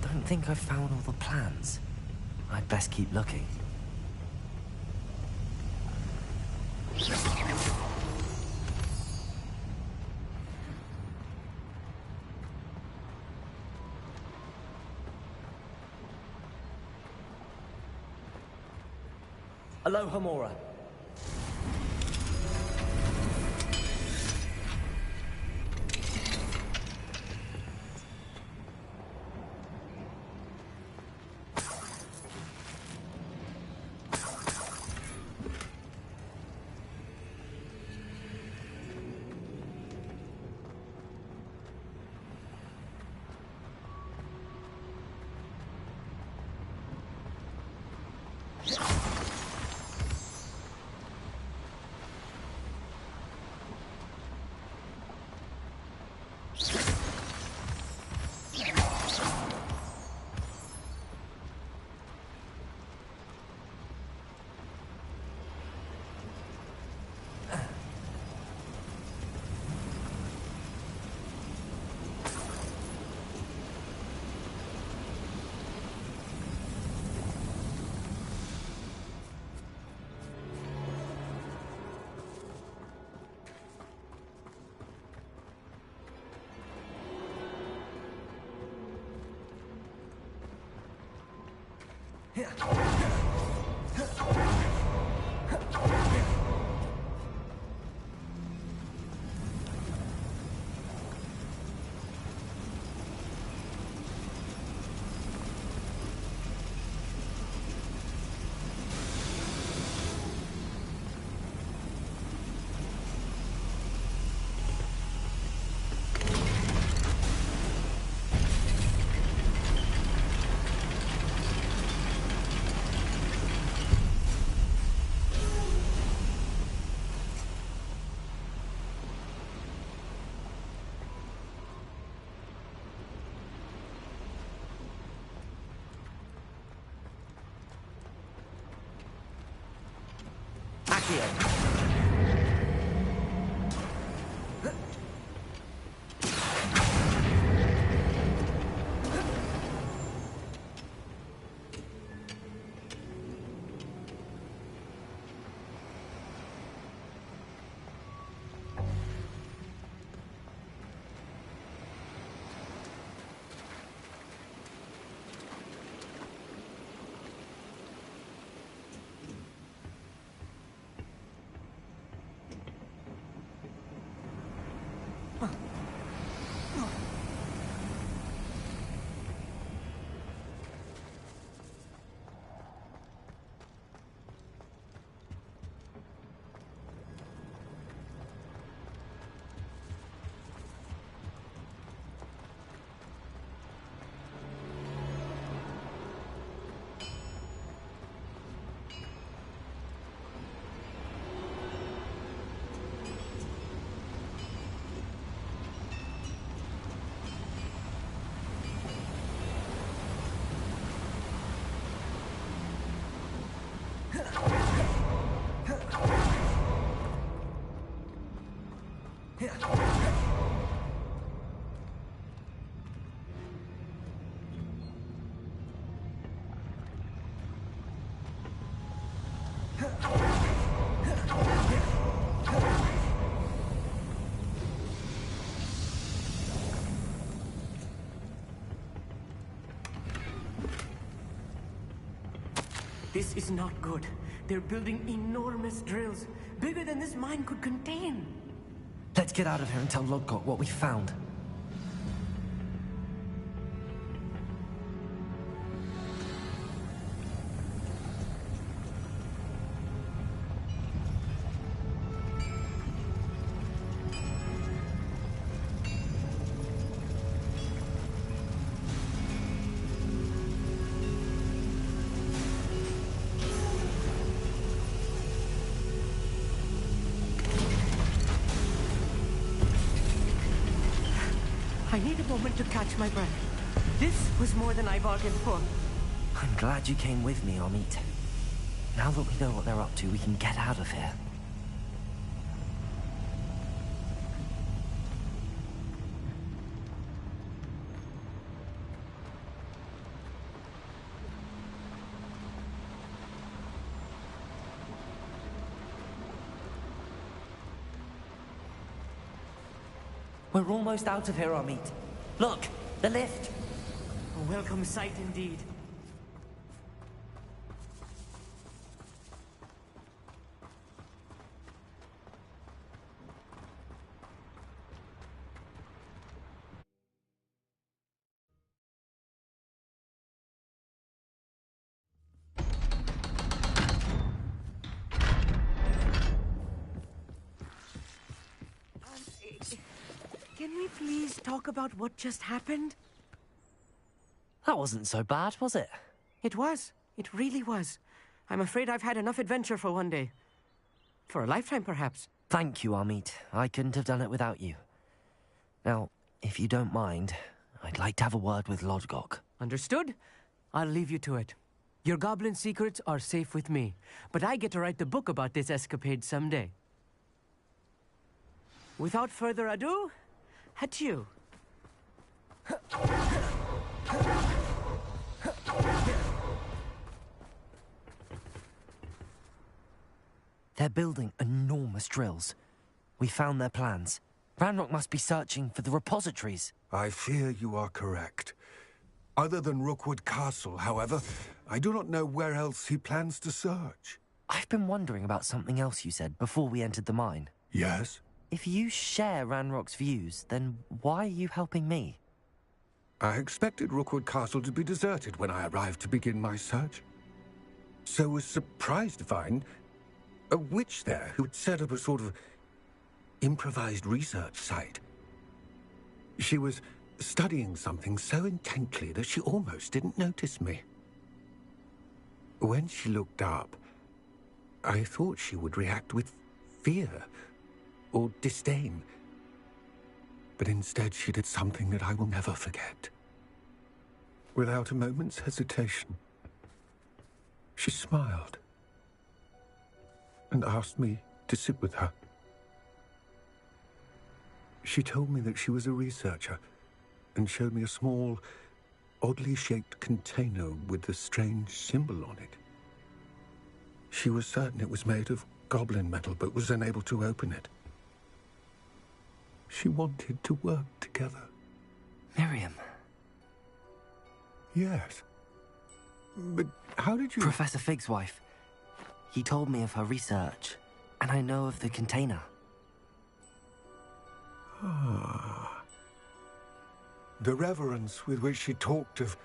I think I've found all the plans. I'd best keep looking. Aloha Mora. This is not good. They're building enormous drills, bigger than this mine could contain. Let's get out of here and tell Lodgok what we found. I need a moment to catch my breath. This was more than I bargained for. I'm glad you came with me, Amit. Now that we know what they're up to, we can get out of here. We're almost out of here, Amit. Look, the lift. A welcome sight indeed. Can we please talk about what just happened? That wasn't so bad, was it? It was. It really was. I'm afraid I've had enough adventure for one day. For a lifetime, perhaps. Thank you, Amit. I couldn't have done it without you. Now, if you don't mind, I'd like to have a word with Lodgok. Understood? I'll leave you to it. Your goblin secrets are safe with me, but I get to write the book about this escapade someday. Without further ado, adieu. They're building enormous drills. We found their plans. Ranrock must be searching for the repositories. I fear you are correct. Other than Rookwood Castle, however, I do not know where else he plans to search. I've been wondering about something else you said before we entered the mine. Yes? If you share Ranrock's views, then why are you helping me? I expected Rookwood Castle to be deserted when I arrived to begin my search. So was surprised to find a witch there who had set up a sort of improvised research site. She was studying something so intently that she almost didn't notice me. When she looked up, I thought she would react with fear or disdain. But instead she did something that I will never forget. Without a moment's hesitation, she smiled and asked me to sit with her. She told me that she was a researcher and showed me a small, oddly shaped container with a strange symbol on it. She was certain it was made of goblin metal, but was unable to open it. She wanted to work together. Miriam. Yes. But how did you... Professor Fig's wife. He told me of her research, and I know of the container. Ah. The reverence with which she talked of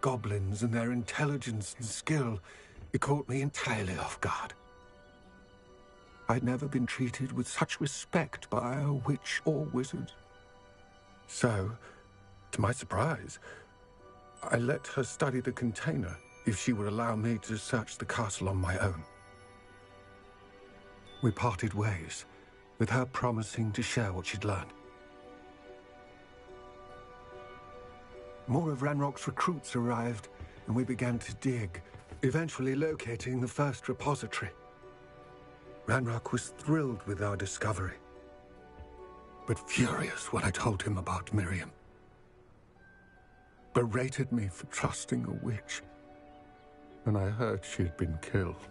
goblins and their intelligence and skill, it caught me entirely off guard. I'd never been treated with such respect by a witch or wizard. So, to my surprise, I let her study the container if she would allow me to search the castle on my own. We parted ways, with her promising to share what she'd learned. More of Ranrock's recruits arrived, and we began to dig, eventually locating the first repository. Ranrock was thrilled with our discovery, but furious when I told him about Miriam. Berated me for trusting a witch, and I heard she had been killed.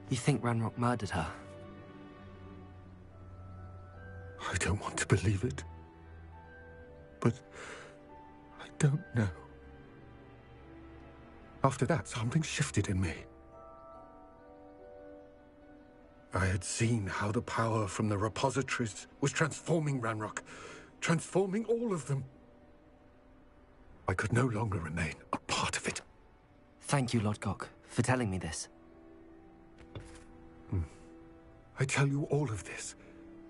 You think Ranrock murdered her? I don't want to believe it, but I don't know. After that, something shifted in me. I had seen how the power from the repositories was transforming Ranrock, transforming all of them. I could no longer remain a part of it. Thank you, Lodgok, for telling me this. I tell you all of this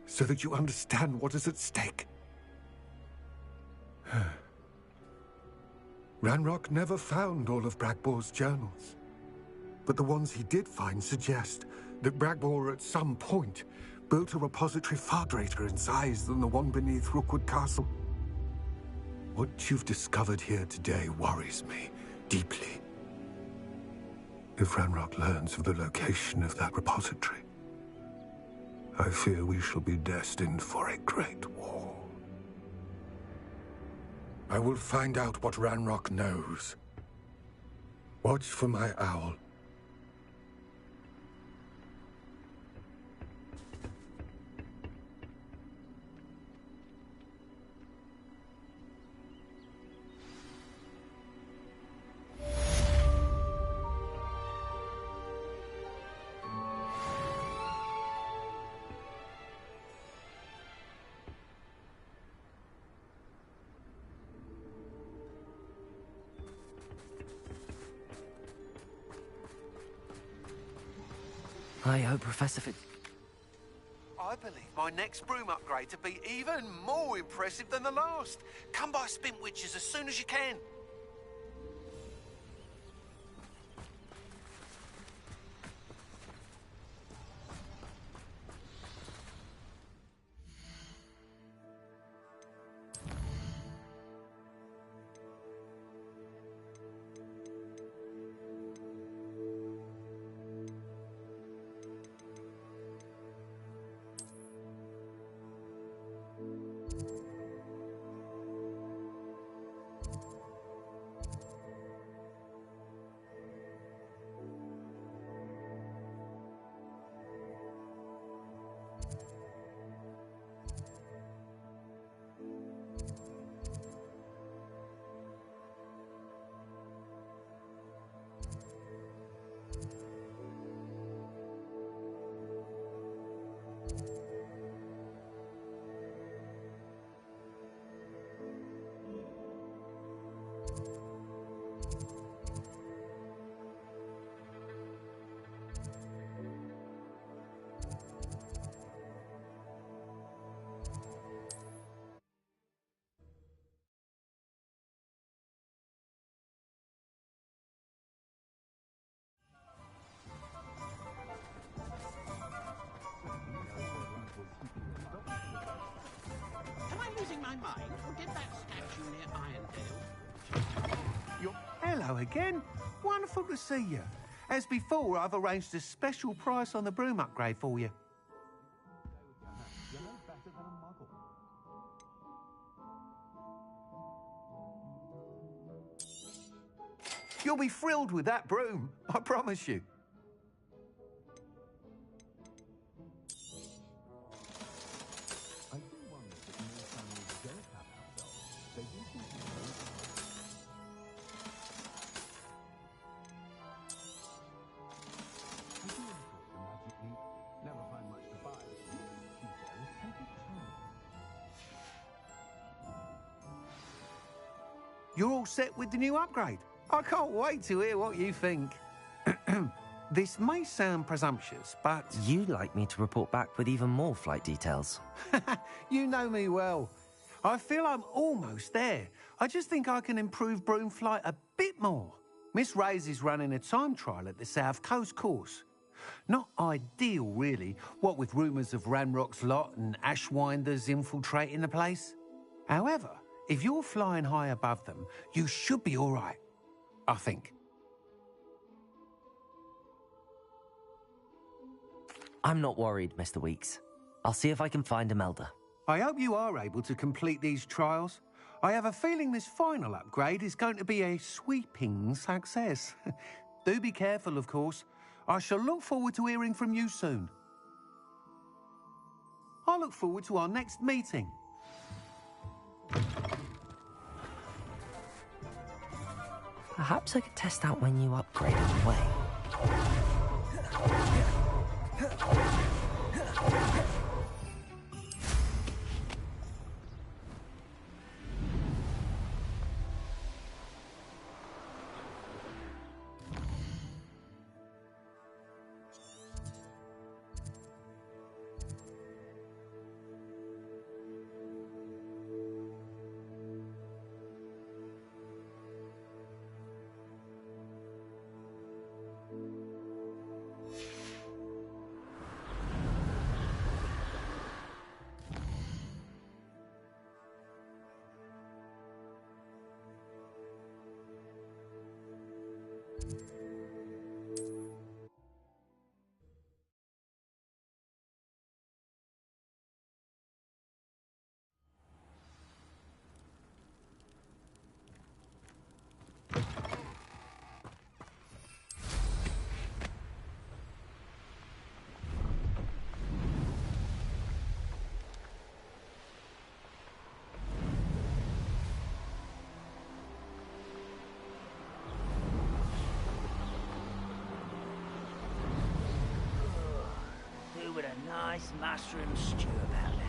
so that you understand what is at stake. Ranrock never found all of Bragbor's journals, but the ones he did find suggest that Bragbor at some point built a repository far greater in size than the one beneath Rookwood Castle. What you've discovered here today worries me deeply. If Ranrock learns of the location of that repository, I fear we shall be destined for a great war. I will find out what Ranrock knows. Watch for my owl. I hope Professor Fig... I believe my next broom upgrade to be even more impressive than the last. Come by Spintwitches as soon as you can. Hello again. Wonderful to see you. As before, I've arranged a special price on the broom upgrade for you. You'll be thrilled with that broom, I promise you. You're all set with the new upgrade. I can't wait to hear what you think. This may sound presumptuous, but... You'd like me to report back with even more flight details. You know me well. I feel I'm almost there. I just think I can improve broom flight a bit more. Miss Ray's is running a time trial at the South Coast course. Not ideal, really, what with rumours of Ranrock's lot and Ashwinders infiltrating the place. However, if you're flying high above them, you should be all right, I think. I'm not worried, Mr. Weeks. I'll see if I can find Imelda. I hope you are able to complete these trials. I have a feeling this final upgrade is going to be a sweeping success. Do be careful, of course. I shall look forward to hearing from you soon. I look forward to our next meeting. Perhaps I could test out my new upgrade on the way. With a nice mushroom stew about now.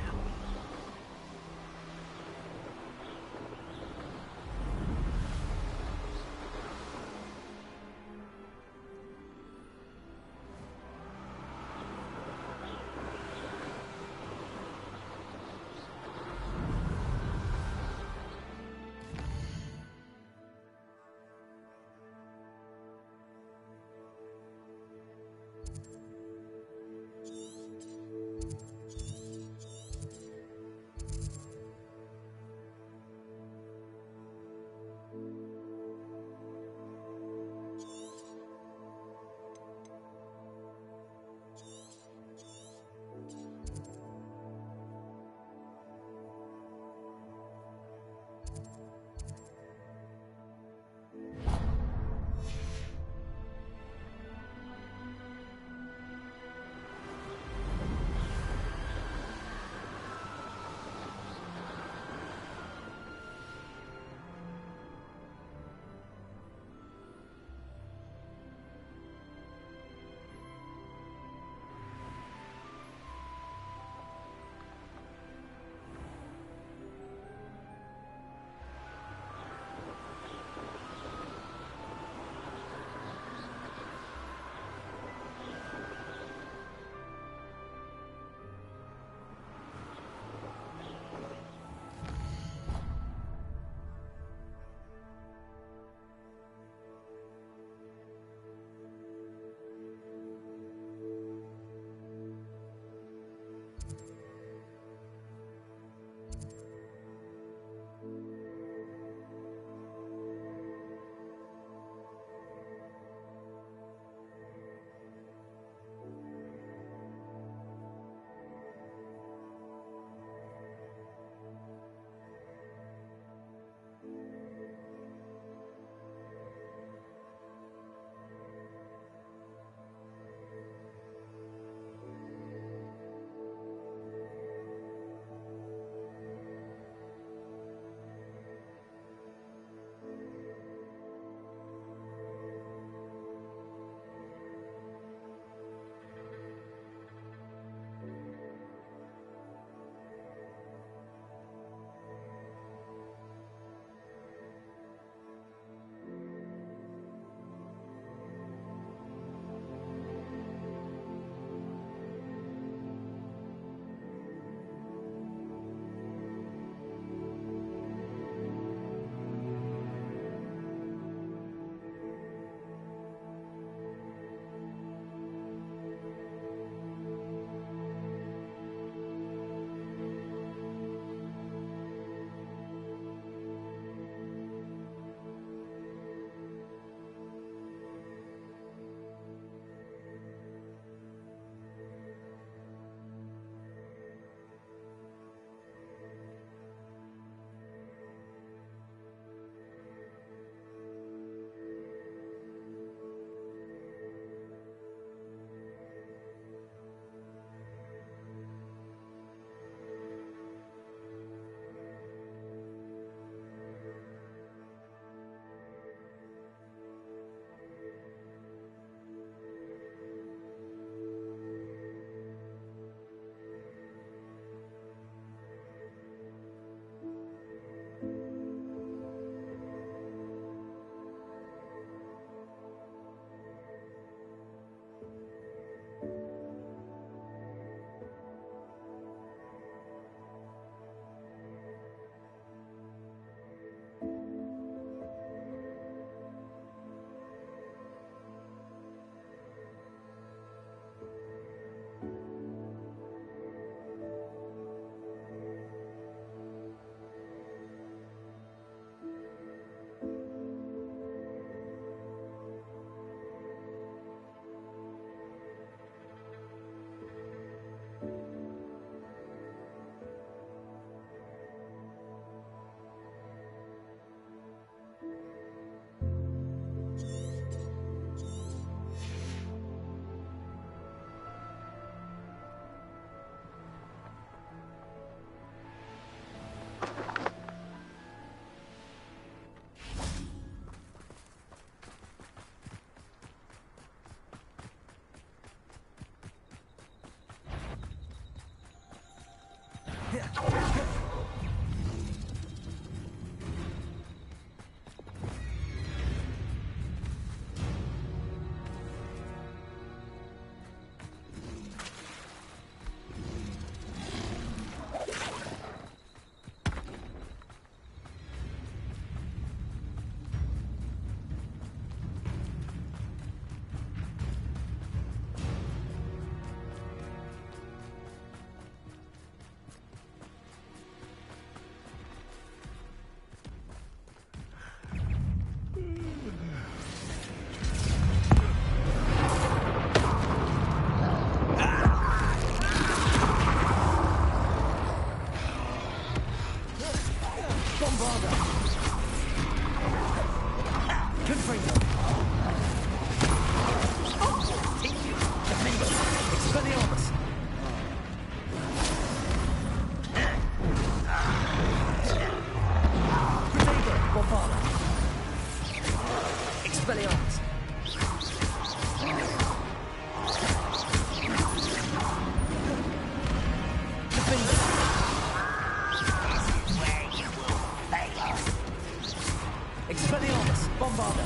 Confringo. Defender. Expelliarmus. Protego. Bombarda. Expelliarmus. Defender. Where you will fail. Expelliarmus. Bombarda.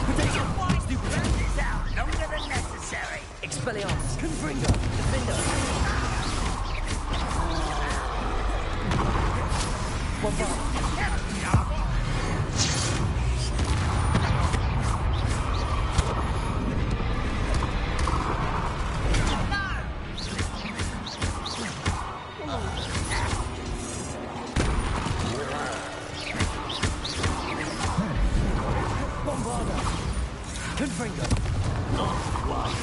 Protego. Run this out longer than necessary. Expelliarmus. Confringo. Defender. Bombarda. Bombarda. Confringo. Not quite.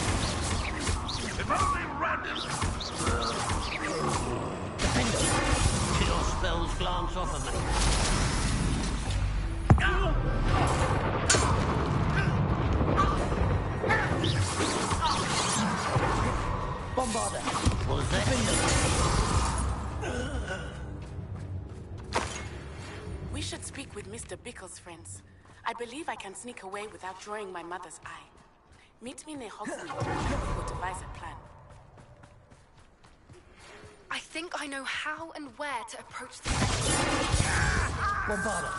If only random. Defender. Your spells glance off of me. Bombarda. Was that? We should speak with Mr. Bickle's friends. I believe I can sneak away without drawing my mother's eye. Meet me near Hogsmeade. We will devise a plan. I think I know how and where to approach the Bombarda.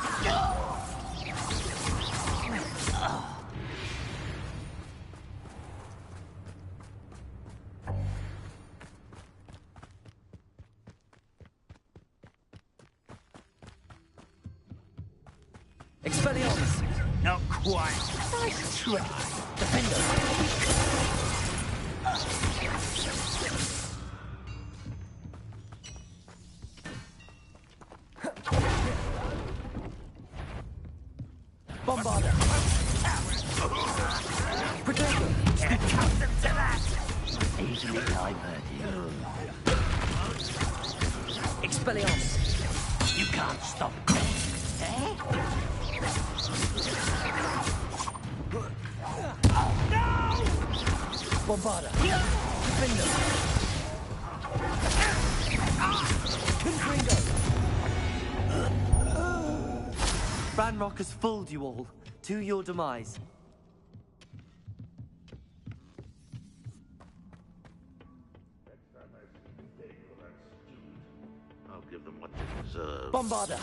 Expelliarmus. Not quite. Nice try. Defender. Bombarda. Protego. Accustomed to that. Easily diverted. Expelliarmus. You can't stop me. Eh? Bombarda. Defender. Confringo. Ranrock has fooled you all. To your demise. I'll give them what they deserve. Bombarda.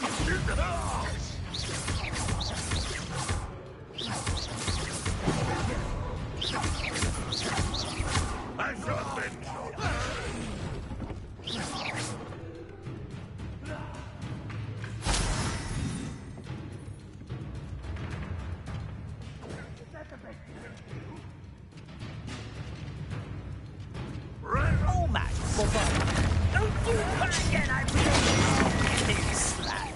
I shot them. Almost. Bombarda. Don't you try again, I will. Big slap.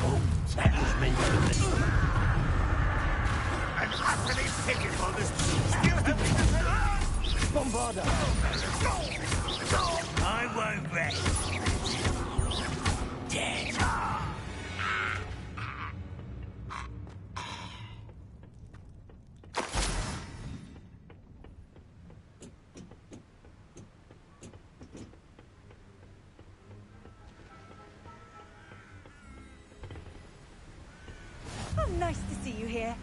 Oh, that was meant to be. I'm utterly pitiful, this Bombarda. I won't rest. Dead. Oh, nice to see you here.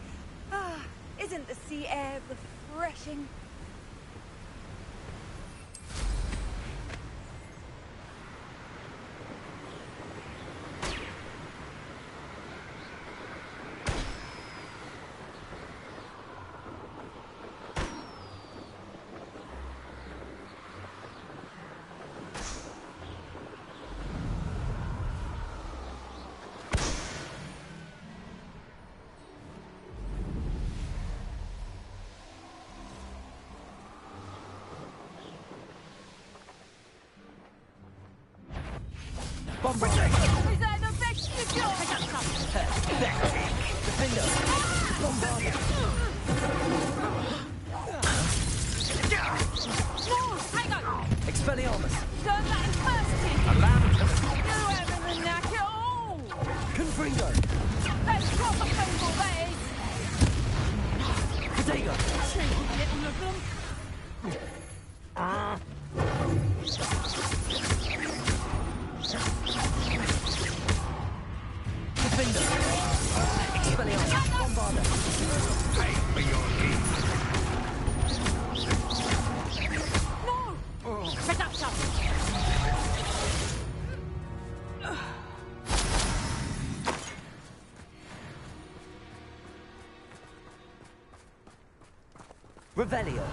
Ah, isn't the sea air refreshing? Bombarda. Risano vecchio! Defender. Bombarda. No, hang on! Expelliarmus! Turn that first in! A lantern! You having the knack at all! Confringo! That's proper thimble, that is! Protego! Cheeky little of them! Defender! Expelliarmus! Bombarder! Pay for your leave. No! Reducto! Revelio!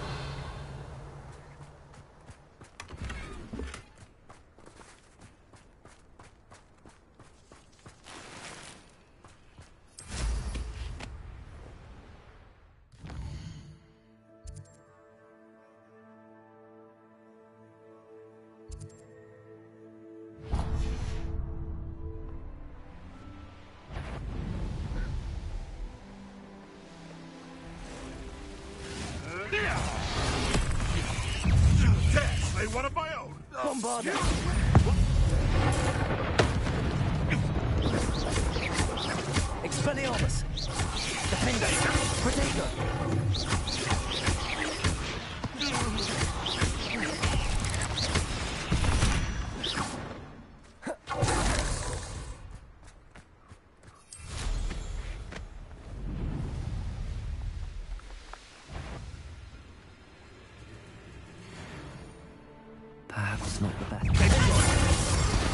One of my own. Bombarder! Expelliarmus! Defender! Protego! Perhaps not the best.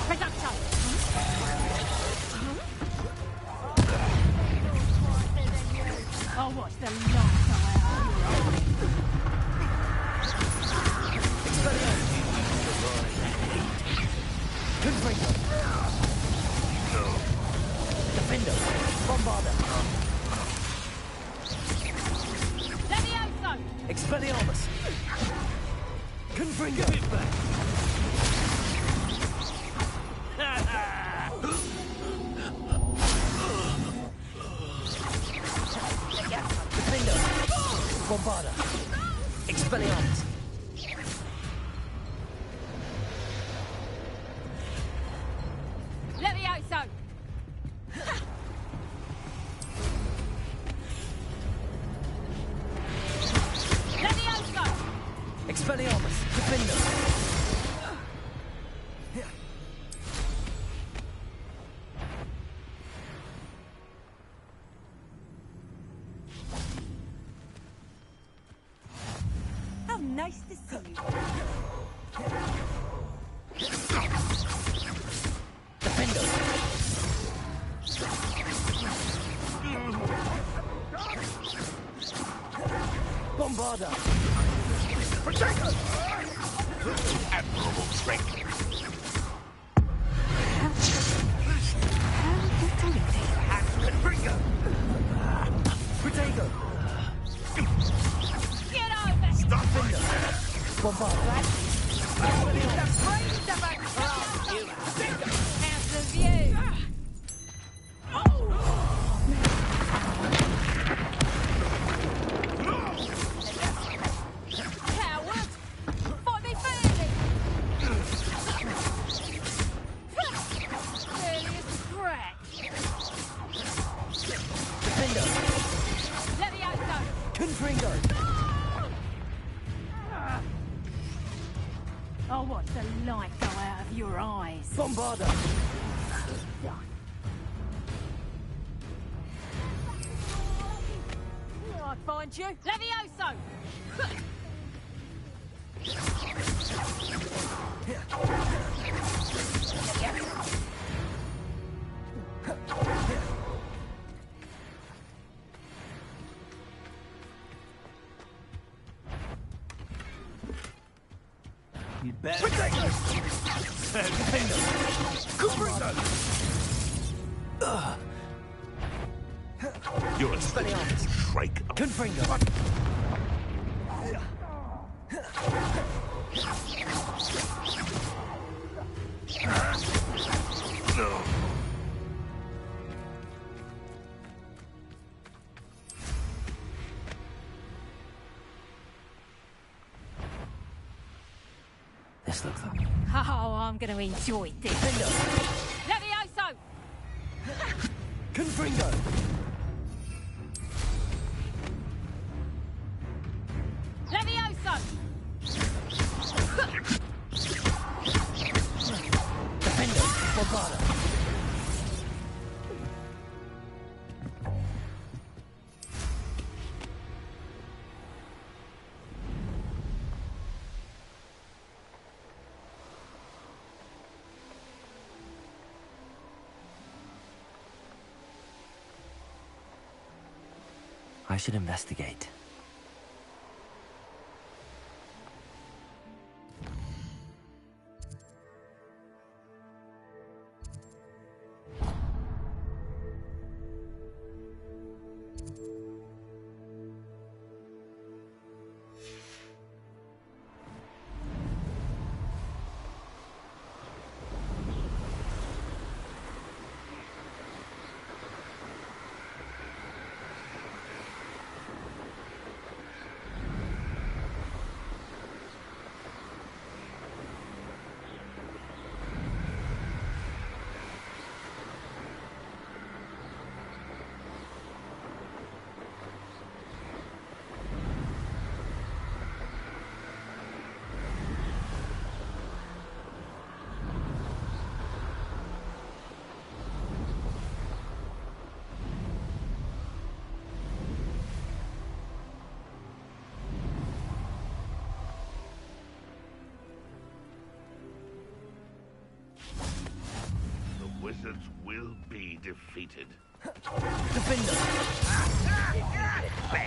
Reducto! I'll watch the light Confringo! Defender! Bombarder! Levioso! Expelliarmus! Confringo! Defender! Bombarder! Expelliarmus! Levioso! Levioso! Expelliarmus! Defender! How nice to see you. Defender! Bombarder! Protego! Admirable trick. Confringo! Protego! Get over! Stop right Defender! there. Bombarder! The brains of a crop! How's the view? Coward! Fight me fairly! Really a scratch! Defender! Levioso! Confringo! I'll watch the light go out of your eyes. Bombarder! I'd find you. Levioso! You bet. You're a Expelliarmus! shrike. Confringo! No. This rest of them. Oh, I'm going to enjoy this. Levioso! Confringo! Levioso! Defendo! Bombarda! I should investigate. Wizards will be defeated. Defender!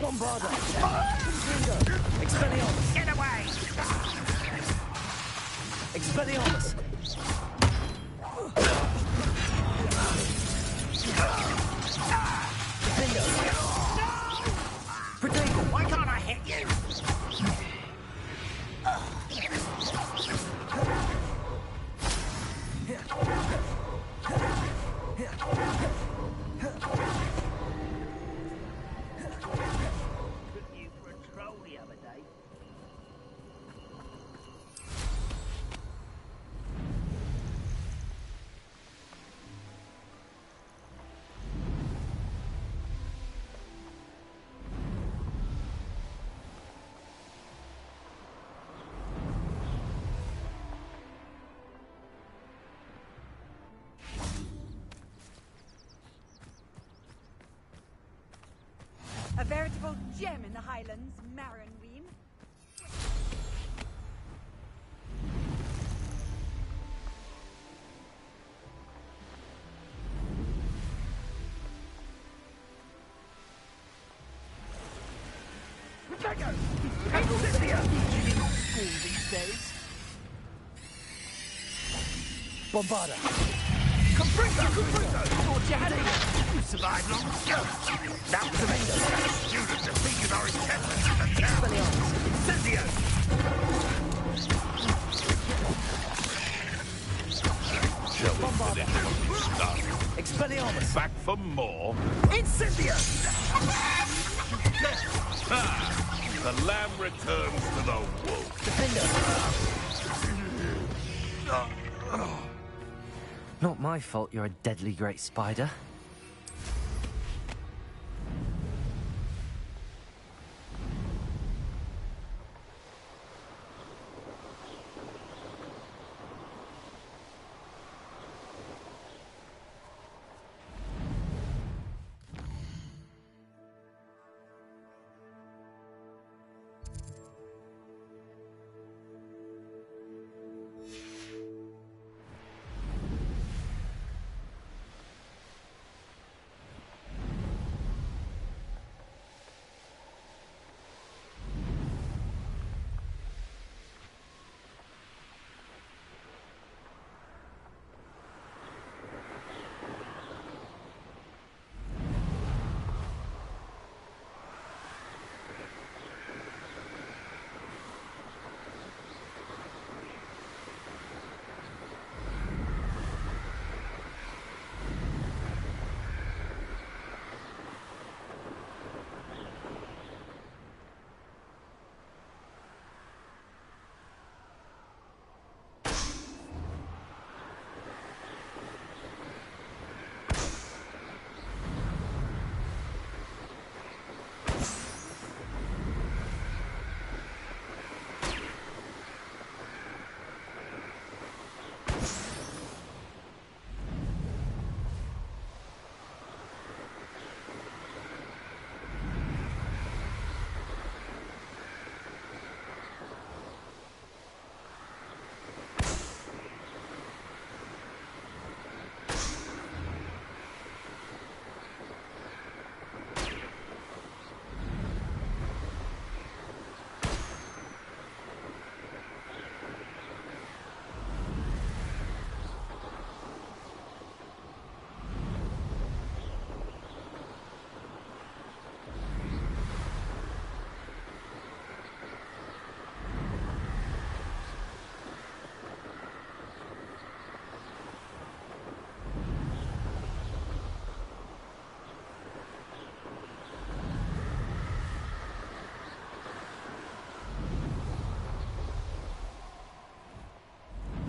Bombarda! Confringo! Expelliarmus! Get away! Expelliarmus! Defender! Protagonist! Why can't I hit you? Took you for a troll the other day. A veritable gem in the Highlands, Marinweem. Protego! Cynthia! You in school these days? Bombarda! Confringo! Thought you had it! You survived long ago. That was Defendo! Student defeated our intendants in the town. Expelliarmus! Incendio! Shall we finish what we started? Expelliarmus! Back for more? Incendio! The lamb returns to the wolf. Defender! Not my fault you're a deadly great spider.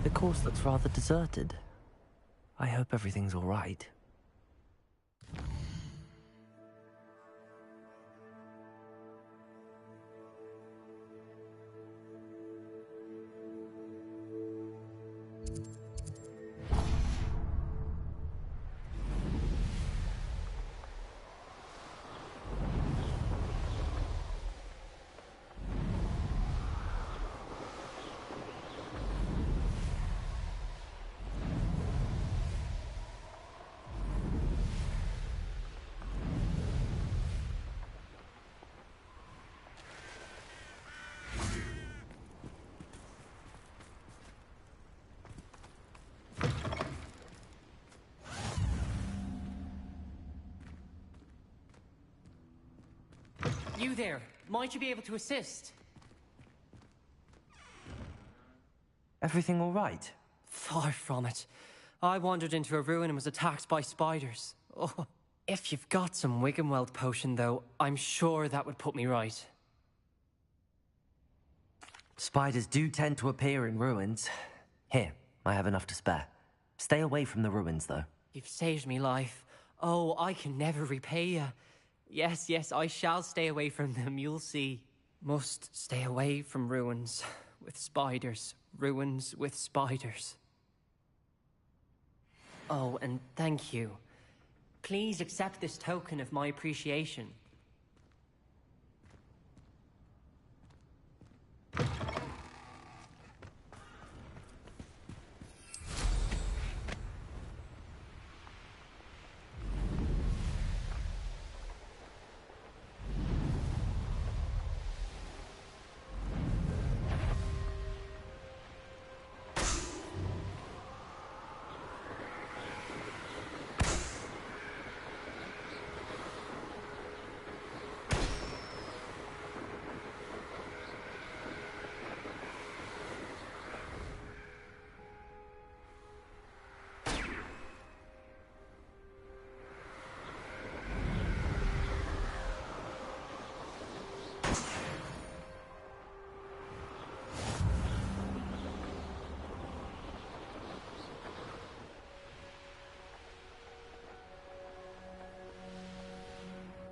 The course looks rather deserted. I hope everything's all right. You there, might you be able to assist? Everything all right? Far from it. I wandered into a ruin and was attacked by spiders. Oh, if you've got some Wiggenweld potion, though, I'm sure that would put me right. Spiders do tend to appear in ruins. Here, I have enough to spare. Stay away from the ruins, though. You've saved me life. Oh, I can never repay you. Yes, yes, I shall stay away from them, you'll see. Must stay away from ruins with spiders. Ruins with spiders. Oh, and thank you. Please accept this token of my appreciation.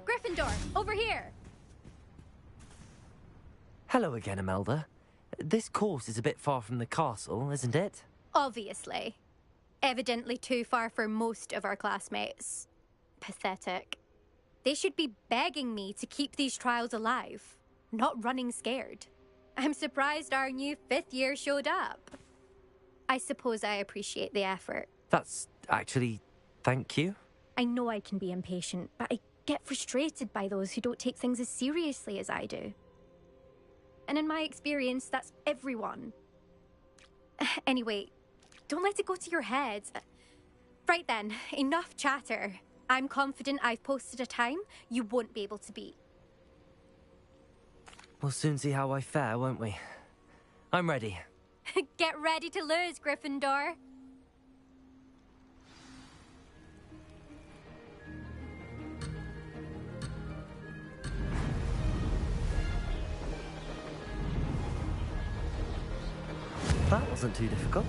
Gryffindor, over here! Hello again, Imelda. This course is a bit far from the castle, isn't it? Obviously. Evidently too far for most of our classmates. Pathetic. They should be begging me to keep these trials alive, not running scared. I'm surprised our new 5th year showed up. I suppose I appreciate the effort. That's actually... thank you. I know I can be impatient, but I get frustrated by those who don't take things as seriously as I do. And in my experience, that's everyone. Anyway, don't let it go to your head. Right then, enough chatter. I'm confident I've posted a time you won't be able to beat. We'll soon see how I fare, won't we? I'm ready. Get ready to lose, Gryffindor. That wasn't too difficult.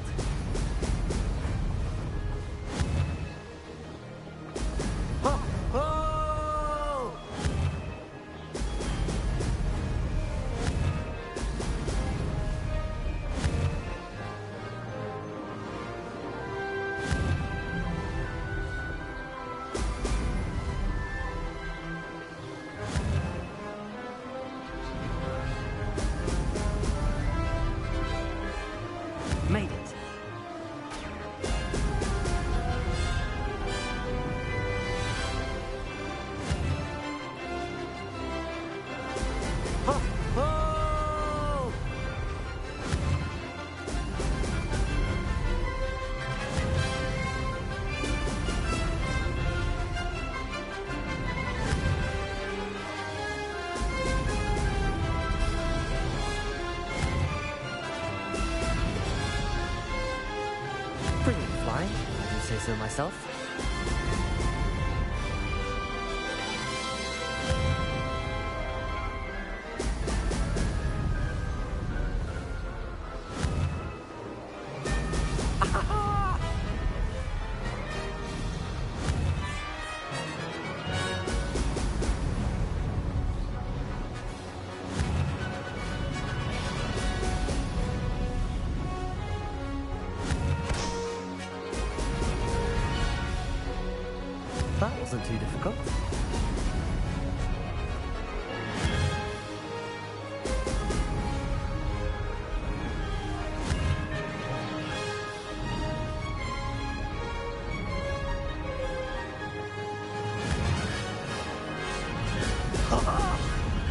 Oh! Oh! Made it. Oh! Oh! Brilliant flying, I do say so myself. That wasn't too difficult.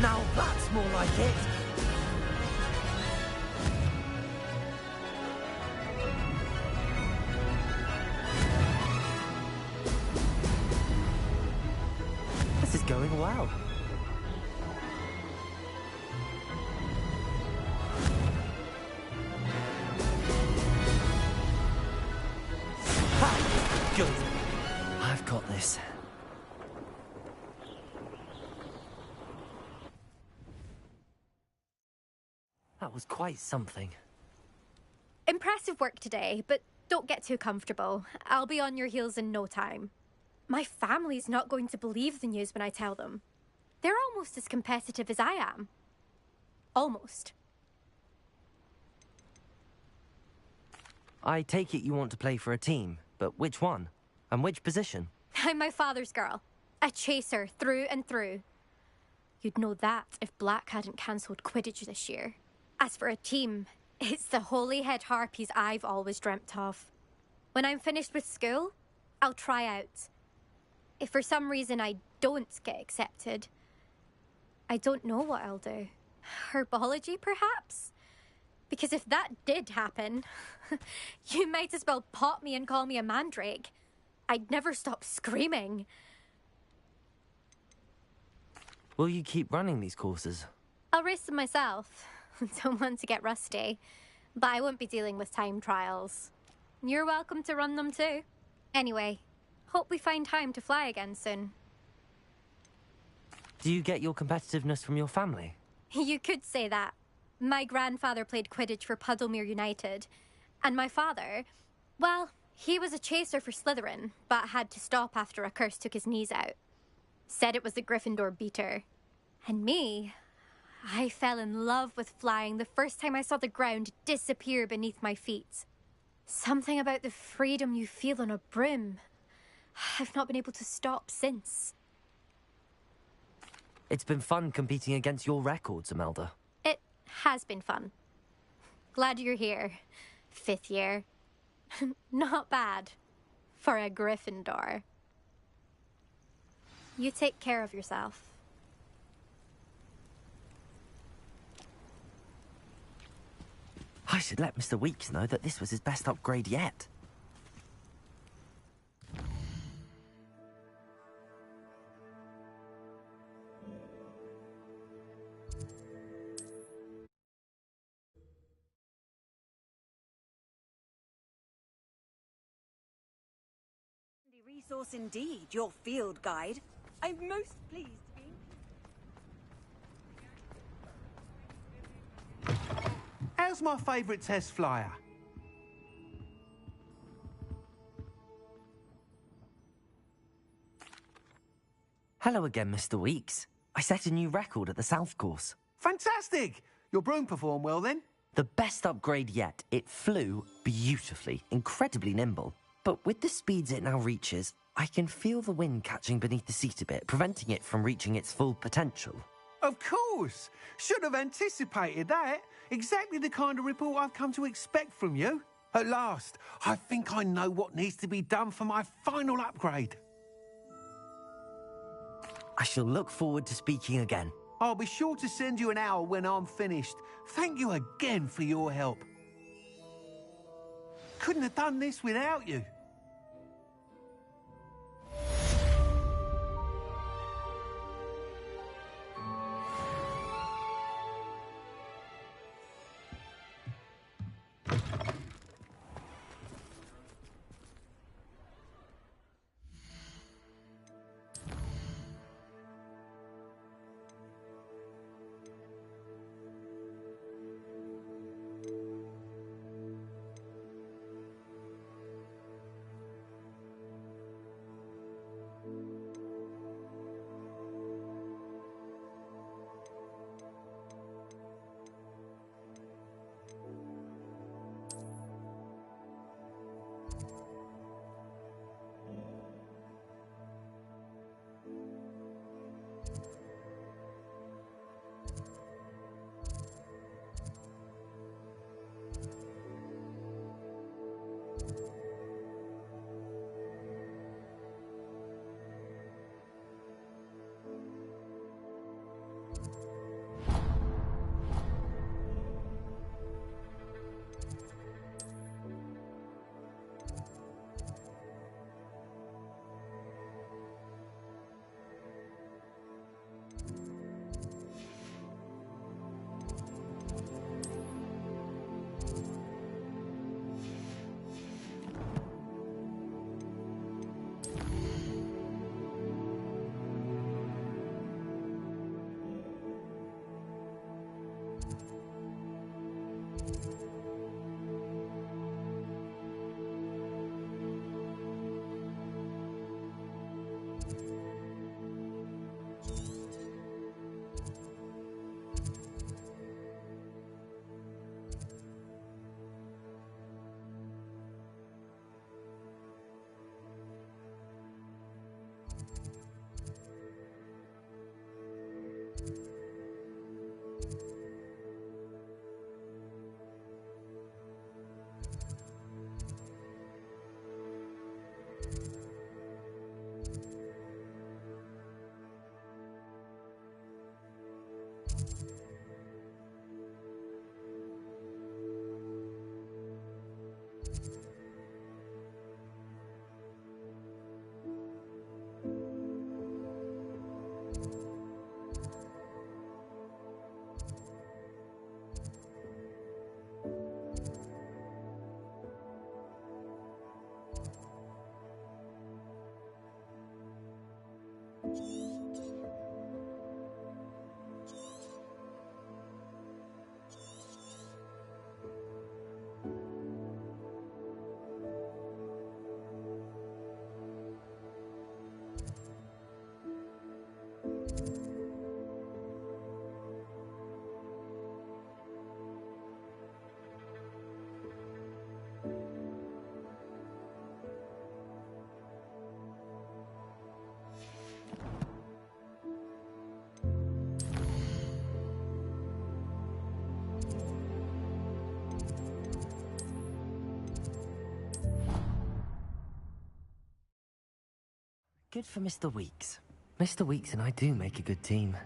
Now that's more like it. This is going well. Ha! Good. I've got this. That was quite something. Impressive work today, but don't get too comfortable. I'll be on your heels in no time. My family's not going to believe the news when I tell them. They're almost as competitive as I am. Almost. I take it you want to play for a team, but which one? And which position? I'm my father's girl. A chaser through and through. You'd know that if Black hadn't cancelled Quidditch this year. As for a team, it's the Holyhead Harpies I've always dreamt of. When I'm finished with school, I'll try out. If for some reason I don't get accepted, I don't know what I'll do. Herbology, perhaps? Because if that did happen, you might as well pop me and call me a mandrake. I'd never stop screaming. Will you keep running these courses? I'll race them myself. Don't want to get rusty, but I won't be dealing with time trials. You're welcome to run them too. Anyway, hope we find time to fly again soon. Do you get your competitiveness from your family? You could say that. My grandfather played Quidditch for Puddlemere United, and my father, well, he was a chaser for Slytherin, but had to stop after a curse took his knees out. Said it was the Gryffindor beater. And me, I fell in love with flying the first time I saw the ground disappear beneath my feet. Something about the freedom you feel on a broom. I've not been able to stop since. It's been fun competing against your records, Imelda. It has been fun. Glad you're here. 5th year. Not bad. For a Gryffindor. You take care of yourself. I should let Mr. Weeks know that this was his best upgrade yet. Resource indeed, your field guide. I'm most pleased to be... How's my favourite test flyer? Hello again, Mr. Weeks. I set a new record at the South Course. Fantastic! Your broom performed well then? The best upgrade yet. It flew beautifully, incredibly nimble. But with the speeds it now reaches, I can feel the wind catching beneath the seat a bit, preventing it from reaching its full potential. Of course! Should have anticipated that. Exactly the kind of report I've come to expect from you. At last, I think I know what needs to be done for my final upgrade. I shall look forward to speaking again. I'll be sure to send you an hour when I'm finished. Thank you again for your help. Couldn't have done this without you. Good for Mr. Weeks. Mr. Weeks and I do make a good team.